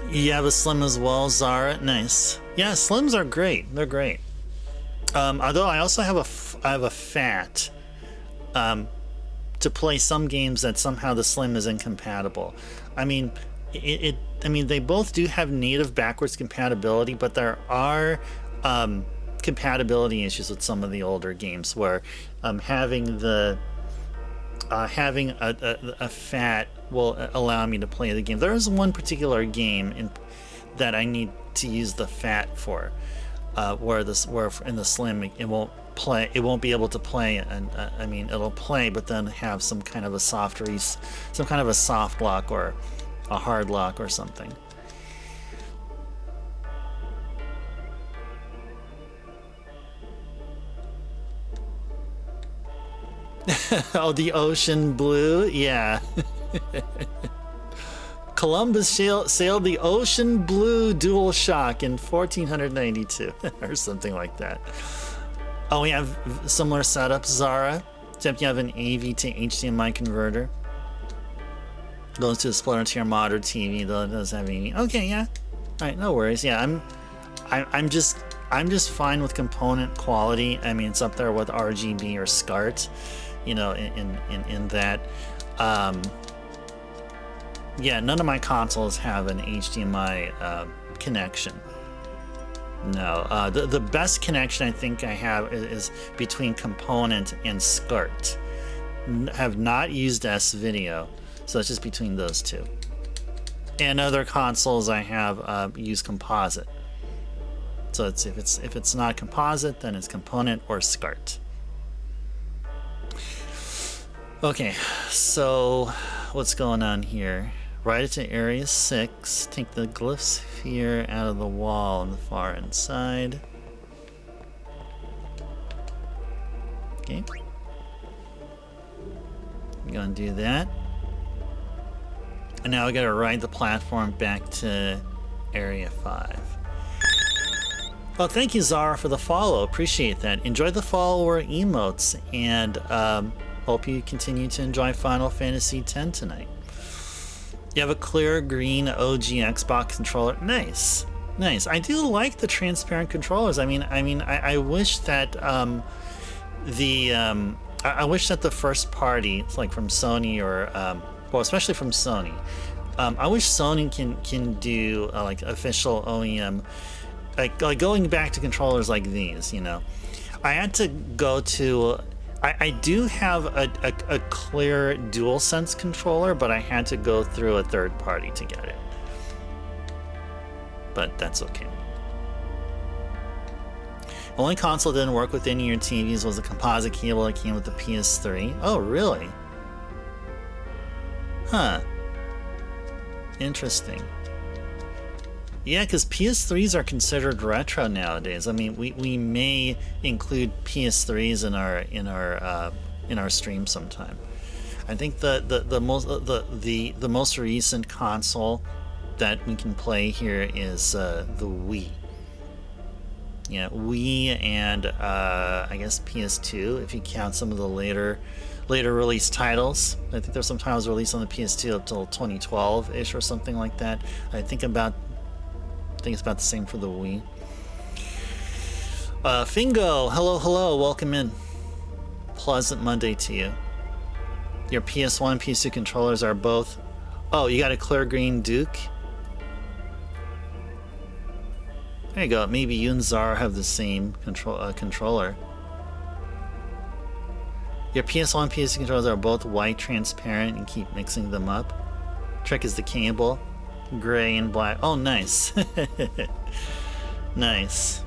You have a Slim as well, Zara. Nice. Yeah, Slims are great. They're great. Although I also have a Fat to play some games that somehow the Slim is incompatible. I mean, they both do have native backwards compatibility, but there are compatibility issues with some of the older games where having a Fat will allow me to play the game. There is one particular game that I need to use the Fat for, where in the Slim it won't play. It won't be able to play, and I mean it'll play, but then have some kind of a soft lock or a hard lock or something. Oh, the ocean blue, yeah. Columbus sailed the ocean blue dual shock in 1492 or something like that. Oh, we have similar setup, Zara, except you have an AV to HDMI converter. Goes to a splitter to your modern TV, though it does have AV. Okay, yeah. All right, no worries. Yeah, I'm just fine with component quality. I mean, it's up there with RGB or SCART, you know, in that. Yeah, none of my consoles have an HDMI connection. No, the best connection I think I have is between component and SCART. Have not used S-Video, so it's just between those two. And other consoles I have use composite. So it's if it's not composite, then it's component or SCART. Okay, so what's going on here? Ride it to Area 6. Take the glyph sphere out of the wall on the far inside. Okay. I'm gonna do that. And now we gotta ride the platform back to Area 5. Well, thank you, Zara, for the follow. Appreciate that. Enjoy the follower emotes, and hope you continue to enjoy Final Fantasy X tonight. You have a clear green OG Xbox controller. Nice, nice. I do like the transparent controllers. I wish that I wish that the first party, like from Sony or well, especially from Sony, I wish Sony can do like official OEM, like going back to controllers like these. You know, I had to go to. I do have a clear DualSense controller, but I had to go through a third party to get it. But that's okay. Only console that didn't work with any of your TVs was the composite cable that came with the PS3. Oh, really? Huh. Interesting. Yeah, because PS3s are considered retro nowadays. I mean, we may include PS3s in our stream sometime. I think the most recent console that we can play here is the Wii. Yeah, Wii and I guess PS2 if you count some of the later release titles. I think there's some titles released on the PS2 up till 2012-ish or something like that. I think it's about the same for the Wii. Fingo, hello, welcome in. Pleasant Monday to you. Your PS1, PS2 controllers are both. Oh, you got a clear green Duke. There you go. Maybe you and Zara have the same controller. Your PS1, PS2 controllers are both white, transparent, and keep mixing them up. Trick is the cable. Gray and black. Oh, nice. Nice.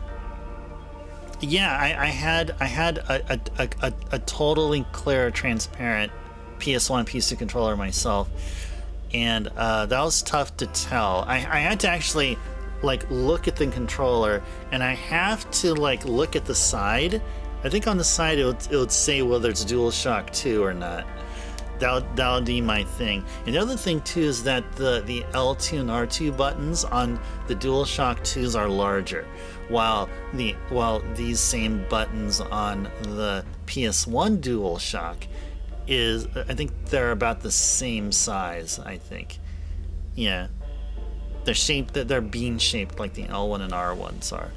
Yeah, I had a totally clear, transparent PS1, PS2 controller myself, and that was tough to tell. I had to actually like look at the controller, and I have to like look at the side. I think on the side it would say whether it's DualShock 2 or not. That would be my thing. And the other thing too is that the L2 and R2 buttons on the DualShock 2s are larger, while these same buttons on the PS1 DualShock is, I think they're about the same size. I think, yeah, they're bean shaped like the L1 and R1s are.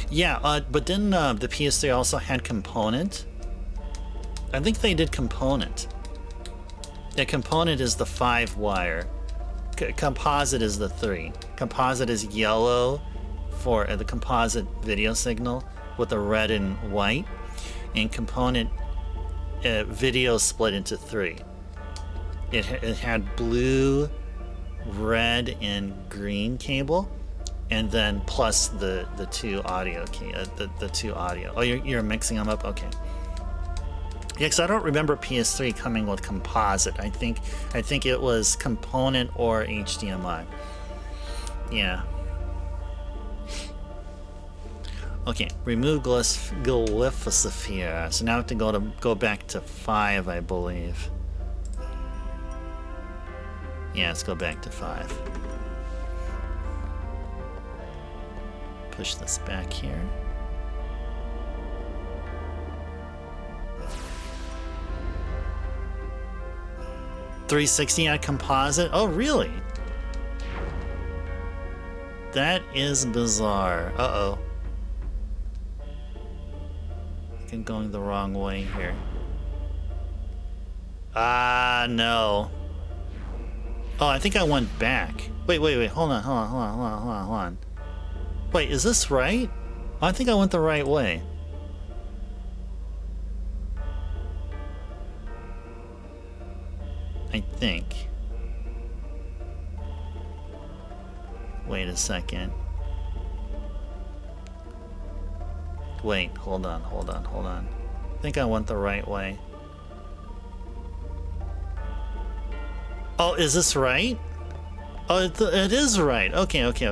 Yeah, but then the PS3 also had component. I think they did component. The component is the 5-wire. Composite is the 3. Composite is yellow for the composite video signal with the red and white. And component video split into 3. It had blue, red, and green cable. And then plus the two audio the two audio. Oh, you're mixing them up. Okay. Yeah, because I don't remember PS3 coming with composite. I think it was component or HDMI. Yeah. Okay, remove glyphosphere. So now I have to go back to 5, I believe. Yeah, let's go back to 5. Push this back here. $360 on composite? Oh, really? That is bizarre. Uh-oh. I think I'm going the wrong way here. Ah, no. Oh, I think I went back. Wait. Hold on. Wait, is this right? Oh, I think I went the right way. I think. Wait a second. Wait, hold on. I think I went the right way. Oh, is this right? Oh, it is right. Okay. Okay,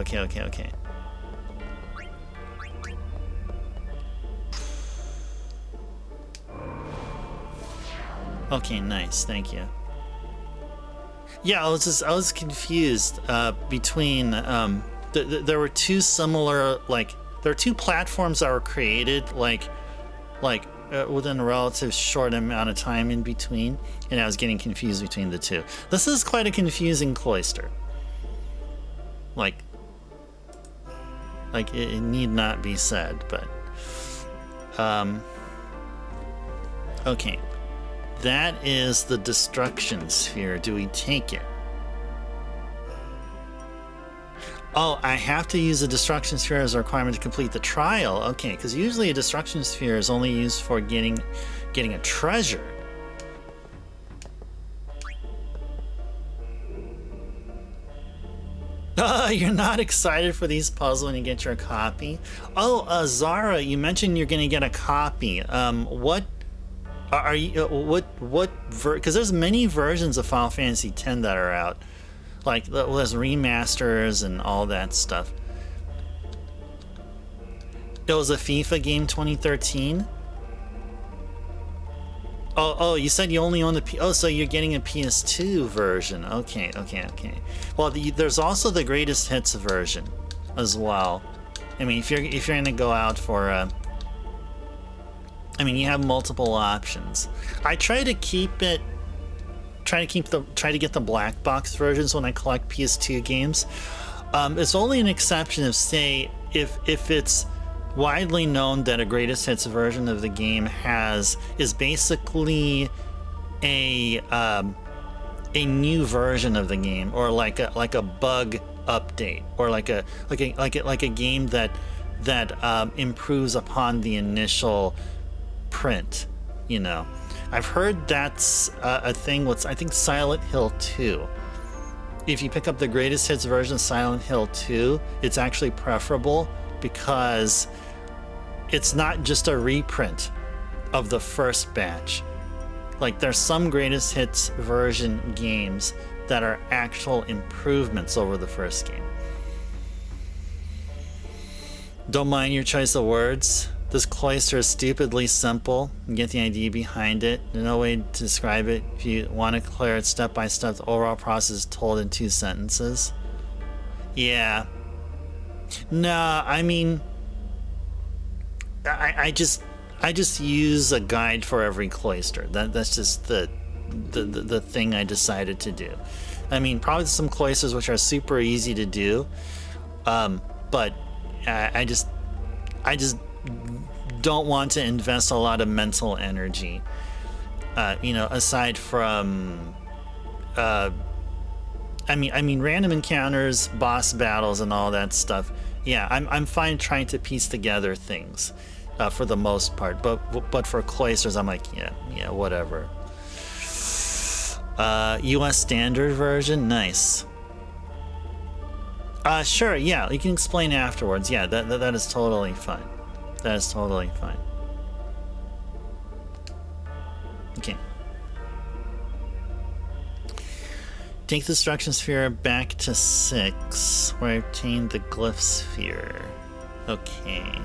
nice. Thank you. Yeah, I was confused between there were two similar, like, there are two platforms that were created like within a relative short amount of time in between, and I was getting confused between the two. This is quite a confusing cloister. Like it need not be said, but okay. That is the destruction sphere. Do we take it? Oh, I have to use a destruction sphere as a requirement to complete the trial. Okay, because usually a destruction sphere is only used for getting a treasure. You're not excited for these puzzles when you get your copy? Oh, Zara, you mentioned you're going to get a copy. What are you? Because there's many versions of Final Fantasy X that are out. Like, there's remasters and all that stuff. It was a FIFA game 2013? Oh, you said you only own the oh, so you're getting a PS2 version. Okay. Well, there's also the greatest hits version as well. I mean, if you're gonna go out for I mean, you have multiple options. I try to get the black box versions when I collect PS2 games. It's only an exception if, say, if it's widely known that a greatest hits version of the game is basically a new version of the game, or like a bug update, or like a game that improves upon the initial print, you know. I've heard that's a thing with, I think, Silent Hill 2. If you pick up the greatest hits version of Silent Hill 2, it's actually preferable because it's not just a reprint of the first batch. Like, there's some greatest hits version games that are actual improvements over the first game. Don't mind your choice of words. This cloister is stupidly simple. You get the idea behind it. There's no way to describe it. If you want to clear it step by step, the overall process is told in 2 sentences. Yeah. Nah, I mean, I just use a guide for every cloister. That's just the thing I decided to do. I mean, probably some cloisters which are super easy to do, but I just don't want to invest a lot of mental energy, aside from I mean random encounters, boss battles, and all that stuff. Yeah, I'm fine trying to piece together things for the most part, but for cloisters, I'm like, yeah, whatever. US standard version, nice. Sure, yeah, you can explain afterwards. Yeah, that is totally fine. That is totally fine. Okay. Take the destruction sphere back to 6, where I obtained the glyph sphere. Okay.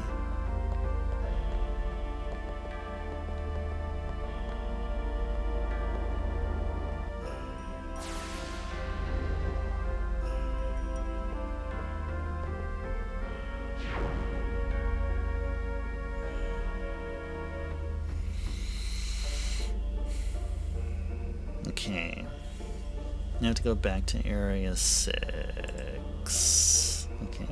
Okay. Now I have to go back to area 6. Okay.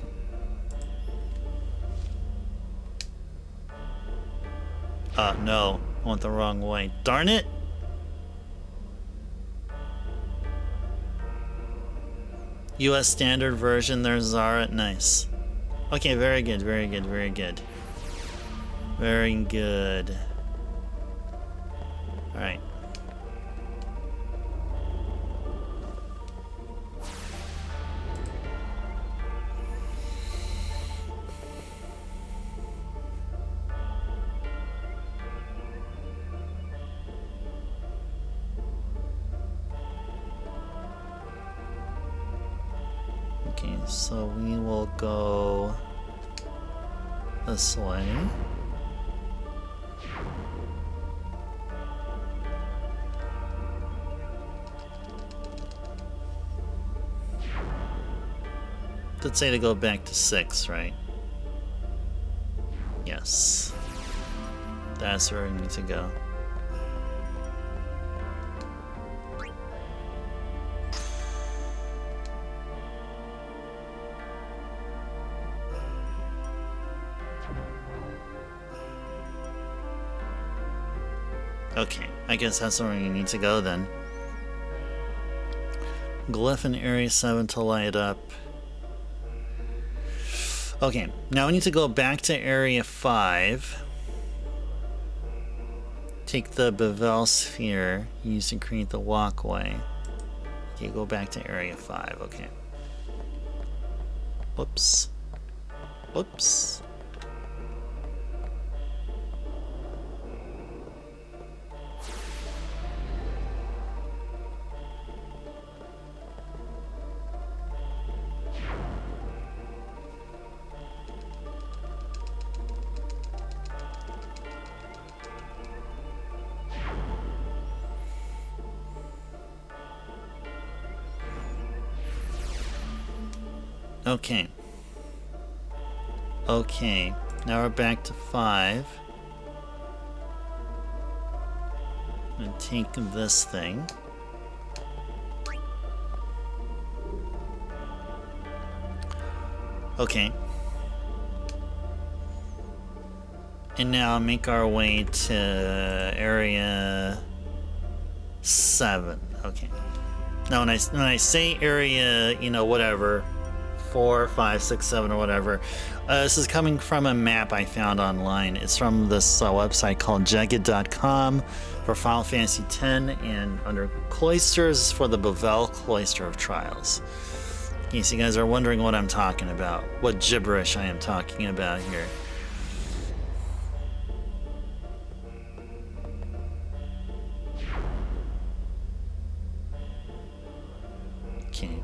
No. I went the wrong way. Darn it! US standard version, there's Zara. Nice. Okay, very good, very good, very good. Very good. Alright. Okay, so we will go this way. Did say to go back to 6, right? Yes. That's where we need to go. Okay, I guess that's where we need to go then. Glyph in Area 7 to light up. Okay, now we need to go back to Area 5. Take the Bevelle sphere used to create the walkway. Okay, go back to Area 5, okay. Whoops. Whoops. Okay. Okay, now we're back to 5. And take this thing. Okay. And now make our way to area 7. Okay. Now when I say area, you know, whatever, 4, 5, 6, 7, or whatever. This is coming from a map I found online. It's from this website called jagged.com for Final Fantasy X, and under Cloisters for the Bevelle Cloister of Trials. In case you guys are wondering what I'm talking about, what gibberish I am talking about here. Okay.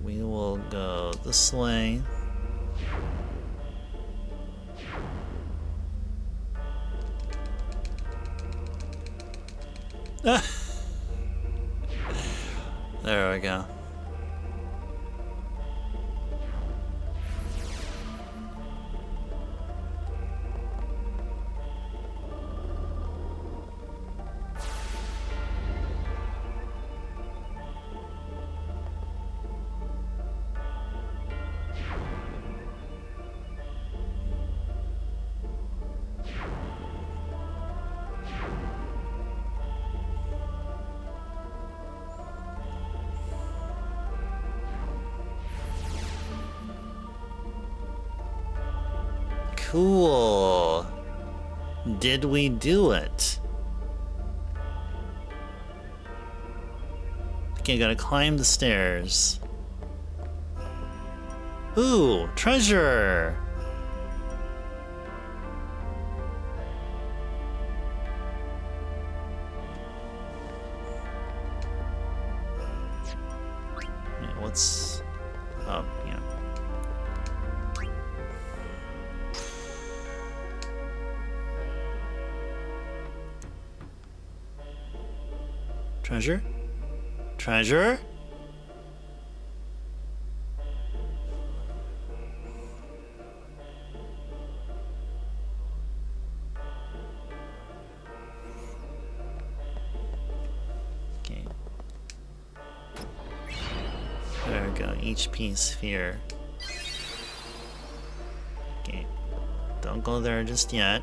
We will go this way. Ah. There we go. Cool. Did we do it? Okay, gotta climb the stairs. Ooh, treasure! Yeah, what's... Oh, yeah. Treasure? Treasure? we go. HP sphere. Okay. Don't go there just yet.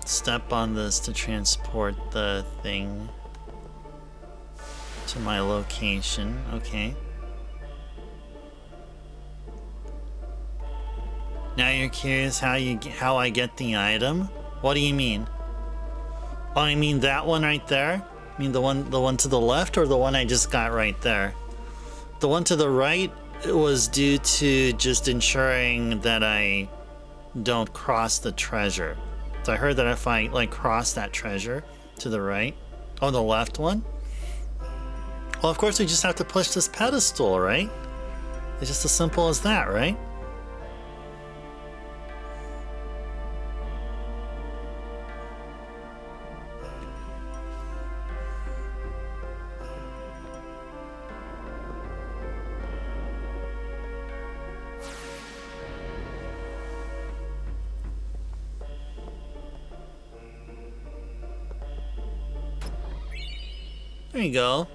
Step on this to transport the thing to my location. Okay. Now you're curious how I get the item? What do you mean? Oh, I mean that one right there? I mean the one to the left, or the one I just got right there? The one to the right was due to just ensuring that I don't cross the treasure. So I heard that if I like cross that treasure to the right, oh, the left one. Well, of course we just have to push this pedestal, right? It's just as simple as that, right? There you go.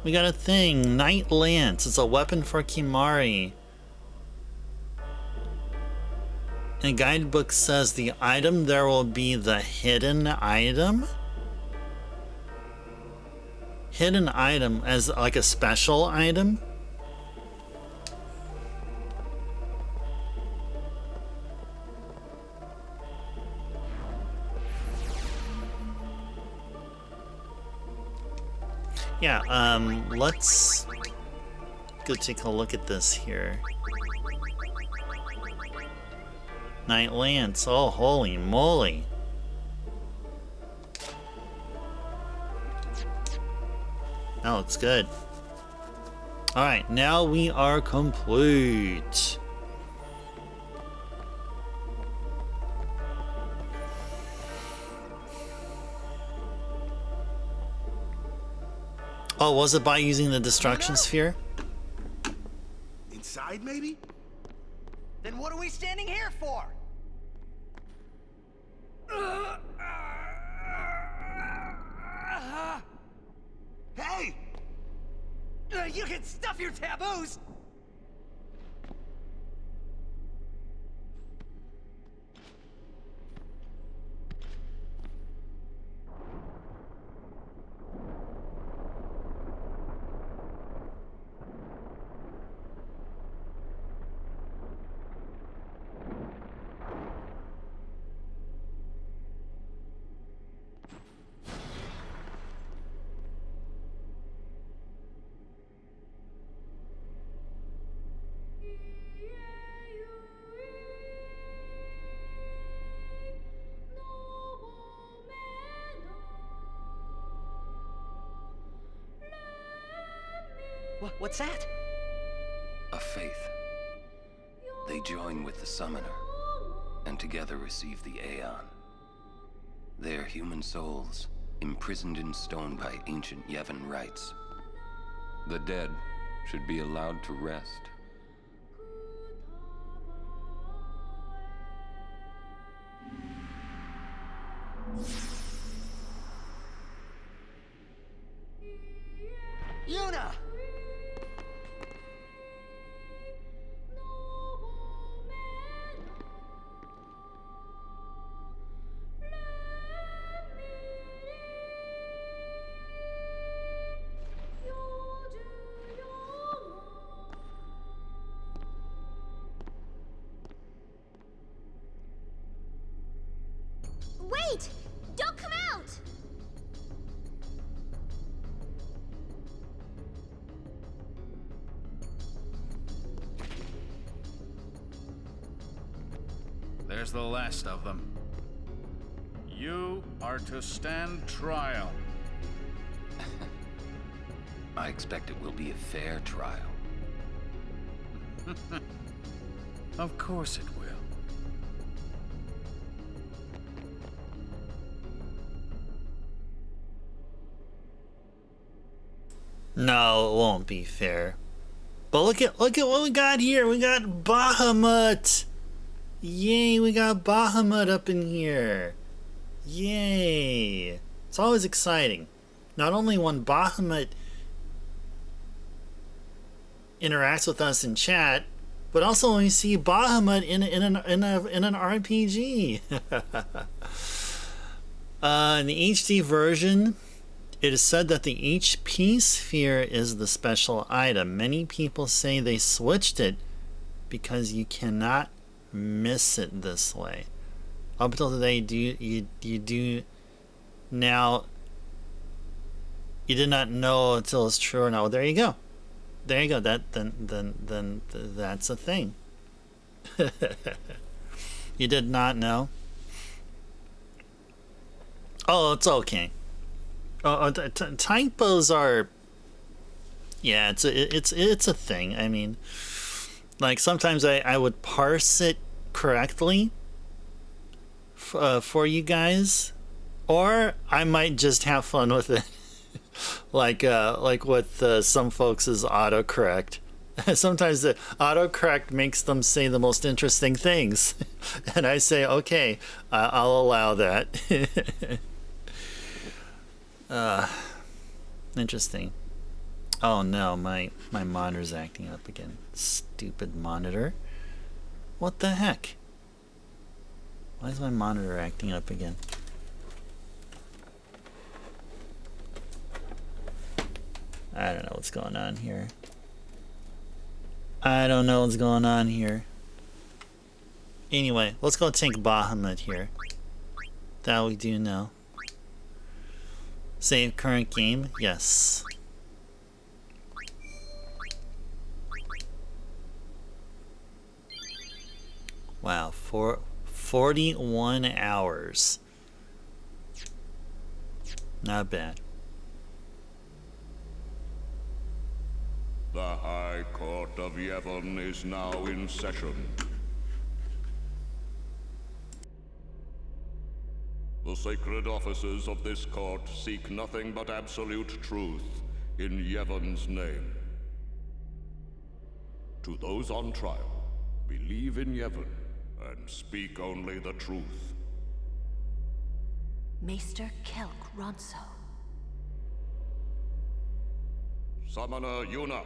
We got a thing. Night Lance. It's a weapon for Kimari. And the guidebook says the item there will be the hidden item. Hidden item as like a special item. Yeah, let's go take a look at this here. Night Lance, oh holy moly. That looks good. Alright, now we are complete. Oh, was it by using the destruction sphere? Inside, maybe? Then what are we standing here for? Hey! You can stuff your taboos! What's that? A faith. They join with the summoner, and together receive the Aeon. They are human souls, imprisoned in stone by ancient Yevon rites. The dead should be allowed to rest. Yuna! Wait! Don't come out! There's the last of them. You are to stand trial. I expect it will be a fair trial. Of course it will. No, it won't be fair. But look at what we got here. We got Bahamut. Yay, we got Bahamut up in here. Yay. It's always exciting. Not only when Bahamut interacts with us in chat, but also when we see Bahamut in an RPG. In the HD version, it is said that the HP sphere is the special item. Many people say they switched it because you cannot miss it this way. Up until today, you do now. You did not know until it's true or not. Well, there you go. There you go. Then that's a thing. You did not know. Oh, it's okay. Typos are. Yeah, it's a thing. I mean, like sometimes I would parse it correctly for you guys, or I might just have fun with it. like with some folks' autocorrect. Sometimes the autocorrect makes them say the most interesting things, and I say, okay, I'll allow that. Interesting. Oh no, my monitor's acting up again. Stupid monitor. What the heck? Why is my monitor acting up again? I don't know what's going on here. I don't know what's going on here. Anyway, let's go take Bahamut here. That we do know. Save current game? Yes. Wow, 41 hours. Not bad. The High Court of Yevon is now in session. The sacred officers of this court seek nothing but absolute truth in Yevon's name. To those on trial, believe in Yevon and speak only the truth. Maester Kelk Ronso. Summoner Yuna.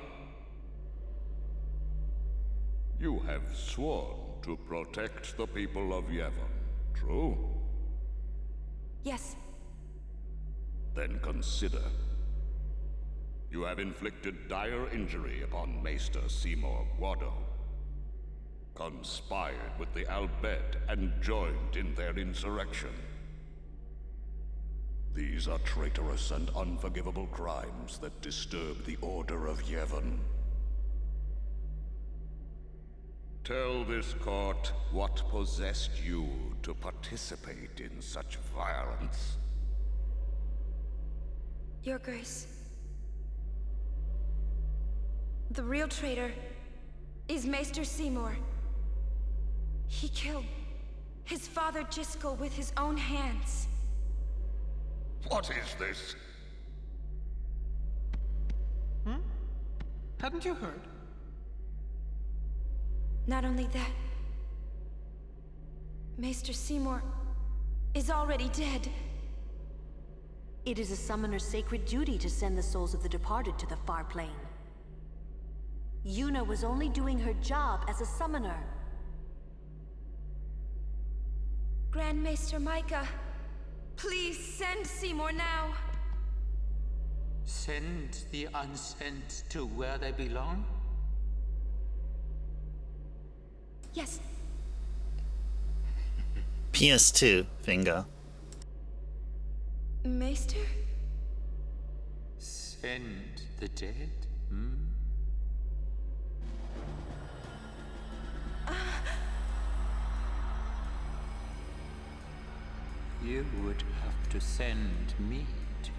You have sworn to protect the people of Yevon, true? Yes. Then consider. You have inflicted dire injury upon Maester Seymour Guado, conspired with the Bhed and joined in their insurrection. These are traitorous and unforgivable crimes that disturb the order of Yevon. Tell this court what possessed you to participate in such violence. Your Grace. The real traitor is Maester Seymour. He killed his father Jiskel with his own hands. What is this? Hadn't you heard? Not only that, Maester Seymour is already dead. It is a summoner's sacred duty to send the souls of the departed to the far plane. Yuna was only doing her job as a summoner. Grand Maester Micah, please send Seymour now. Send the unsent to where they belong? Yes. PS2, Fingo. Maester? Send the dead? You would have to send me too.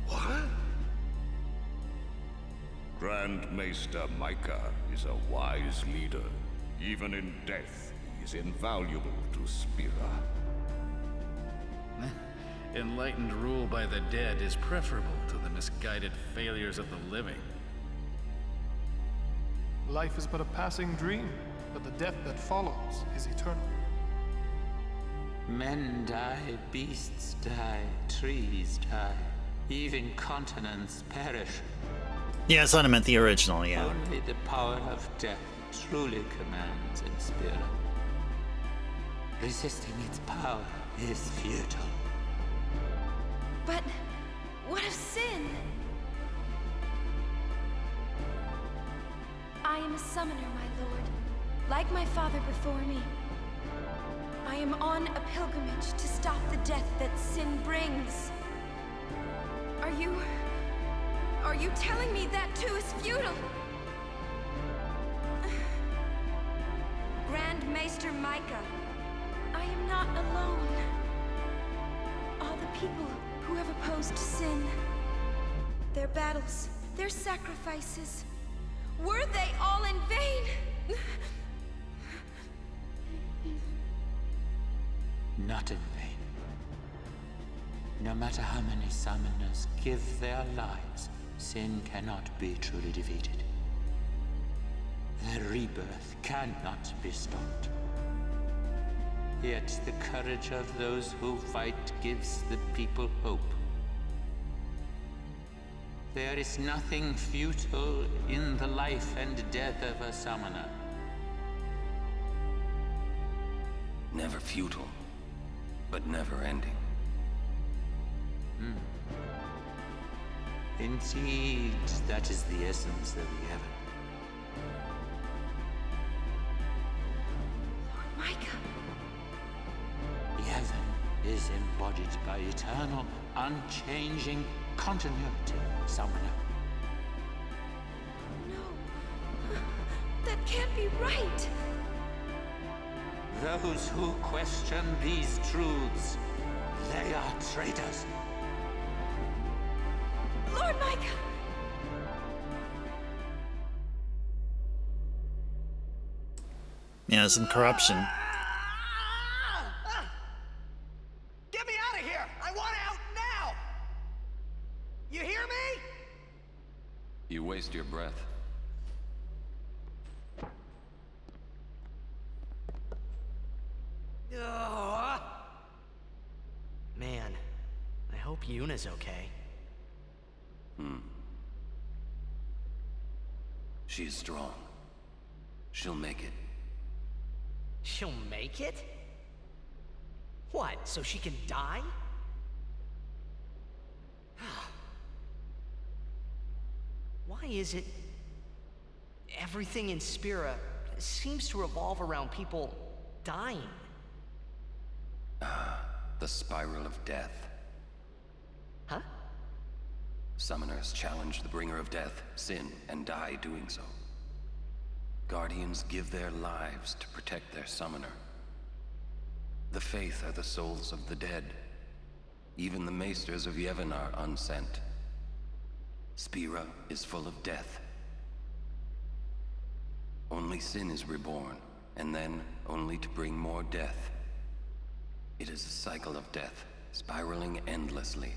What? Grand Maester Micah is a wise leader. Even in death, he is invaluable to Spira. Enlightened rule by the dead is preferable to the misguided failures of the living. Life is but a passing dream. but the death that follows is eternal. Men die, beasts die, trees die, even continents perish. Yeah, it's not meant the original, yeah. Only the power of death truly commands in spirit. Resisting its power is futile. But what of sin? I am a summoner, my lord, like my father before me. I am on a pilgrimage to stop the death that sin brings. Are you telling me that too is futile? Grand Maester Micah, I am not alone. All the people who have opposed sin, their battles, their sacrifices, were they all in vain? Not in vain. No matter how many summoners give their lives, sin cannot be truly defeated. Their rebirth cannot be stopped. Yet the courage of those who fight gives the people hope. There is nothing futile in the life and death of a summoner. Never futile, but never ending. Indeed, that is the essence of the heaven. Lord Micah. Heaven is embodied by eternal, unchanging continuity, summoner. No. That can't be right. Those who question these truths, they are traitors. Lord Micah! Yeah, some corruption. Get me out of here! I want out now! You hear me? You waste your breath. Man, I hope Yuna's okay. She is strong. She'll make it. She'll make it? What, so she can die? Why is it everything in Spira seems to revolve around people dying? The spiral of death. Huh? Summoners challenge the bringer of death, sin, and die doing so. Guardians give their lives to protect their summoner. The Faith are the souls of the dead. Even the Maesters of Yevon are unsent. Spira is full of death. Only sin is reborn, and then only to bring more death. It is a cycle of death, spiraling endlessly.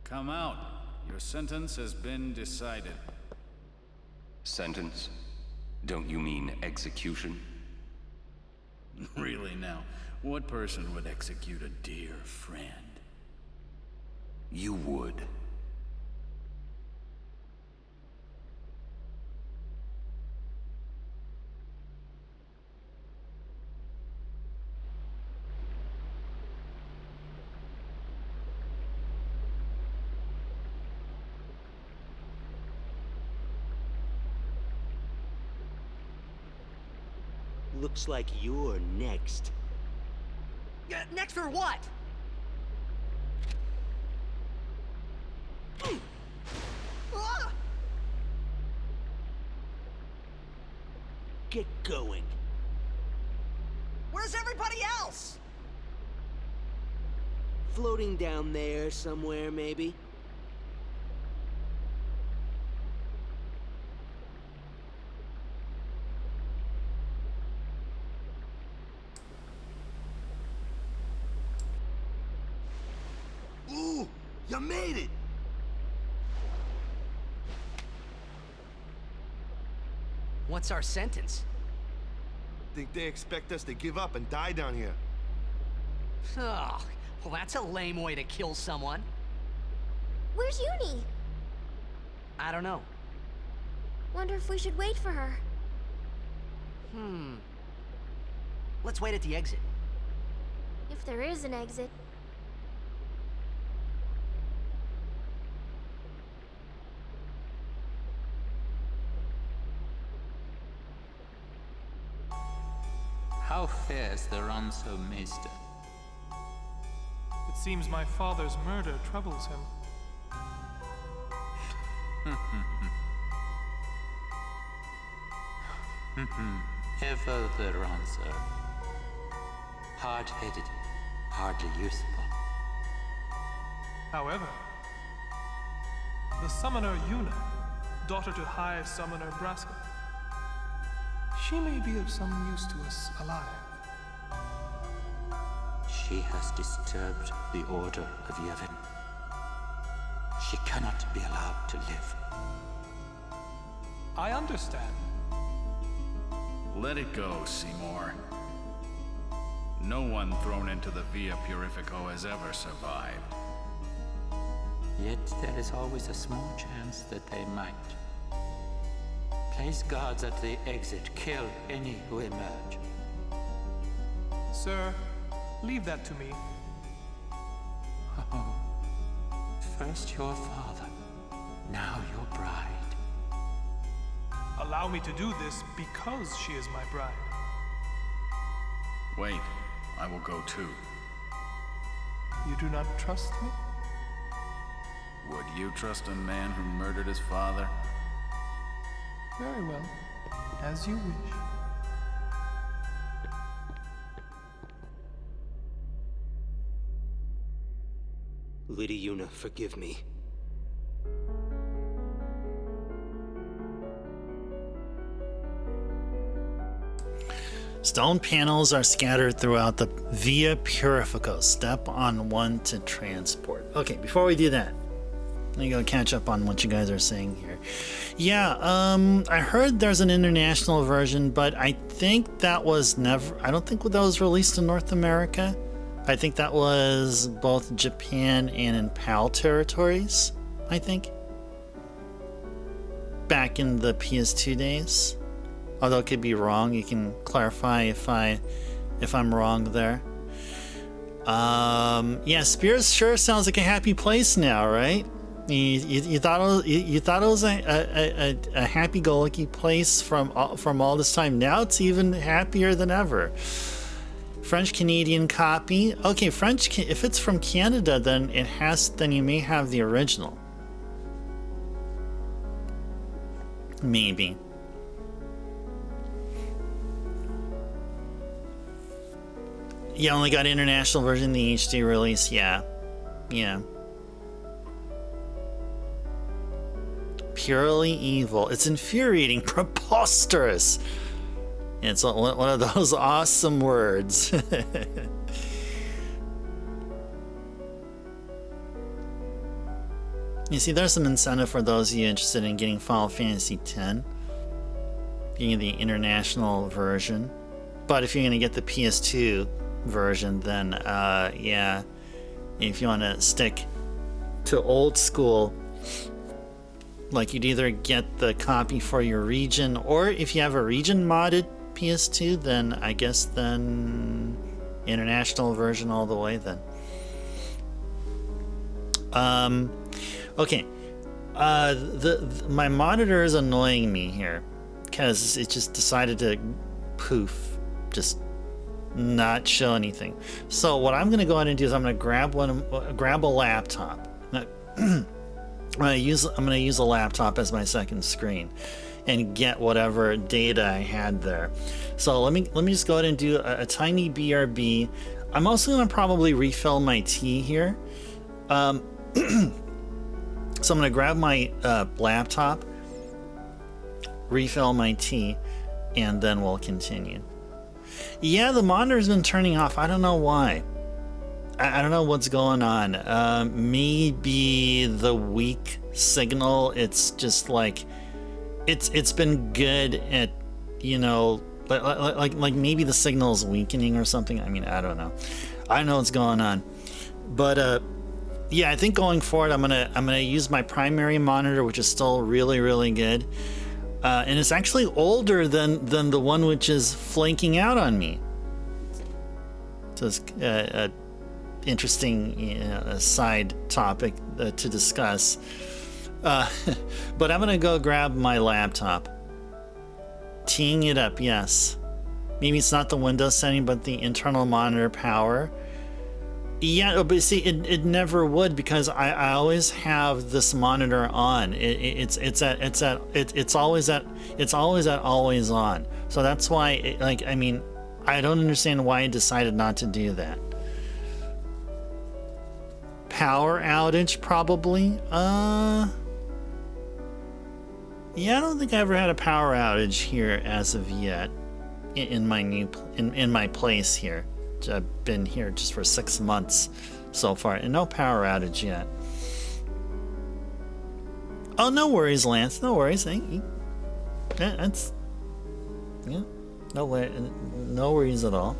Come out. Your sentence has been decided. Sentence? Don't you mean execution? Really now, what person would execute a dear friend? You would. Looks like you're next. Next for what? Get going. Where's everybody else? Floating down there somewhere, maybe? You made it! What's our sentence? Think they expect us to give up and die down here? Oh, well, that's a lame way to kill someone. Where's Uni? I don't know. Wonder if we should wait for her. Let's wait at the exit. If there is an exit. How fares the ransom, Maester? It seems my father's murder troubles him. Ever the ransom. Hard-headed, hardly useful. However, the summoner Yuna, daughter to High Summoner Braska, she may be of some use to us alive. She has disturbed the order of Yevon. She cannot be allowed to live. I understand. Let it go, Seymour. No one thrown into the Via Purifico has ever survived. Yet there is always a small chance that they might. Place guards at the exit. Kill any who emerge. Sir, leave that to me. Oh. First your father, now your bride. Allow me to do this because she is my bride. Wait, I will go too. You do not trust me? Would you trust a man who murdered his father? Very well. As you wish. Lady Yuna, forgive me. Stone panels are scattered throughout the Via Purifico. Step on one to transport. Okay, before we do that, let me go catch up on what you guys are saying here. Yeah, I heard there's an international version, but I think that was never... I don't think that was released in North America. I think that was both Japan and in PAL territories, I think. Back in the PS2 days. Although it could be wrong, you can clarify if I'm wrong there. Yeah, Spears sure sounds like a happy place now, right? You thought it was a happy-go-lucky place from all this time. Now it's even happier than ever. French Canadian copy. Okay, French. If it's from Canada, then you may have the original. Maybe. You only got international version, the HD release. Yeah. Purely evil. It's infuriating, preposterous. It's one of those awesome words. You see, there's some incentive for those of you interested in getting Final Fantasy X, getting the international version. But if you're going to get the PS2 version, then yeah, if you want to stick to old school, like you'd either get the copy for your region, or if you have a region modded PS2, then I guess then international version all the way then. Okay, my monitor is annoying me here because it just decided to poof, just not show anything. So what I'm gonna go ahead and do is I'm gonna grab a laptop. I'm gonna use a laptop as my second screen and get whatever data I had there. So let me just go ahead and do a tiny BRB. I'm also gonna probably refill my tea here. So I'm gonna grab my laptop, refill my tea, and then we'll continue. Yeah, the monitor's been turning off. I don't know why. I don't know what's going on. Maybe the weak signal. It's just like it's been good at, you know, like maybe the signal is weakening or something. I mean, I don't know. I don't know what's going on, but yeah, I think going forward, I'm gonna use my primary monitor, which is still really good, and it's actually older than the one which is flanking out on me. So it's interesting side topic to discuss. But I'm gonna go grab my laptop, teeing it up. Yes, maybe it's not the Windows setting, but the internal monitor power. Yeah, but see, it never would, because I always have this monitor on. It's always at always on. So that's why, like, I mean, I don't understand why I decided not to do that. Power outage, probably. Yeah, I don't think I ever had a power outage here as of yet. In my in my place here. I've been here just for 6 months so far, and no power outage yet. Oh, no worries, Lance. No worries. That's no worries at all.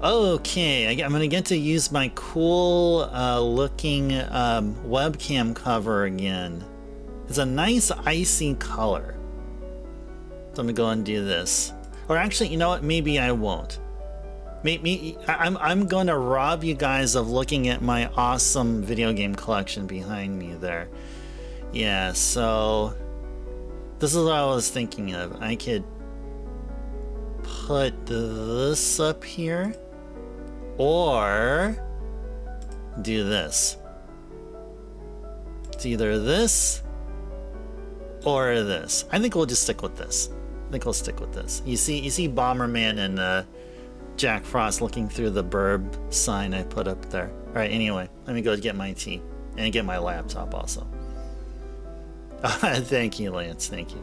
Okay, I'm gonna get to use my cool looking webcam cover again. It's a nice icy color. So I'm gonna go and do this. Or actually, you know what? Maybe I won't. I'm going to rob you guys of looking at my awesome video game collection behind me there. Yeah, so this is what I was thinking of. I could put this up here, or do this. It's either this or this. I think we'll just stick with this. I think we'll stick with this. You see Bomberman and Jack Frost looking through the burb sign I put up there. Alright, anyway, let me go get my tea and get my laptop also. Thank you, Lance, thank you.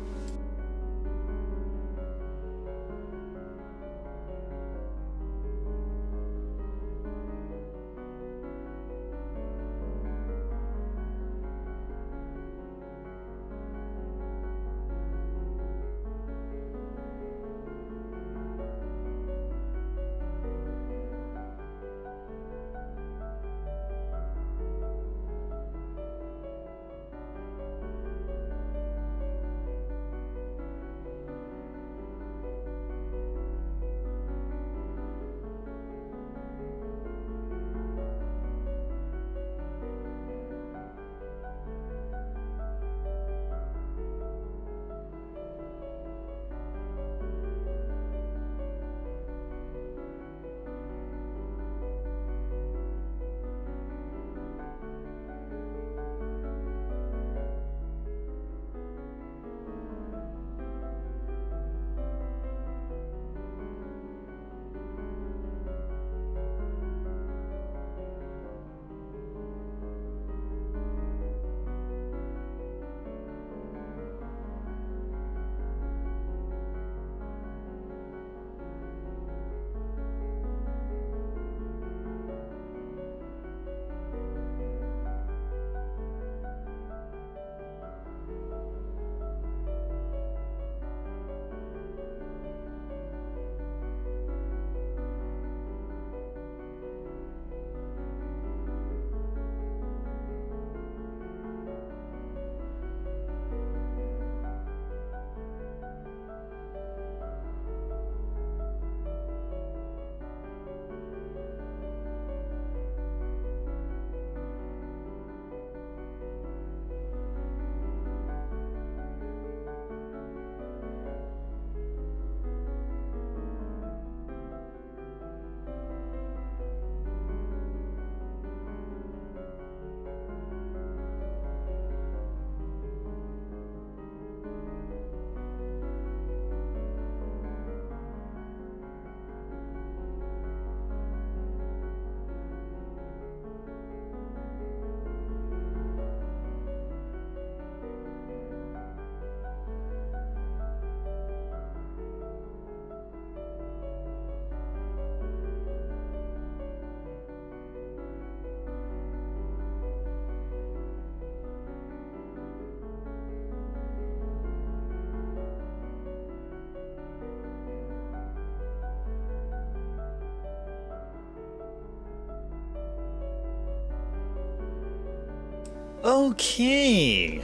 Okay.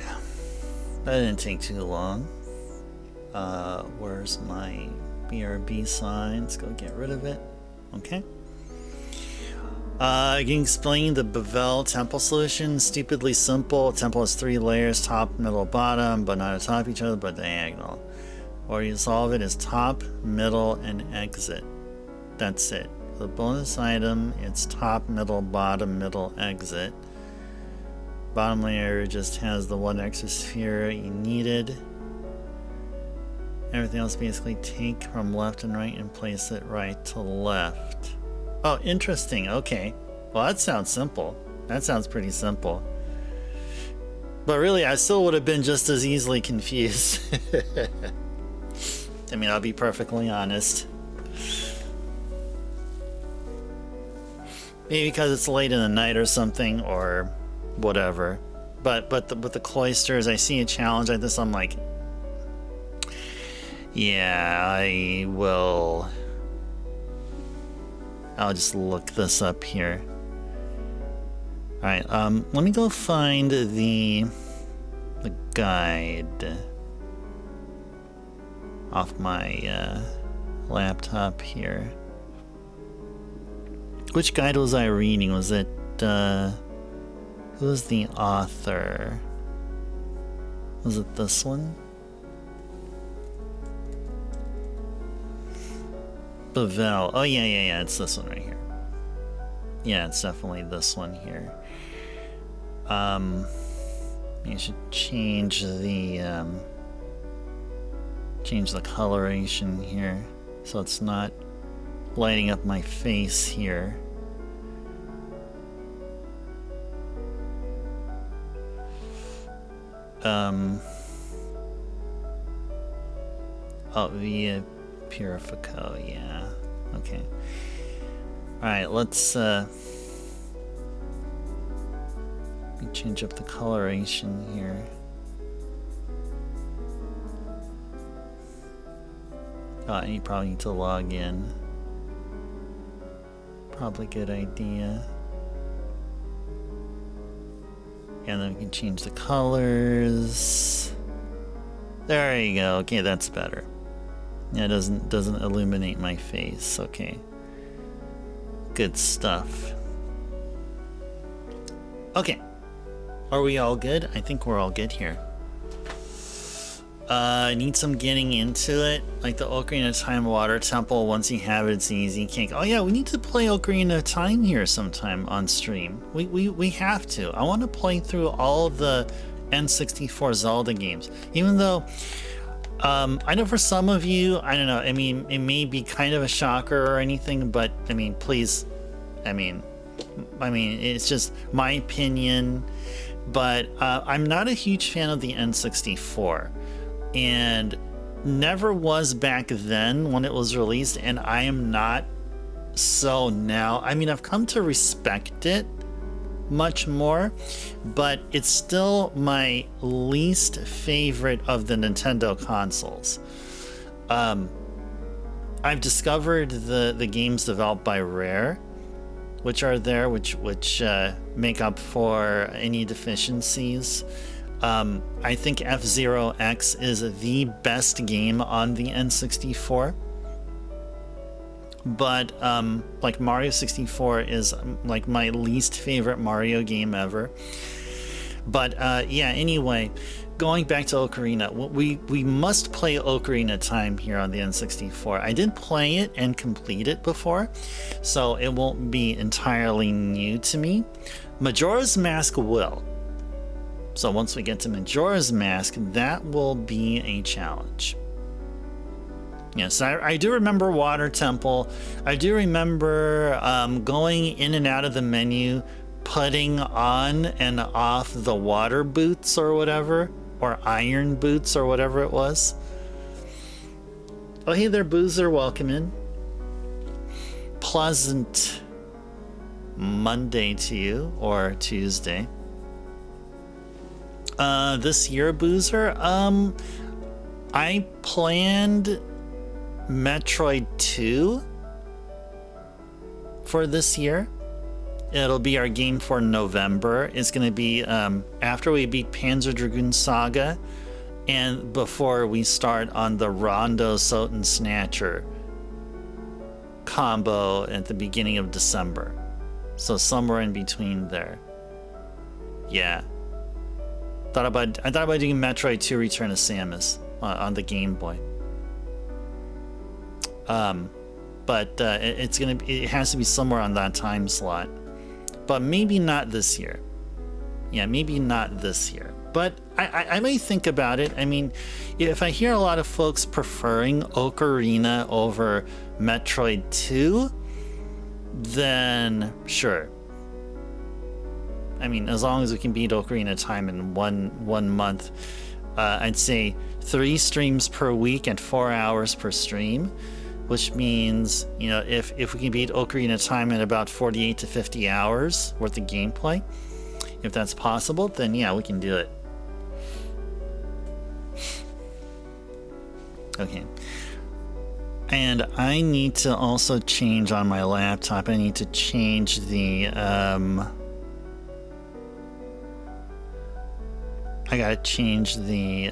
That didn't take too long. Where's my BRB sign? Let's go get rid of it. Okay. I can explain the Bevelle temple solution. Stupidly simple. Temple has 3 layers, top, middle, bottom, but not atop each other, but diagonal. Or you solve it as top, middle, and exit. That's it. The bonus item, it's top, middle, exit. Bottom layer just has the 1 extra sphere you needed. Everything else basically take from left and right and place it right to left. Oh, interesting. Okay. Well, that sounds simple. That sounds pretty simple. But really, I still would have been just as easily confused. I mean, I'll be perfectly honest. Maybe because it's late in the night or something, or whatever. But with the cloisters, I see a challenge like this, I'm like, yeah, I'll just look this up here. Alright, let me go find the guide off my laptop here. Which guide was I reading? Was it, who was the author? Was it this one? Bevelle. Oh, yeah, it's this one right here. Yeah, it's definitely this one here. You should change the coloration here so it's not lighting up my face here. Oh, via Purifico, yeah. Okay. Alright, let's change up the coloration here. Oh, and you probably need to log in. Probably a good idea. And then we can change the colors. There you go. Okay, that's better. Yeah, it doesn't illuminate my face. Okay. Good stuff. Okay. Are we all good? I think we're all good here. Need some getting into it. Like the Ocarina of Time Water Temple, once you have it, it's easy. Can't. Oh yeah, we need to play Ocarina of Time here sometime on stream. We have to. I want to play through all the N64 Zelda games. Even though, I know for some of you, I don't know, I mean, it may be kind of a shocker or anything, but, I mean, please, I mean, it's just my opinion, but I'm not a huge fan of the N64, and never was back then when it was released, and I am not so now. I mean, I've come to respect it much more, but it's still my least favorite of the Nintendo consoles. I've discovered the games developed by Rare, which are there, which make up for any deficiencies. I think F-Zero X is the best game on the N64. But like Mario 64 is like my least favorite Mario game ever. But yeah, anyway, going back to Ocarina, we must play Ocarina of Time here on the N64. I did play it and complete it before, so it won't be entirely new to me. Majora's Mask will. So once we get to Majora's Mask, that will be a challenge. Yes, I do remember Water Temple. I do remember going in and out of the menu, putting on and off the water boots or whatever, or iron boots or whatever it was. Oh, hey there, Boozer. Welcome in. Pleasant Monday to you, or Tuesday. This year, Boozer, I planned Metroid 2 for this year. It'll be our game for November. It's going to be after we beat Panzer Dragoon Saga and before we start on the Rondo Soten Snatcher combo at the beginning of December. So somewhere in between there. Yeah. I thought about doing Metroid 2 Return of Samus on the Game Boy. But it has to be somewhere on that time slot. But maybe not this year. Yeah, maybe not this year. But I may think about it. I mean, if I hear a lot of folks preferring Ocarina over Metroid 2, then sure. I mean, as long as we can beat Ocarina of Time in one month, I'd say 3 streams per week and 4 hours per stream. Which means, you know, if we can beat Ocarina of Time in about 48 to 50 hours worth of gameplay, if that's possible, then yeah, we can do it. Okay. And I need to also change on my laptop. I need to change the, I gotta change the,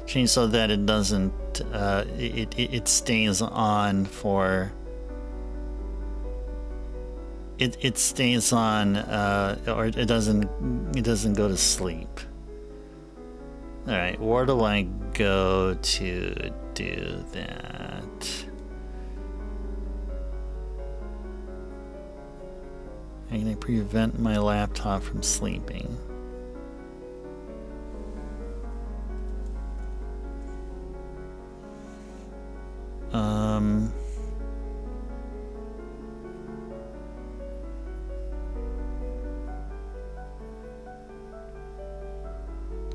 change so that it doesn't it stays on for it stays on or it doesn't go to sleep. All right, where do I go to do that? I'm gonna prevent my laptop from sleeping.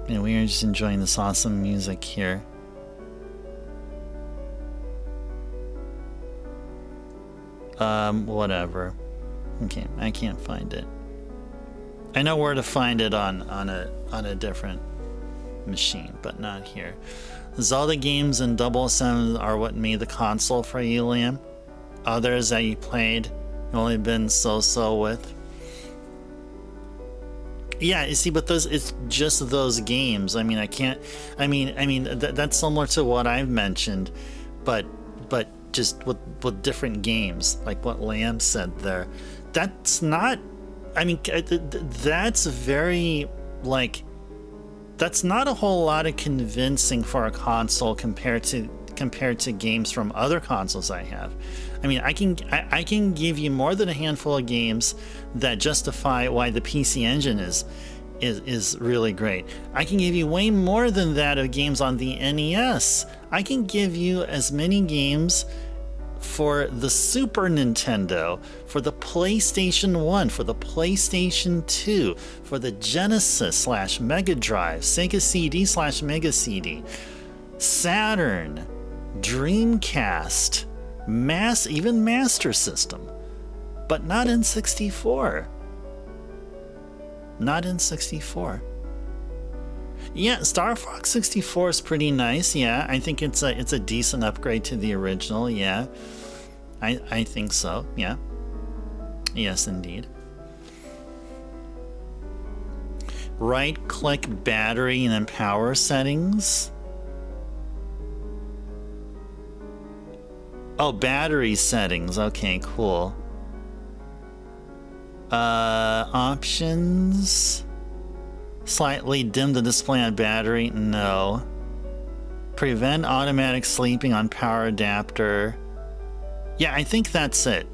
Yeah, we are just enjoying this awesome music here. Whatever. Okay, I can't find it. I know where to find it on a different machine, but not here. Zelda games and 007 are what made the console for you, Liam. Others that you played, you've only been so-so with. Yeah, you see, but it's just those games. I mean, that's similar to what I've mentioned, but just with different games, like what Lamb said there. That's not, I mean, that's very, like, that's not a whole lot of convincing for a console compared to games from other consoles I have. I mean, I can give you more than a handful of games that justify why the PC Engine is really great. I can give you way more than that of games on the NES. I can give you as many games for the Super Nintendo, for the PlayStation 1, for the PlayStation 2, for the Genesis / Mega Drive, Sega CD / Mega CD, Saturn, Dreamcast, even Master System, but not N64. Not N64. Yeah, Star Fox 64 is pretty nice. Yeah, I think it's a decent upgrade to the original. Yeah, I think so. Yeah, yes, indeed. Right-click battery and then power settings. Oh, battery settings. Okay, cool. Options. Slightly dim the display on battery. No. Prevent automatic sleeping on power adapter. Yeah, I think that's it.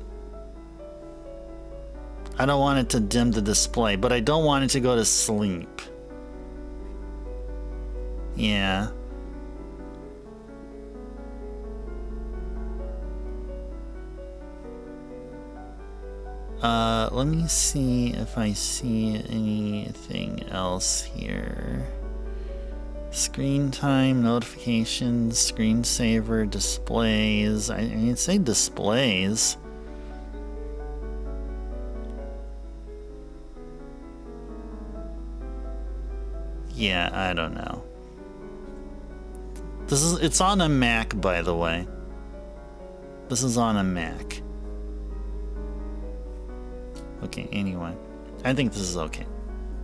I don't want it to dim the display, but I don't want it to go to sleep. Yeah. Let me see if I see anything else here. Screen time, notifications, screensaver, displays. I'd say displays. Yeah, I don't know. It's on a Mac, by the way. This is on a Mac. Okay, anyway. I think this is okay.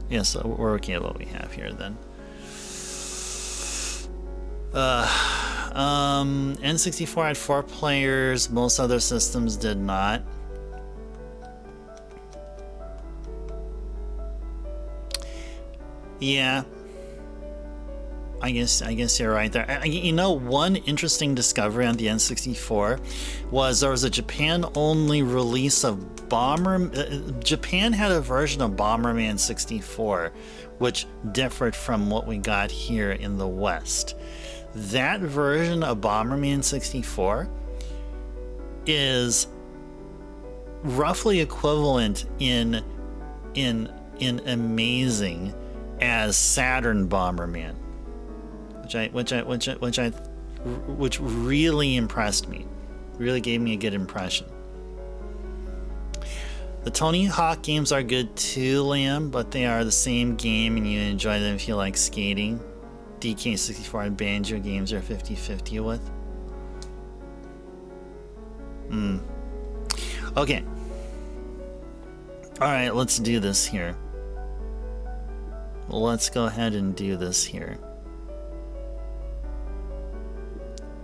Yes, we're okay with what we have here then. N64 had 4 players, most other systems did not. Yeah. I guess you're right there. You know, one interesting discovery on the N64 was there was a Japan-only release of Japan had a version of Bomberman 64, which differed from what we got here in the West. That version of Bomberman 64 is roughly equivalent in amazing as Saturn Bomberman, which really impressed me, really gave me a good impression. The Tony Hawk games are good too, Liam, but they are the same game and you enjoy them if you like skating. DK64 and Banjo games are 50-50 with. Okay. Alright, let's do this here. Let's go ahead and do this here.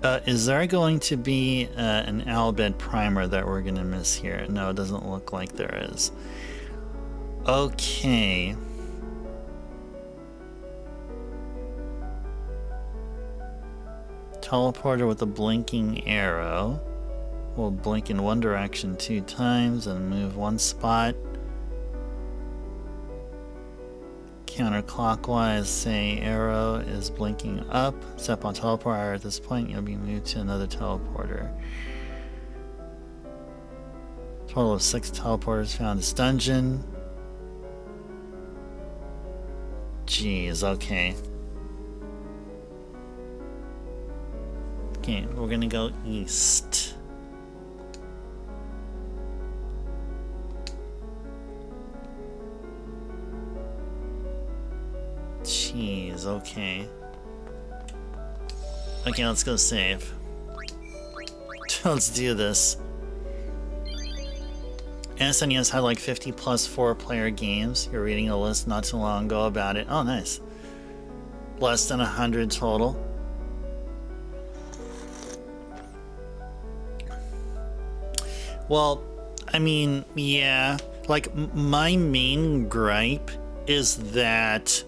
Is there going to be an Al Bhed primer that we're going to miss here? No, it doesn't look like there is. Okay. Teleporter with a blinking arrow. We'll blink in one direction 2 times and move 1 spot. Counterclockwise, say arrow is blinking up. Step on teleporter at this point, you'll be moved to another teleporter. Total of 6 teleporters found this dungeon. Jeez, okay. Okay, we're gonna go east. Jeez, okay. Okay, let's go save. Let's do this. SNES had like 50 plus 4-player games. You're reading a list not too long ago about it. Oh, nice. Less than 100 total. Well, I mean, yeah. Like, my main gripe is that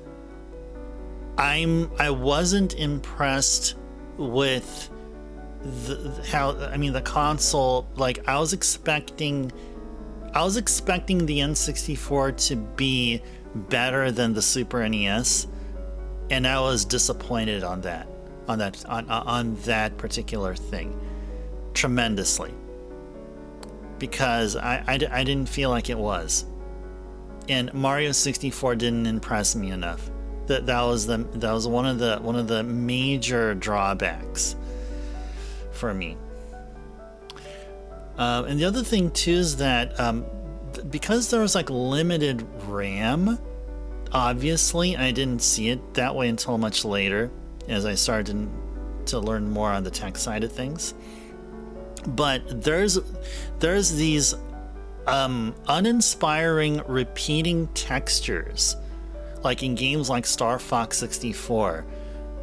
I wasn't impressed with the console. Like, I was expecting the N64 to be better than the Super NES, and I was disappointed on that particular thing tremendously, because I didn't feel like it was, and Mario 64 didn't impress me enough. That was one of the major drawbacks for me. And the other thing too is that because there was like limited RAM, obviously I didn't see it that way until much later, as I started to learn more on the tech side of things. But there's these uninspiring repeating textures, like in games like Star Fox 64,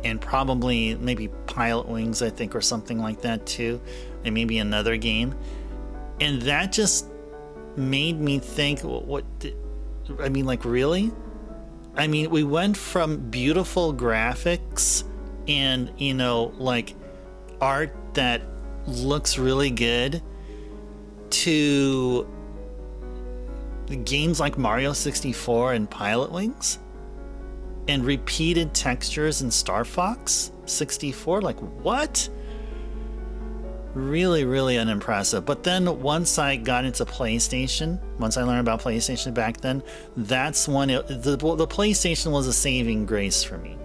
and probably maybe Pilot Wings, I think, or something like that too, and maybe another game. And that just made me think, really? I mean, we went from beautiful graphics and, like art that looks really good to games like Mario 64 and Pilot Wings, and repeated textures in Star Fox 64. Like, what? Really, really unimpressive. But then once I got into PlayStation, once I learned about PlayStation back then, that's when the PlayStation was a saving grace for me.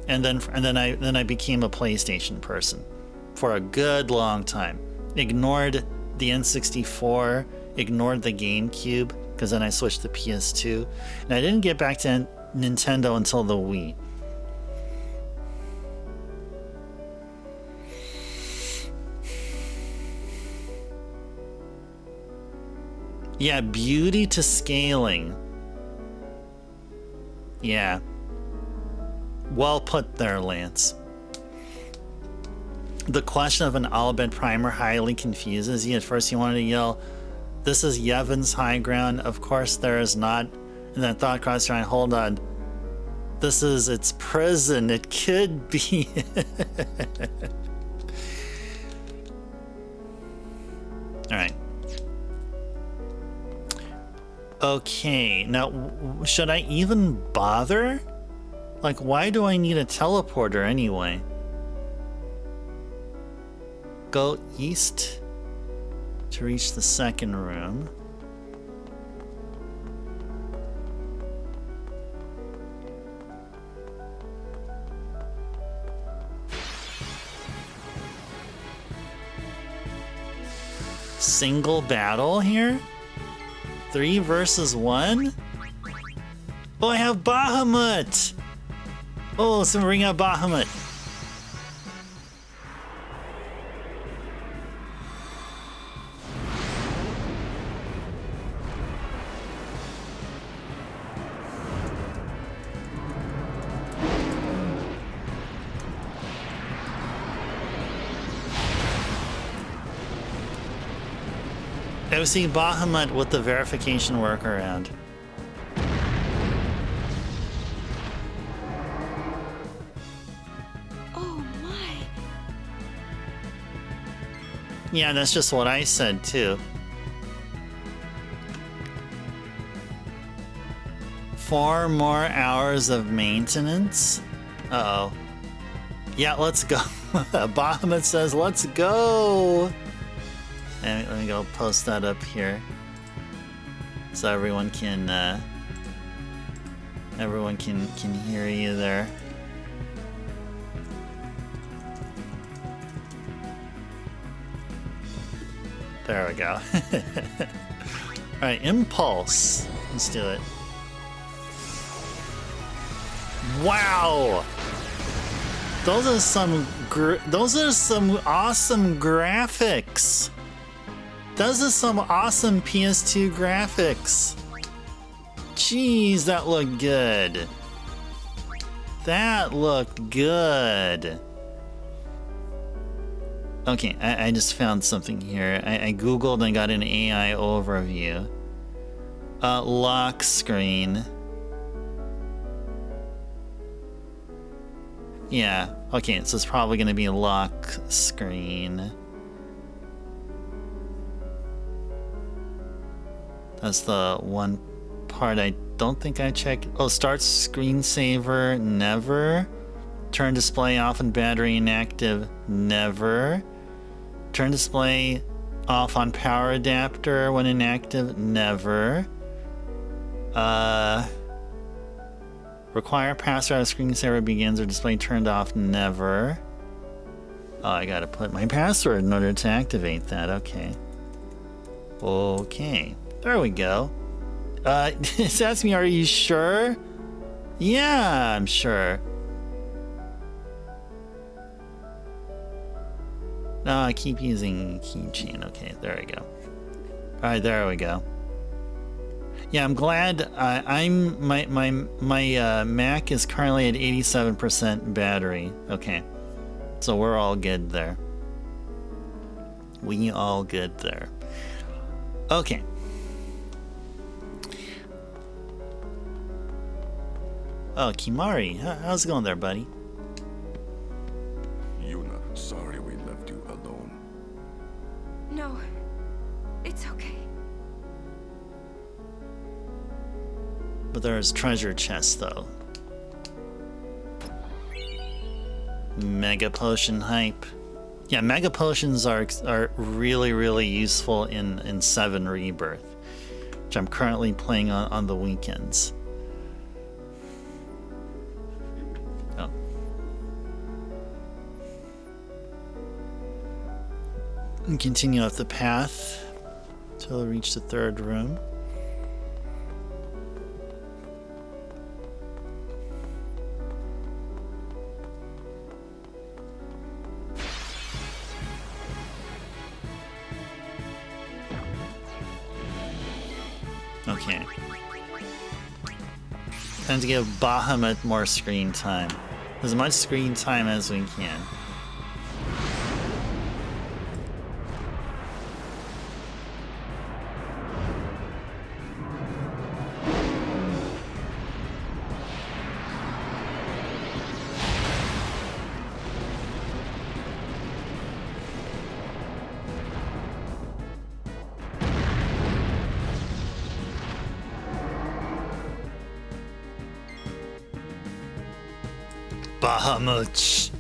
And then I became a PlayStation person for a good long time. Ignored the N64, ignored the GameCube, because then I switched to PS2, and I didn't get back to Nintendo until the Wii. Yeah, beauty to scaling. Yeah. Well put there, Lance. The question of an Al Bhed primer highly confuses you. At first you wanted to yell, "This is Yevon's high ground." Of course there is not. And then thought crossed your mind, hold on. This is its prison. It could be. Alright. Okay, now should I even bother? Like, why do I need a teleporter anyway? Go east to reach the second room. Single battle here? 3 versus 1? Oh, I have Bahamut! Oh, so bring out Bahamut. I was seeing Bahamut with the verification workaround. Oh my. Yeah, that's just what I said too. 4 more hours of maintenance? Uh-oh. Yeah, let's go. Bahamut says, let's go! And let me go post that up here so everyone can hear you there. There we go. All right, Impulse. Let's do it. Wow. Those are some awesome graphics. Those are some awesome PS2 graphics. Jeez, that looked good. That looked good. Okay, I just found something here. I googled and got an AI overview. Lock screen. Yeah, okay, so it's probably gonna be a lock screen. That's the one part I don't think I checked. Oh, start screensaver, never. Turn display off and battery inactive, never. Turn display off on power adapter when inactive, never. Require password as screensaver begins or display turned off, never. Oh, I gotta put my password in order to activate that, okay. Okay. There we go. It's asking me, are you sure? Yeah, I'm sure. No, I keep using keychain. Okay, there we go. Alright, there we go. Yeah, I'm glad my Mac is currently at 87% battery. Okay. So we're all good there. We all good there. Okay. Oh, Kimari, how's it going there, buddy? Yuna, sorry we left you alone. No, it's okay. But there's treasure chests, though. Mega potion hype. Yeah, mega potions are really, really useful in 7 Rebirth, which I'm currently playing on the weekends. Oh. And continue up the path till I reach the 3rd room. Okay. Time to give Bahamut more screen time. As much screen time as we can. Bahamut.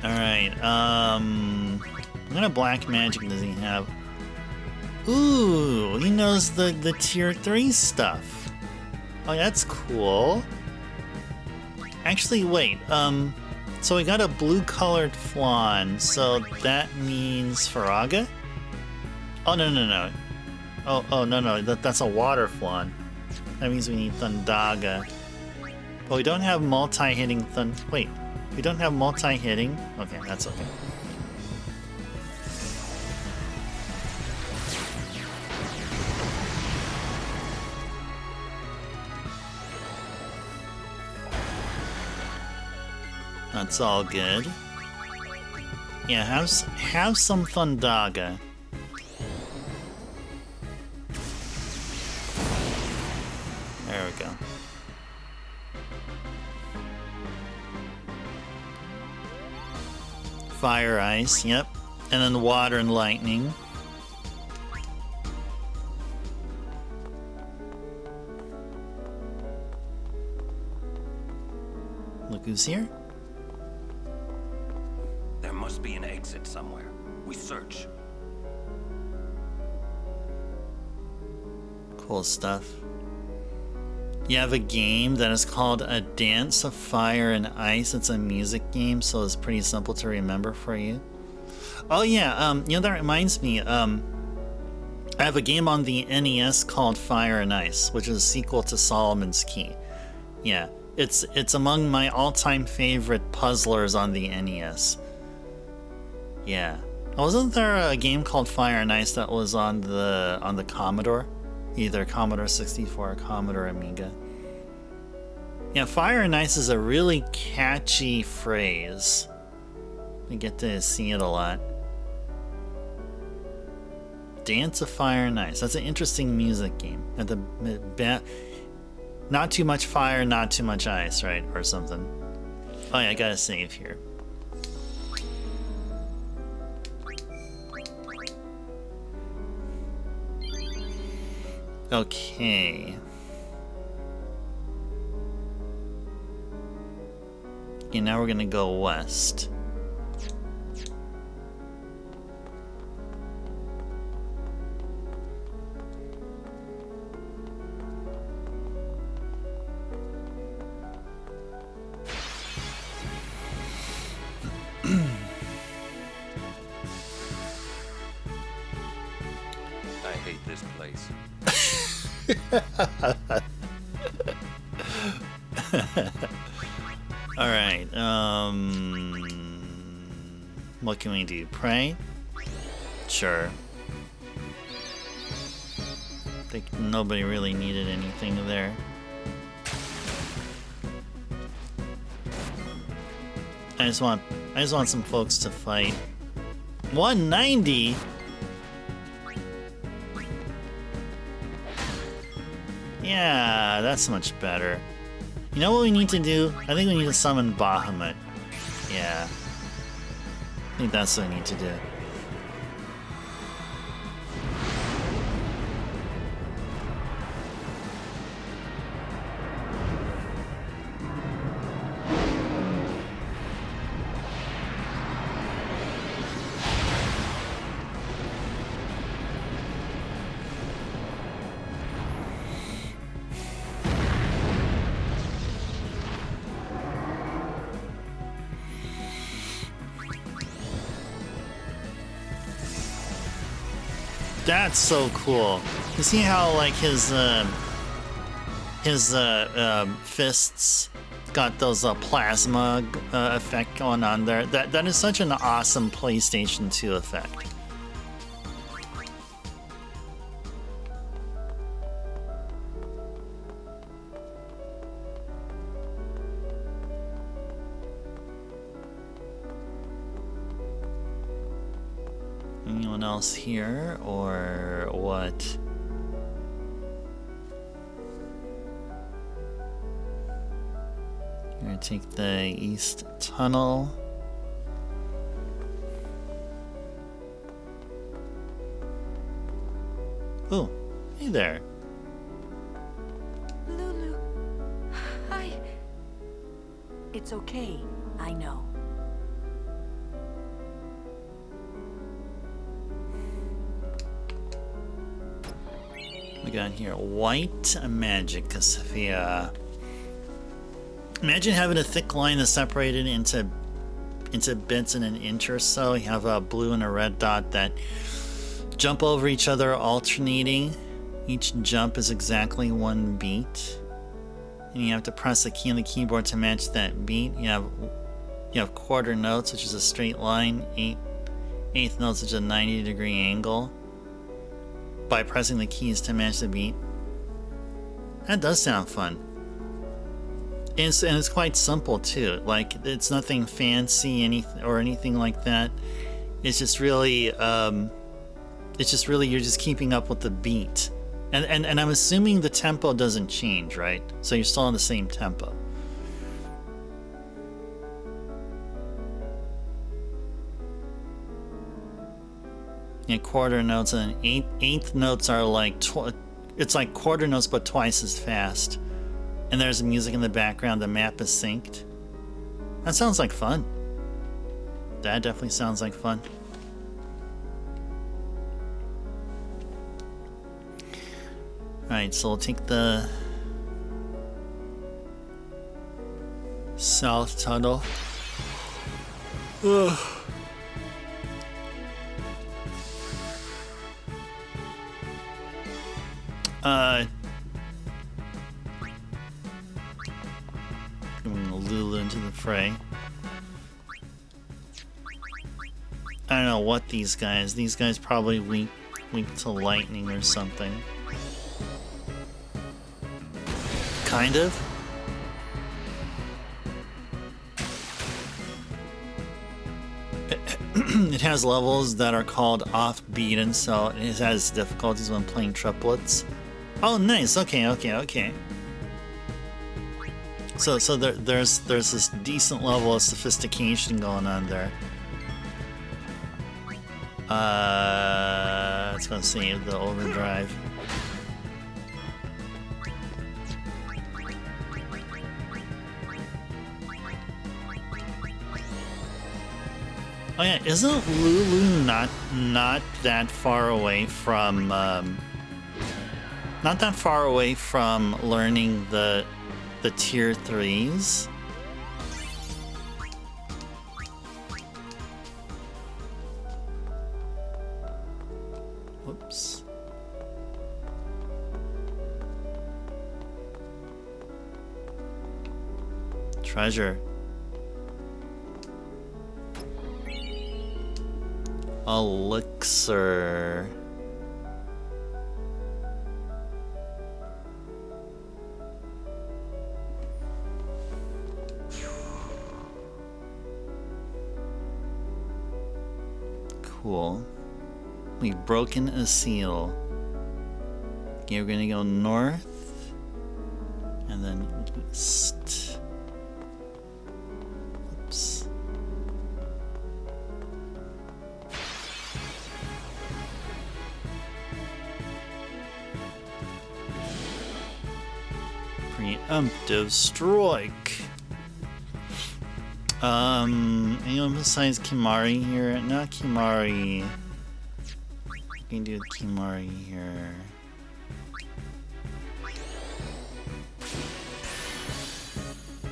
Alright, what kind of black magic does he have? Ooh, he knows the tier 3 stuff. Oh, that's cool. Actually, wait, so we got a blue colored flan, so that means Faraga? Oh, no. Oh, no, that's a water flan. That means we need Thundaga. But we don't have multi-hitting Wait, we don't have multi-hitting? Okay, that's okay. That's all good. Yeah, have some Thundaga. There we go. Fire, ice, yep. And then water and lightning. Look who's here. There must be an exit somewhere. We search. Cool stuff. You have a game that is called A Dance of Fire and Ice. It's a music game, so it's pretty simple to remember for you. Oh yeah, you know, that reminds me, I have a game on the NES called Fire and Ice, which is a sequel to Solomon's Key. Yeah, it's among my all-time favorite puzzlers on the NES. Yeah. Wasn't there a game called Fire and Ice that was on the Commodore? Either Commodore 64 or Commodore Amiga. Yeah, Fire and Ice is a really catchy phrase. You get to see it a lot. Dance of Fire and Ice. That's an interesting music game. At the not too much fire, not too much ice, right? Or something. Oh yeah, I gotta save here. Okay. Okay, now we're gonna go west. I hate this place. Alright, what can we do? Pray? Sure. Think nobody really needed anything there. I just want some folks to fight. 190? Yeah, that's much better. You know what we need to do? I think we need to summon Bahamut. Yeah. I think that's what we need to do. That's so cool. You see how like his fists got those plasma effect going on there. That is such an awesome PlayStation 2 effect. anyone else here, or what? We're gonna take the east tunnel. Oh, hey there. Lulu, It's okay, I know. We got here white magic sphere. Imagine having a thick line that's separated into bits in an inch or so. You have a blue and a red dot that jump over each other, alternating. Each jump is exactly one beat, and you have to press a key on the keyboard to match that beat. You have quarter notes, which is a straight line. Eighth notes, which is a 90-degree angle. By pressing the keys to match the beat. That does sound fun. And it's quite simple too. Like, it's nothing fancy, anything like that. It's just really, you're just keeping up with the beat. And I'm assuming the tempo doesn't change, right? So you're still on the same tempo. And quarter notes and eighth notes are like it's like quarter notes but twice as fast. And there's music in the background. The map is synced. That sounds like fun. That definitely sounds like fun. Alright, so we'll take the south tunnel. Ugh. Bringing Lulu into the fray. I don't know what these guys probably weak to lightning or something. Kind of. It has levels that are called offbeat, and so it has difficulties when playing triplets. Oh, nice. Okay. So there's this decent level of sophistication going on there. It's gonna save the overdrive. Oh yeah, isn't Lulu not that far away from learning the tier 3s? Whoops. Treasure. Elixir. Cool. We've broken a seal. Okay, we're gonna go north and then east. Oops. Preemptive strike. Anyone besides Kimari here? Not Kimari. We can do Kimari here.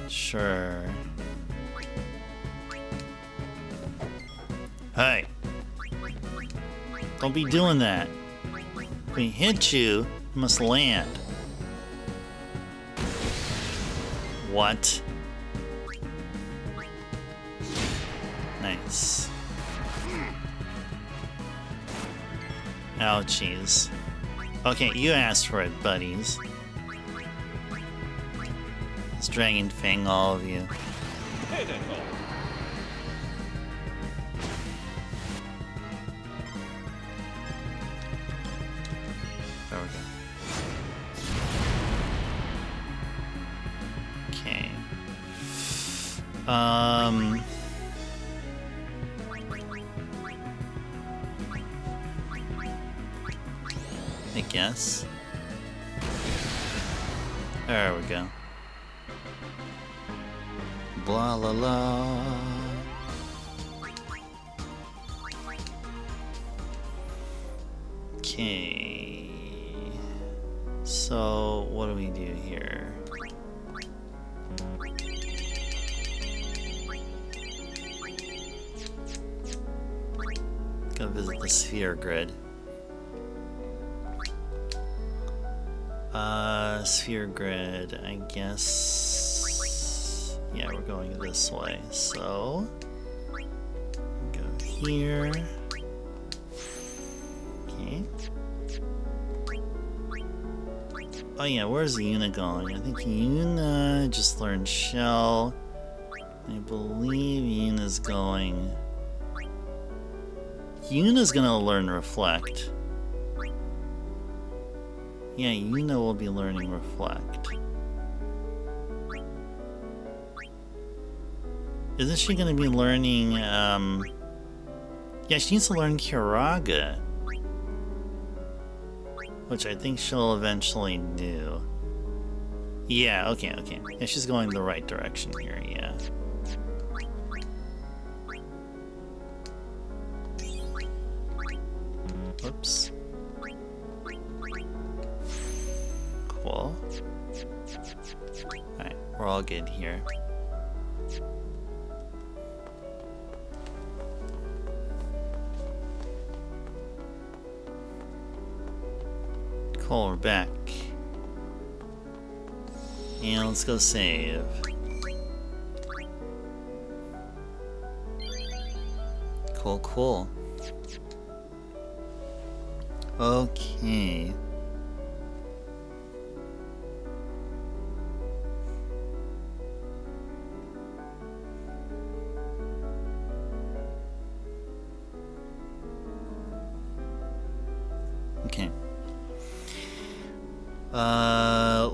Sure. Hey. Don't be doing that. If we hit you, you must land. What? Nice. Ouchies. Okay, you asked for it, buddies. Let's Dragon Fang all of you. I guess. There we go. Blah la la. Okay. So what do we do here? Go visit the sphere grid. Sphere grid, I guess. Yeah, we're going this way. So, go here. Okay. Oh yeah, where's Yuna going? I think Yuna just learned Shell. I believe Yuna's going... Yuna's gonna learn Reflect. Yeah, Yuna will be learning Reflect. Isn't she gonna be learning, yeah, she needs to learn Kiraga. Which I think she'll eventually do. Yeah, okay. Yeah, she's going the right direction here, yeah. Whoops. Cool. Alright, we're all good here. Cool, we're back. And let's go save. Cool. Okay. Okay.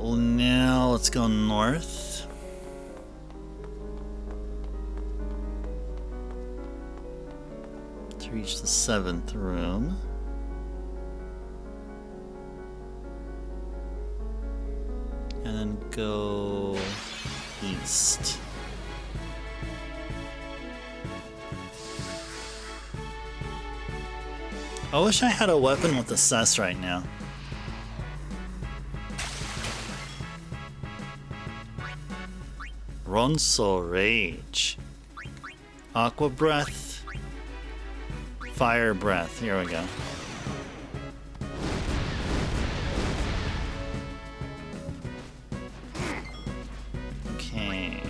Now let's go north. To reach the 7th room. And then go east. I wish I had a weapon with assess right now. Ronso Rage. Aqua Breath. Fire Breath. Here we go. Okay.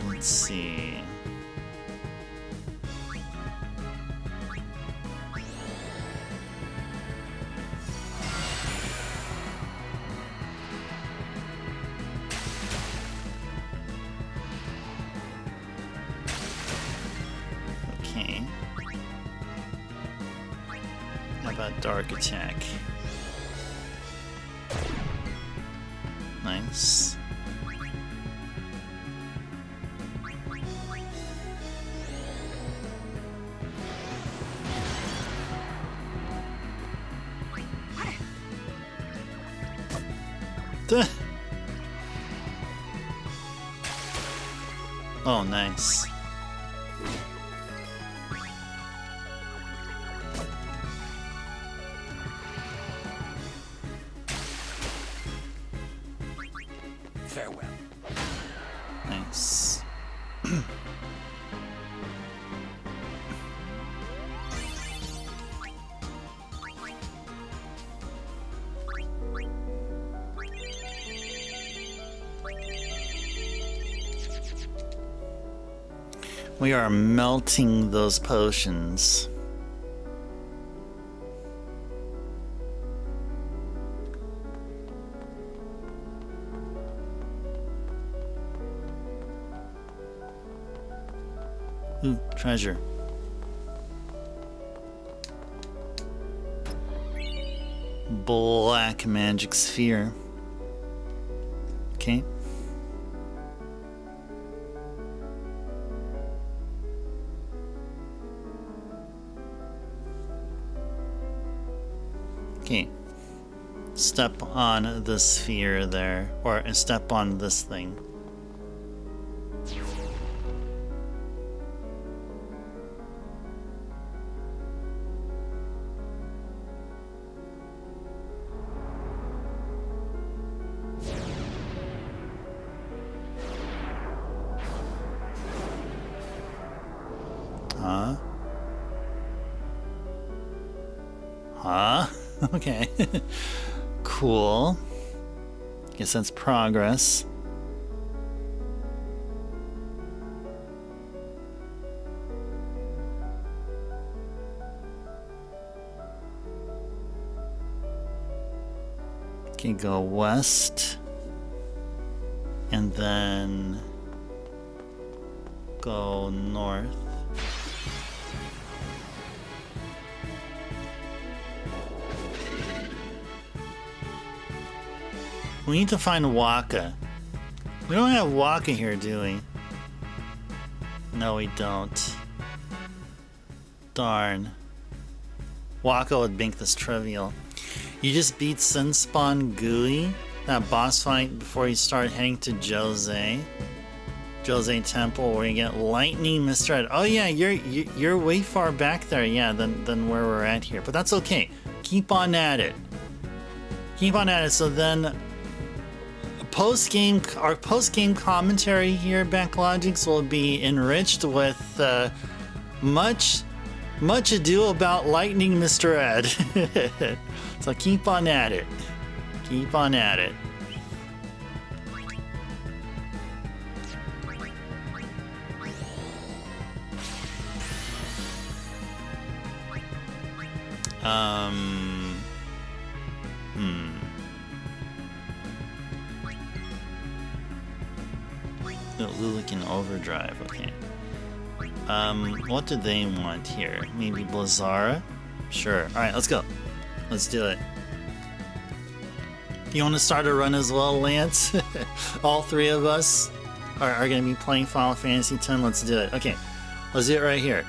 Let's see. Okay. How about Dark Attack? Nice. Oh, nice. Farewell. Nice. We are melting those potions. Ooh, treasure. Black magic sphere. Okay. Okay. Step on the sphere there, or step on this thing. Huh? Huh? Okay. Cool. Guess that's progress. Okay, go west. And then go north. We need to find Waka. We don't have Waka here, do we? No, we don't. Darn. Waka would make this trivial. You just beat Sunspawn Gooey, that boss fight before you start heading to Jose Temple, where you get Lightning Mr. Ed. Oh yeah, you're way far back there, yeah, than where we're at here. But that's okay. Keep on at it. Keep on at it. So then our post-game commentary here at Backlogics will be enriched with much ado about Lightning Mr. Ed. So keep on at it. Keep on at it. Lulican Overdrive, okay. What do they want here? Maybe Blazara? Sure. Alright, let's go. Let's do it. You want to start a run as well, Lance? All three of us are going to be playing Final Fantasy X. Let's do it. Okay, let's do it right here.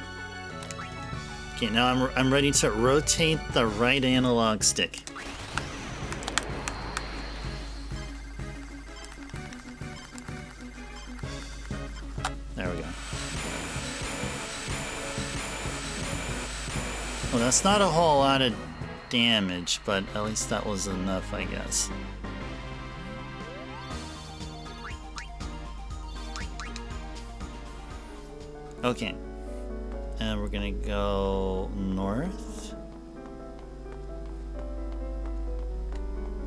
Okay, now I'm ready to rotate the right analog stick. There we go. Well, that's not a whole lot of damage, but at least that was enough, I guess. Okay. And we're gonna go north.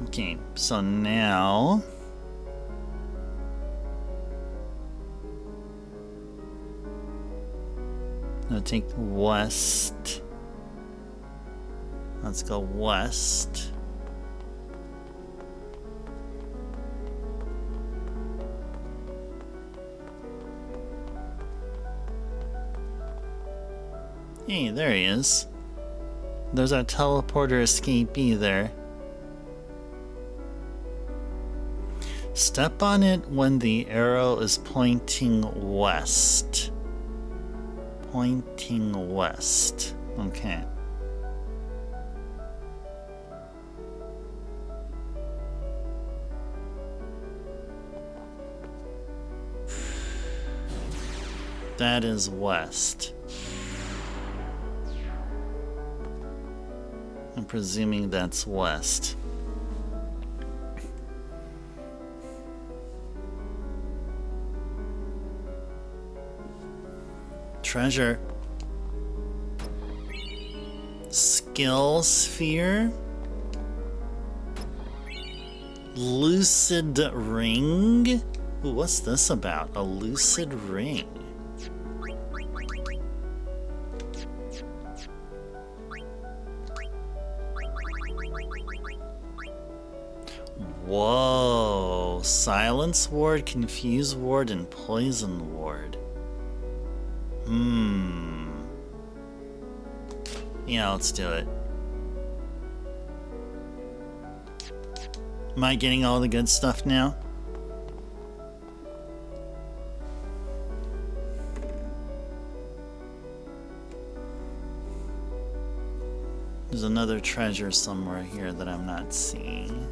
Okay, so now I'm gonna take west. Let's go west. Hey, there he is. There's our teleporter escapee there. Step on it when the arrow is pointing west. Pointing west. Okay. That is west. I'm presuming that's west. Treasure. Skill sphere. Lucid ring. Ooh, what's this about? A lucid ring. Whoa. Silence ward, confuse ward, and poison ward. Yeah, let's do it. Am I getting all the good stuff now? There's another treasure somewhere here that I'm not seeing.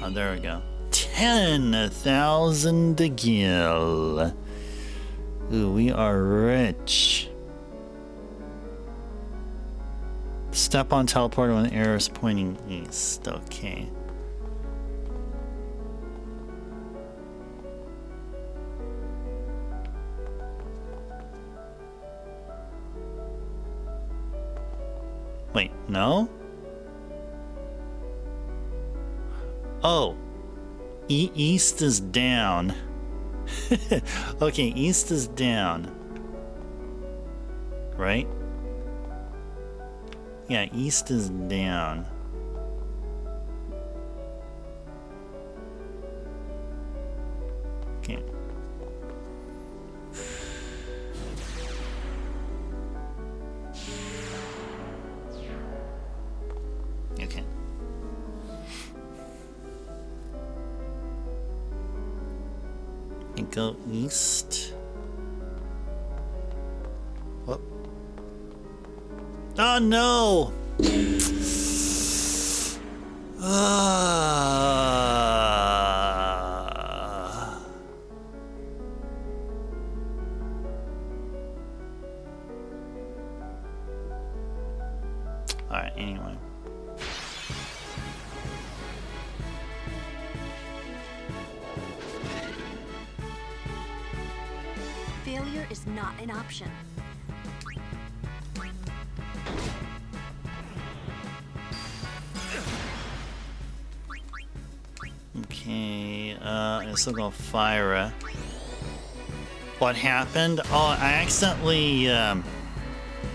Oh, there we go. 10,000 gil. Ooh, we are rich. Step on teleporter when the arrow is pointing east. Okay. Wait, no? Oh. East is down. Okay, east is down. Right? Yeah, east is down. Okay. Okay. And go east. Whoop. Oh no! Alright, anyway. Failure is not an option. Okay, I still go fire. What happened? Oh, I accidentally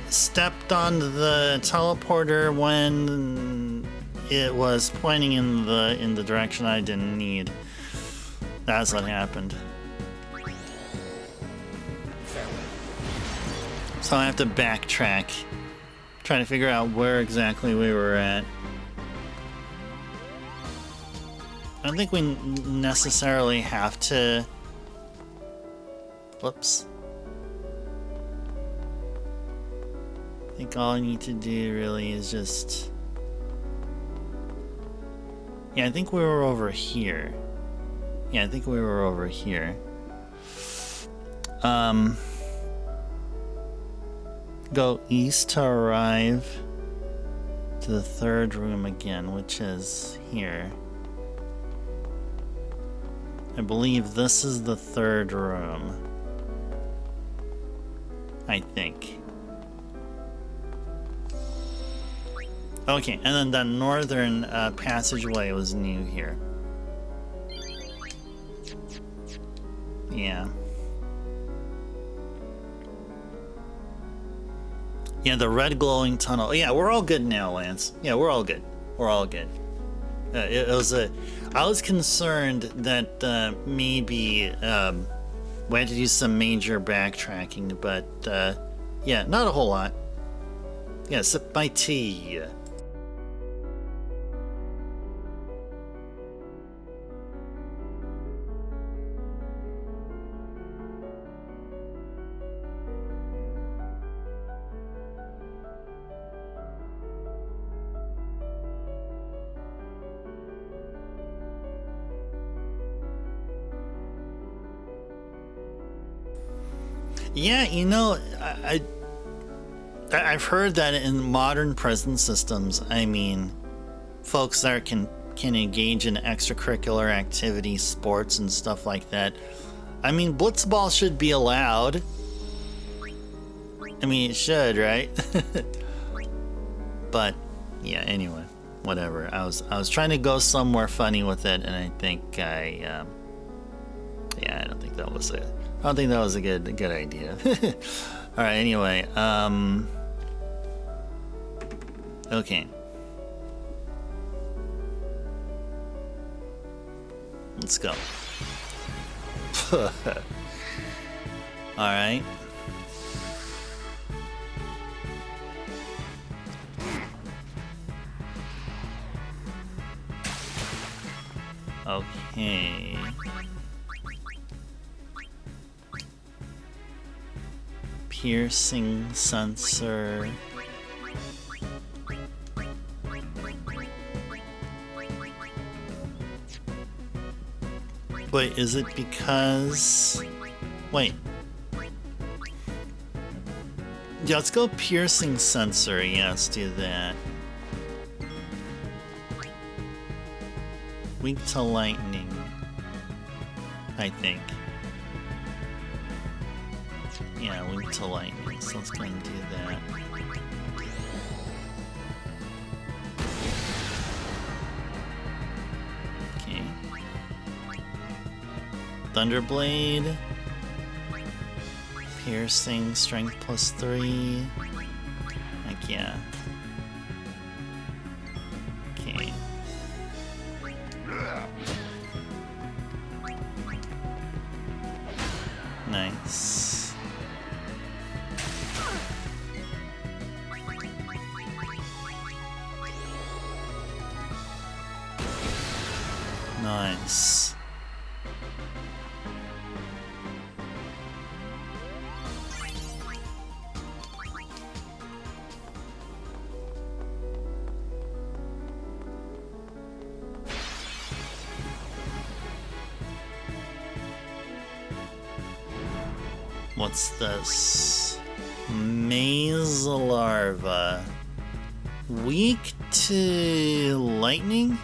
stepped on the teleporter when it was pointing in the direction I didn't need. That's what happened. So I have to backtrack, trying to figure out where exactly we were at. I don't think we necessarily have to... Whoops. I think all I need to do really is just... Yeah, I think we were over here. Yeah, I think we were over here. Go east to arrive to the third room again, which is here. I believe this is the third room. I think. Okay, and then that northern passageway was new here. Yeah. Yeah, the red glowing tunnel. Yeah, we're all good now, Lance. Yeah, we're all good. We're all good. It was a... I was concerned that maybe we had to do some major backtracking, but yeah, not a whole lot. Yeah, sip my tea. Yeah, you know, I've heard that in modern prison systems, I mean, folks that can engage in extracurricular activities, sports, and stuff like that. I mean, blitzball should be allowed. I mean, it should, right? But yeah, anyway, whatever. I was trying to go somewhere funny with it, and I think yeah, I don't think that was it. I don't think that was a good idea. All right. Anyway, okay. Let's go. All right. Okay. Piercing sensor. Wait, is it because... Wait. Yeah, let's go piercing sensor. Yeah, let's do that. Weak to lightning, I think. Yeah, weak to lightning, so let's go and do that. Okay. Thunderblade. Piercing, strength +3. Heck yeah. Okay. Nice. Nice. What's this? Maze larva. Weak to lightning,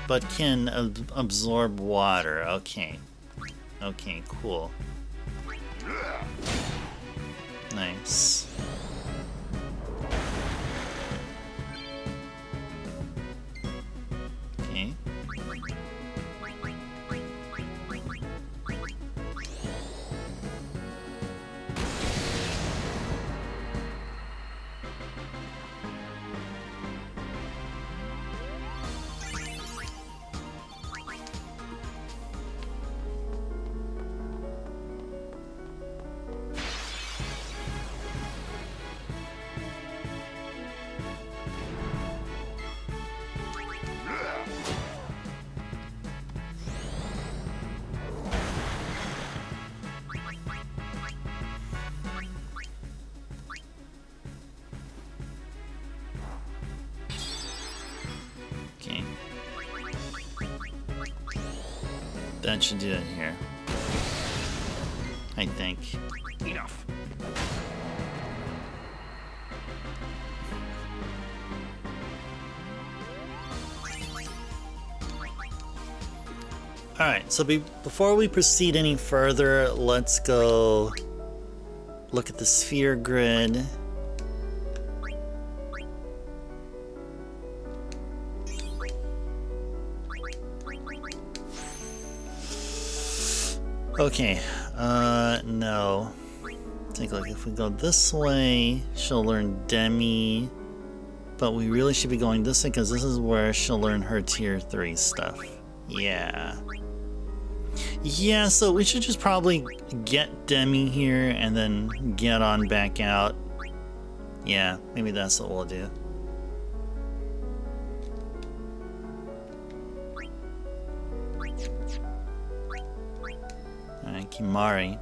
but can absorb water. Okay. Okay, cool. Nice. Okay. Okay. That should do it here. I think. Enough. Alright, so before we proceed any further, let's go look at the sphere grid. Okay, no. Take a look. If we go this way, she'll learn Demi. But we really should be going this way because this is where she'll learn her tier 3 stuff. Yeah. Yeah, so we should just probably get Demi here and then get on back out. Yeah, maybe that's what we'll do. Alright, Kimari.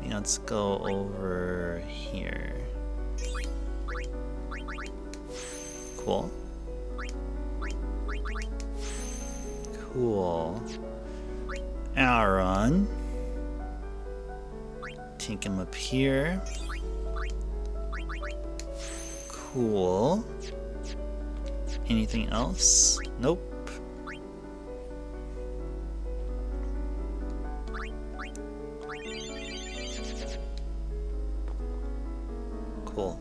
Let's go over here. Cool. Cool. Aaron. Take him up here. Cool. Anything else? Nope. Cool.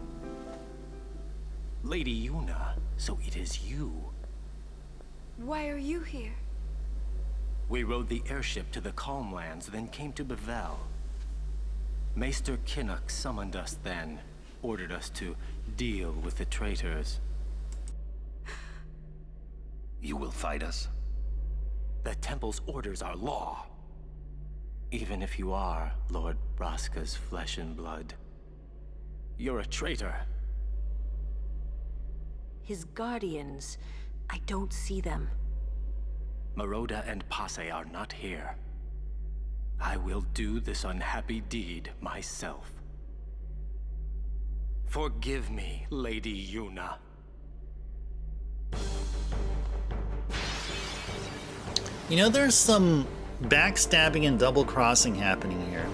Lady Yuna, so it is you. Why are you here? We rode the airship to the Calmlands, then came to Bevelle. Maester Kinnock summoned us then, ordered us to deal with the traitors. You will fight us? The Temple's orders are law. Even if you are Lord Braska's flesh and blood. You're a traitor. His guardians I don't see them. Maroda and Passe are not here. I will do this unhappy deed myself. Forgive me, Lady Yuna. You know, there's some backstabbing and double crossing happening here.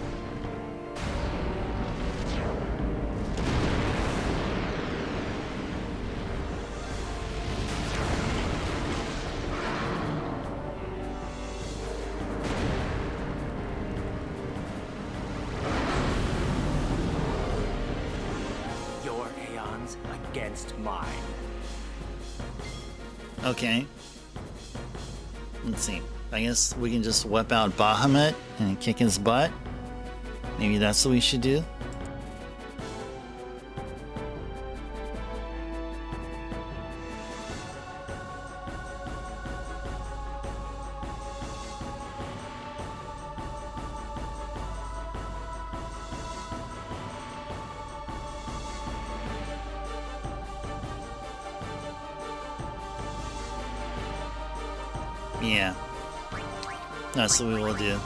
Your aeons against mine. Okay. Let's see. I guess we can just whip out Bahamut and kick his butt. Maybe that's what we should do. Yeah. That's what we will do.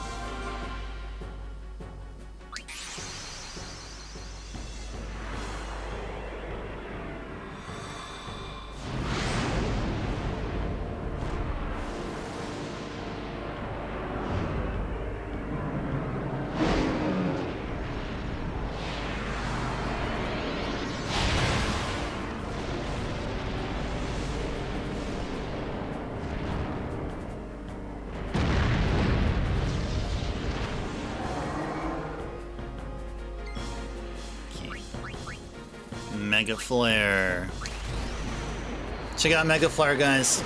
Mega Flare. Check out Mega Flare, guys.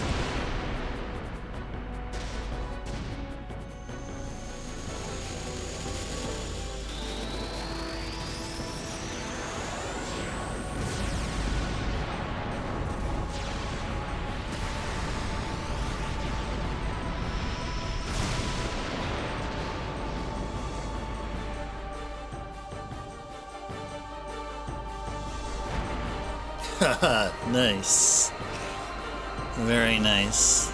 Nice. Very nice.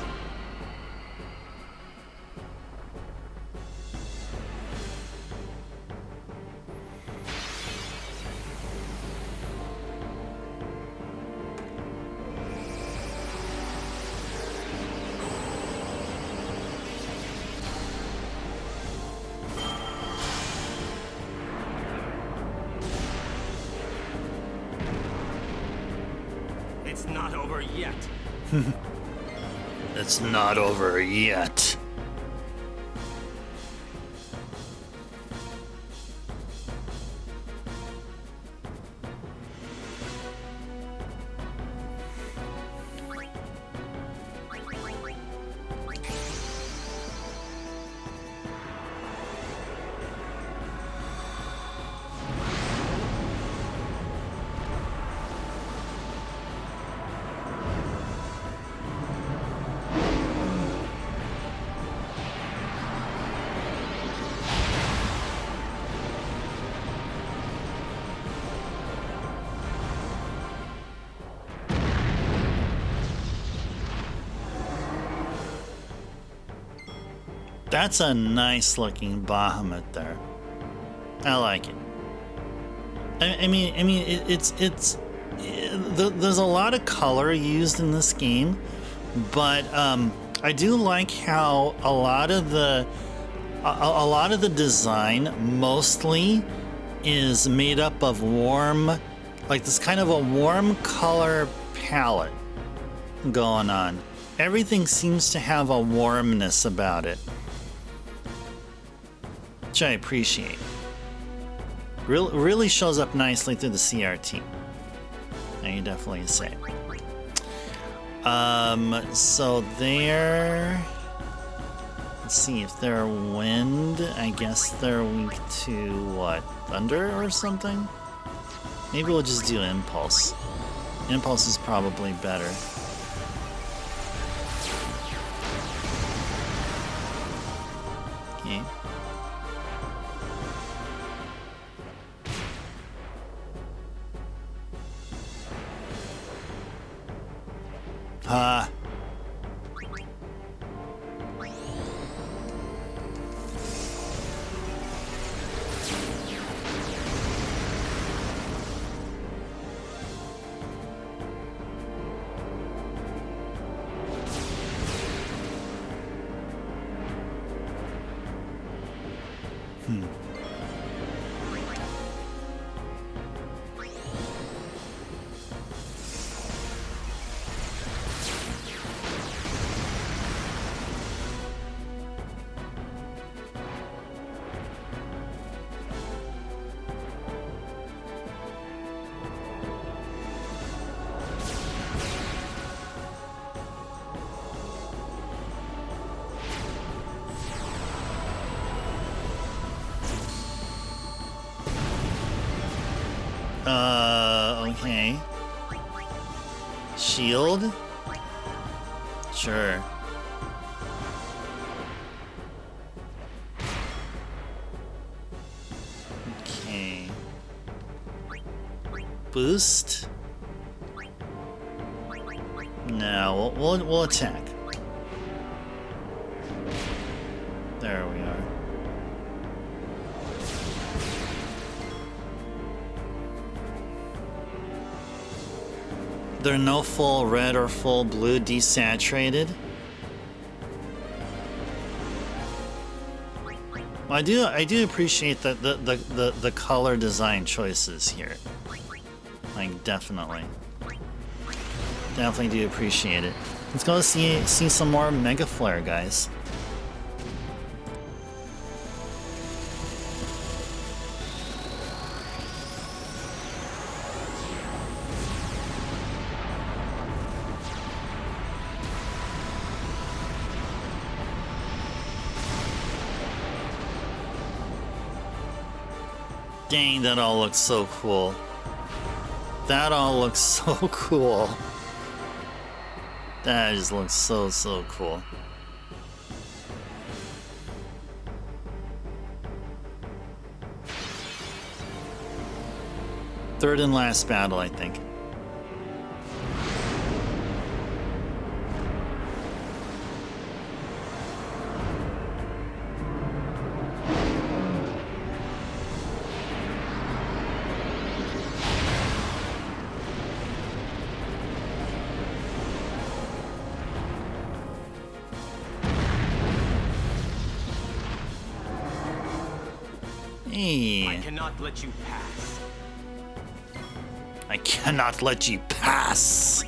It's not over yet. It's not over yet. That's a nice looking Bahamut there. I like it. I mean, there's a lot of color used in this game, but I do like how a lot of the design mostly is made up of warm, like this kind of a warm color palette going on. Everything seems to have a warmness about it, which I appreciate. Really shows up nicely through the CRT. I can definitely say. So there. Let's see if they're wind. I guess they're weak to what? Thunder or something? Maybe we'll just do impulse. Impulse is probably better. Okay. Okay. Shield? Sure. Okay. Boost? No, we'll attack. There we are. There are no full red or full blue desaturated. I do appreciate the color design choices here. Like definitely do appreciate it. Let's go see some more Mega Flare, guys. Dang, that all looks so cool. That all looks so cool. That just looks so cool. Third and last battle, I think. I cannot let you pass. I cannot let you pass.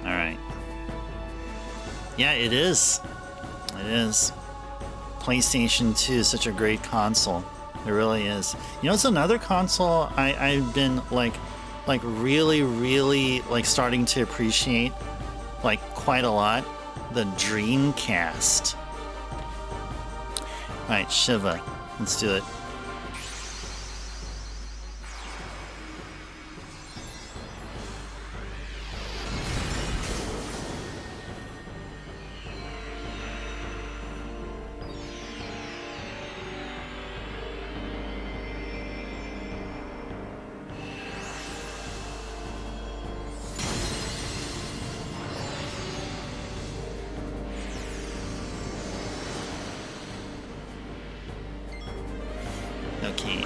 Alright. Yeah, it is. It is. PlayStation 2 is such a great console. It really is. You know, it's another console I've been like really like starting to appreciate like quite a lot. The Dreamcast. Alright, Shiva. Let's do it. Okay,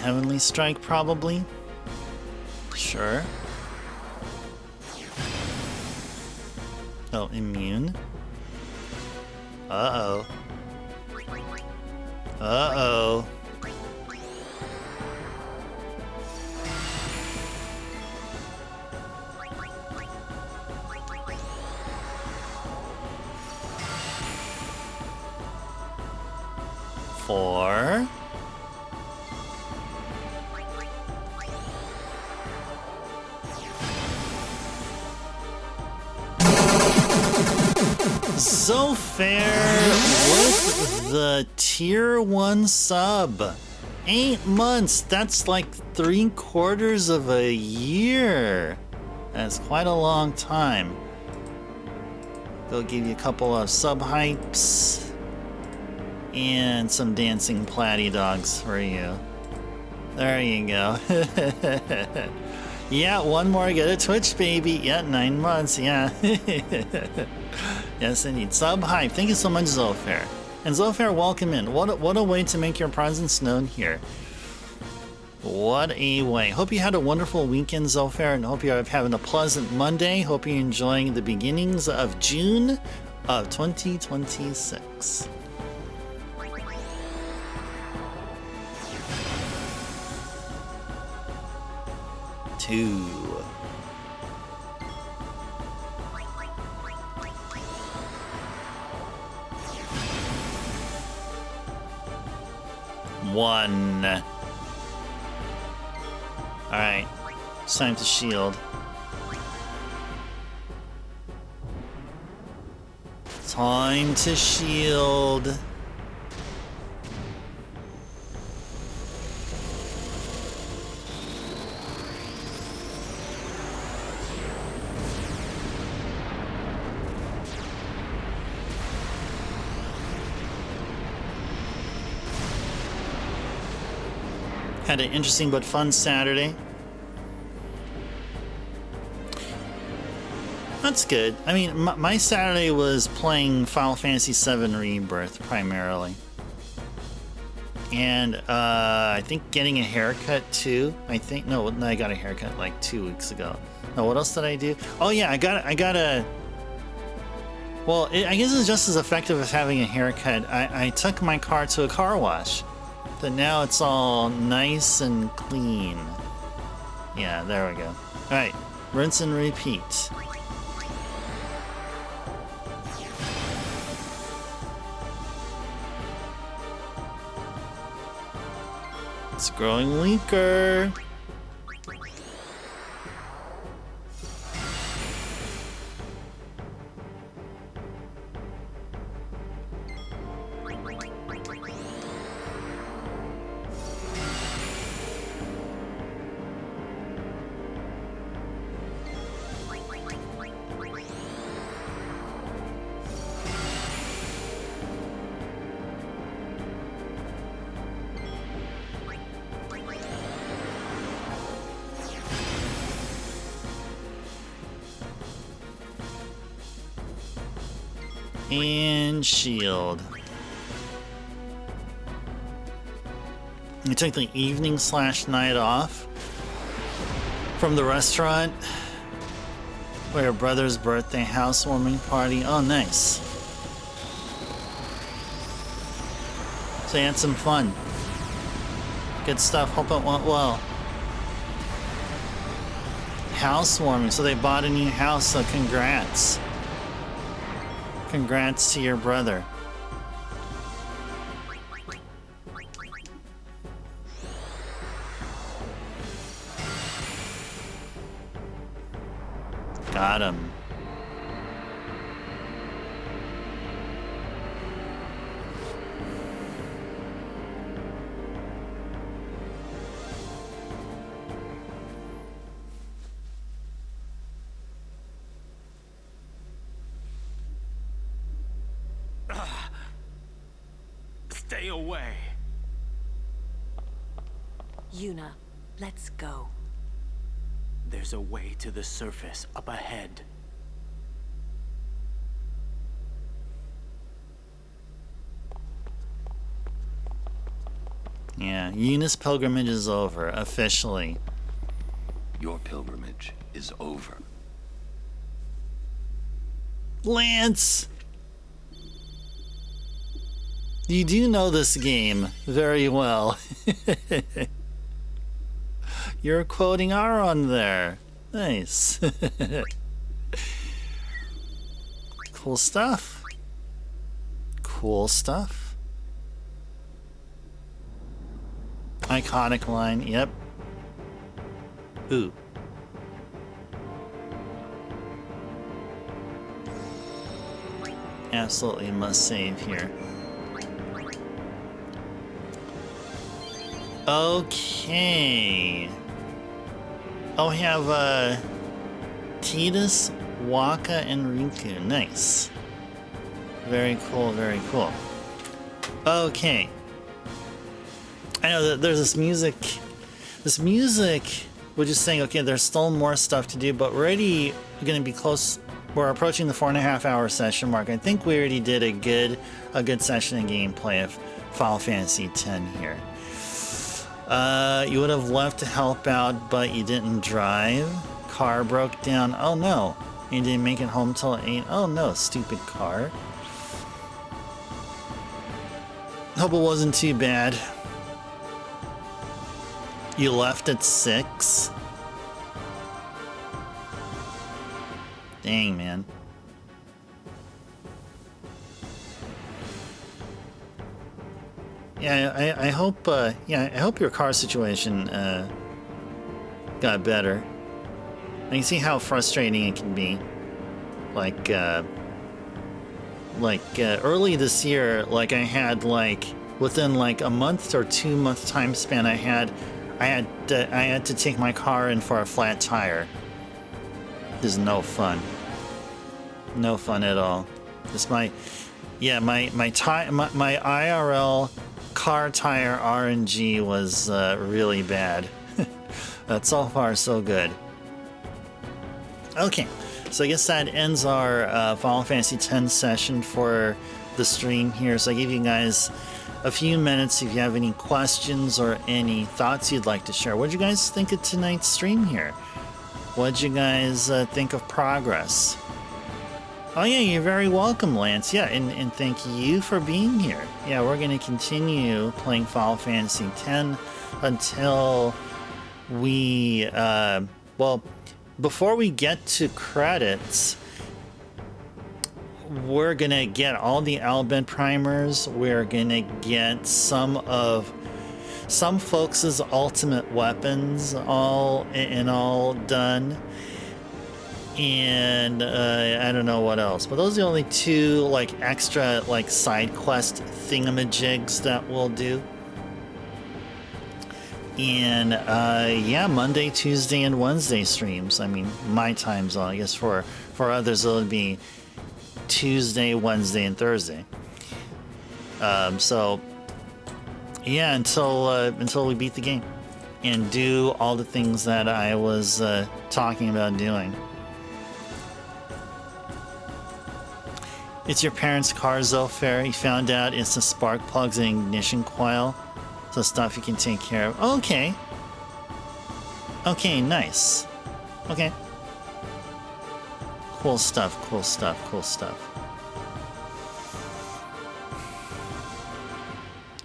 Heavenly Strike probably. Sure. Oh, immune. Uh-oh. Uh-oh. Four. So fair with the tier 1 sub. 8 months, that's like 3/4 of a year. That's quite a long time. They'll give you a couple of sub hypes and some dancing platy dogs for you. There you go. Yeah, one more, get a Twitch baby. Yeah, 9 months, yeah. Yes, indeed. Sub hype. Thank you so much, Zolfair. And Zolfair, welcome in. What a way to make your presence known here. What a way. Hope you had a wonderful weekend, Zolfair, and hope you're having a pleasant Monday. Hope you're enjoying the beginnings of June of 2026. Ooh. One. Alright. It's time to shield. Time to shield. Had an interesting but fun Saturday. That's good. I mean, my Saturday was playing Final Fantasy VII Rebirth primarily. And I think getting a haircut too. No, I got a haircut like 2 weeks ago. No, what else did I do? Oh yeah, I got a. Well, I guess it's just as effective as having a haircut. I took my car to a car wash. But now it's all nice and clean. Yeah, there we go. Alright, rinse and repeat. It's growing weaker. And shield. I took the evening / night off from the restaurant for your brother's birthday housewarming party. Oh, nice. So you had some fun. Good stuff. Hope it went well. Housewarming. So they bought a new house, so congrats. Congrats to your brother. Got him. Stay away. Yuna, let's go. There's a way to the surface up ahead. Yeah, Yuna's pilgrimage is over, officially. Your pilgrimage is over. Lance! You do know this game very well. You're quoting Aaron there. Nice. Cool stuff. Cool stuff. Iconic line, yep. Ooh. Absolutely must save here. Okay. Oh, we have Tidus, Waka, and Rinku. Nice. Very cool, very cool. Okay. I know that there's this music. This music, we're just saying, okay, there's still more stuff to do, but we're already going to be close. We're approaching the 4.5 hour session mark. I think we already did a good session of gameplay of Final Fantasy X here. You would have left to help out, but you didn't drive. Car broke down. Oh no. You didn't make it home till 8. Oh no, stupid car. Hope it wasn't too bad. You left at 6. Dang, man. Yeah, I hope. Yeah, I hope your car situation got better. I can see how frustrating it can be. Like early this year, like I had like within like a month or 2 month time span, I had to take my car in for a flat tire. This is no fun. No fun at all. It's my IRL car tire RNG was really bad. But so far so good. Okay, so I guess that ends our Final Fantasy X session for the stream here. So I give you guys a few minutes if you have any questions or any thoughts you'd like to share. What did you guys think of tonight's stream here? What did you guys think of progress? Oh yeah, you're very welcome, Lance. Yeah, and thank you for being here. Yeah, we're going to continue playing Final Fantasy X until we, well, before we get to credits, we're going to get all the Albed primers. We're going to get some folks' ultimate weapons all done. And I don't know what else, but those are the only two like extra like side quest thingamajigs that we'll do. And yeah, Monday, Tuesday, and Wednesday streams. I mean, my time zone. I guess for others it'll be Tuesday, Wednesday, and Thursday. So yeah, until we beat the game and do all the things that I was talking about doing. It's your parents' car, Zoffair. You found out it's the spark plugs and ignition coil. So stuff you can take care of. Okay. Okay, nice. Okay. Cool stuff, cool stuff, cool stuff.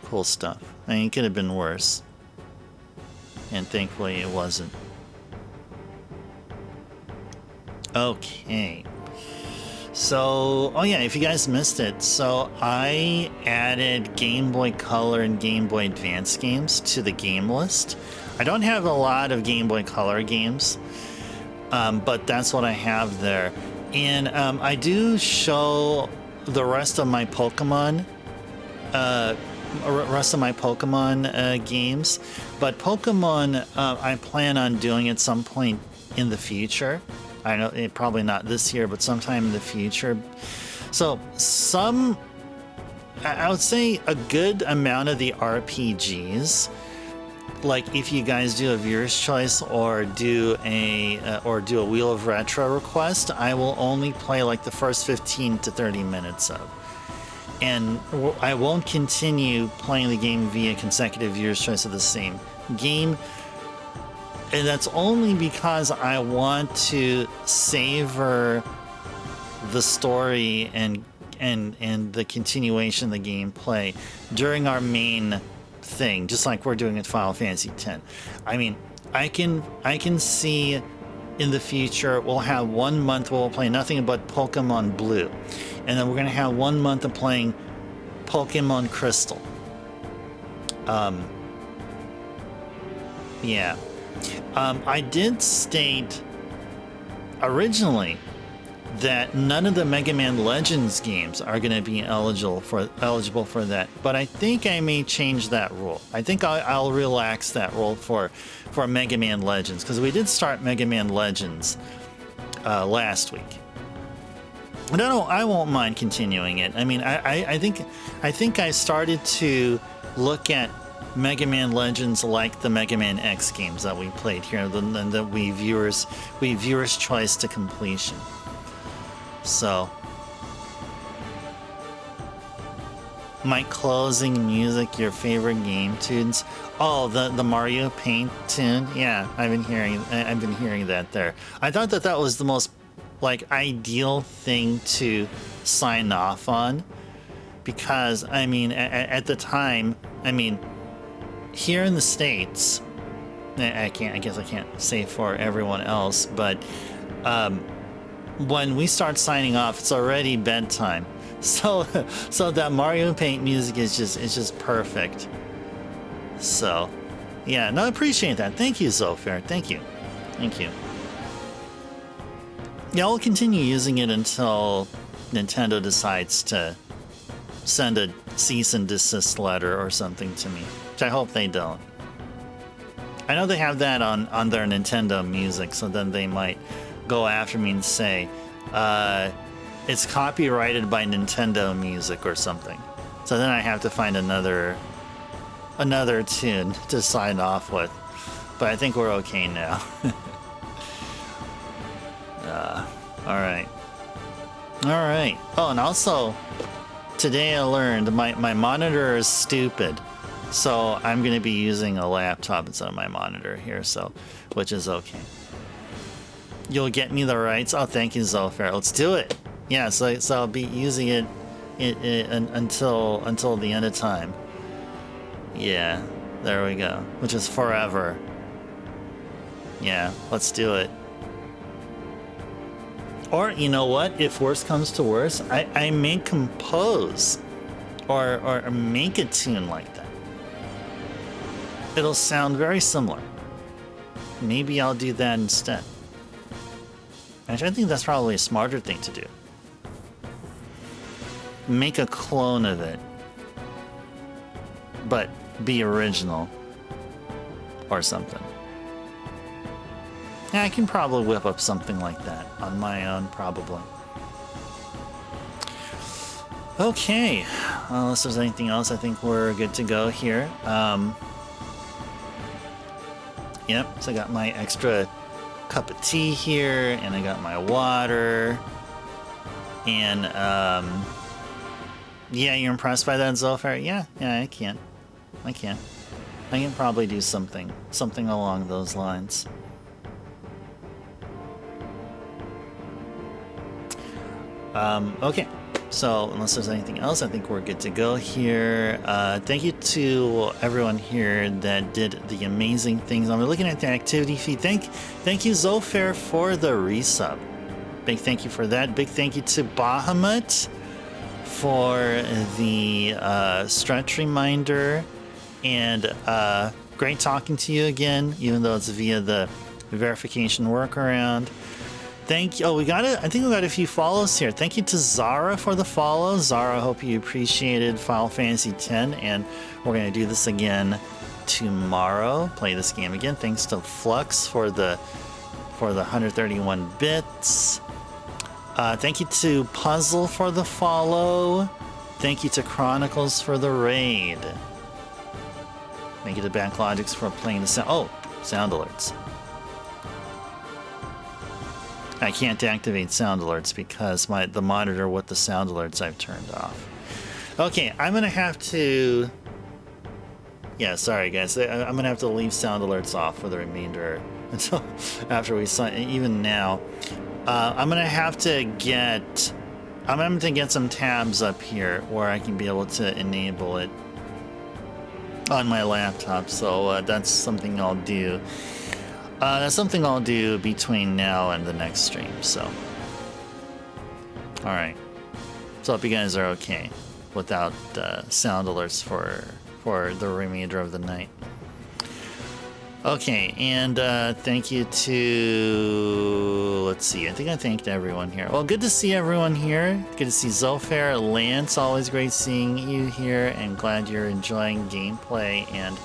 Cool stuff. I mean, it could have been worse. And thankfully it wasn't. Okay. So, oh yeah, if you guys missed it, so I added Game Boy Color and Game Boy Advance games to the game list. I don't have a lot of Game Boy Color games, but that's what I have there. And I do show the rest of my Pokemon, games, but Pokemon I plan on doing at some point in the future. I know probably not this year, but sometime in the future. So I would say a good amount of the RPGs, like if you guys do a viewer's choice or do a Wheel of Retro request, I will only play like the first 15 to 30 minutes of. And I won't continue playing the game via consecutive viewer's choice of the same game. And that's only because I want to savor the story and the continuation of the gameplay during our main thing, just like we're doing with Final Fantasy X. I mean, I can see in the future we'll have 1 month where we'll play nothing but Pokemon Blue, and then we're gonna have 1 month of playing Pokemon Crystal. Yeah. I did state originally that none of the Mega Man Legends games are going to be eligible for that, but I think I may change that rule. I think I'll relax that rule for Mega Man Legends, because we did start Mega Man Legends last week. No, I won't mind continuing it. I mean, I think I started to look at Mega Man Legends like the Mega Man X games that we played here, and that we viewers choice to completion. So, my closing music, your favorite game tunes? Oh, the Mario Paint tune. Yeah, I've been hearing that there. I thought that was the most like ideal thing to sign off on, because I mean, at the time, I mean, here in the States, I guess I can't say for everyone else, but when we start signing off, it's already bedtime. So that Mario Paint music is just perfect. So, yeah, no, I appreciate that. Thank you, Zofair. Thank you. Thank you. Yeah, we'll continue using it until Nintendo decides to send a cease and desist letter or something to me, which I hope they don't. I know they have that on their Nintendo music, so then they might go after me and say, it's copyrighted by Nintendo Music or something. So then I have to find another tune to sign off with. But I think we're okay now. Alright. Alright. Oh, and also, today I learned my monitor is stupid. So I'm going to be using a laptop instead of my monitor here, so which is okay. You'll get me the rights? Oh, thank you, Zofair. Let's do it. Yeah, so I'll be using it until the end of time. Yeah, there we go. Which is forever. Yeah, let's do it. Or, you know what? If worse comes to worse, I may compose or make a tune like that. It'll sound very similar. Maybe I'll do that instead. Actually, I think that's probably a smarter thing to do. Make a clone of it, but be original or something. Yeah, I can probably whip up something like that on my own, probably. Okay, unless there's anything else, I think we're good to go here. Yep, so I got my extra cup of tea here, and I got my water. And, yeah, you're impressed by that, Zofair? Yeah, I can probably do something along those lines. Okay, so unless there's anything else, I think we're good to go here. Thank you to everyone here that did the amazing things. I'm looking at the activity feed. Thank you, Zofair, for the resub. Big thank you for that. Big thank you to Bahamut for the stretch reminder. And great talking to you again, even though it's via the verification workaround. Thank you. Oh, I think we got a few follows here. Thank you to Zara for the follow. Zara, I hope you appreciated Final Fantasy X, and we're going to do this again tomorrow. Play this game again. Thanks to Flux for the 131 bits. Thank you to Puzzle for the follow. Thank you to Chronicles for the raid. Thank you to Backlogics for playing the sound. Oh, sound alerts. I can't activate sound alerts because the monitor with the sound alerts I've turned off. Okay, I'm gonna have to. Yeah, sorry guys. I'm gonna have to leave sound alerts off for the remainder until after we sign. Even now, I'm gonna have to get some tabs up here where I can be able to enable it on my laptop. So that's something I'll do. That's something I'll do between now and the next stream, so. Alright. So I hope you guys are okay without sound alerts for the remainder of the night. Okay, and thank you to... Let's see, I think I thanked everyone here. Well, good to see everyone here. Good to see Zofair, Lance, always great seeing you here, and glad you're enjoying gameplay and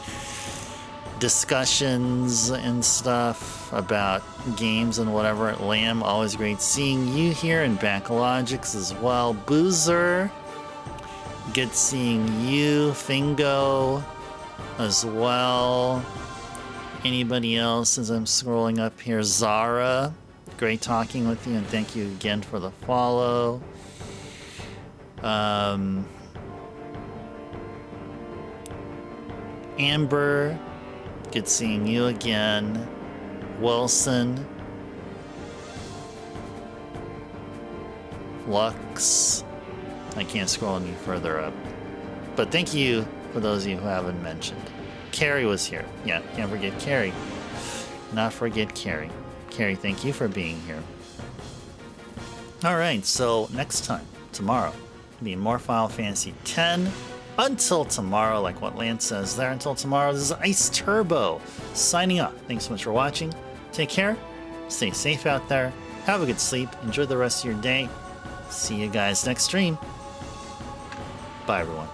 discussions and stuff about games and whatever. Lamb, always great seeing you here, and Backlogics as well. Boozer, good seeing you. Fingo as well. Anybody else as I'm scrolling up here? Zara, great talking with you, and thank you again for the follow. Amber, good seeing you again. Wilson. Lux. I can't scroll any further up. But thank you for those of you who haven't mentioned. Carrie was here. Yeah, can't forget Carrie. Not forget Carrie. Carrie, thank you for being here. Alright, so next time, tomorrow, it'll be more Final Fantasy X. Until tomorrow, like what Lance says there, until tomorrow, this is Ice Turbo signing off. Thanks so much for watching. Take care, stay safe out there, have a good sleep, enjoy the rest of your day. See you guys next stream. Bye, everyone.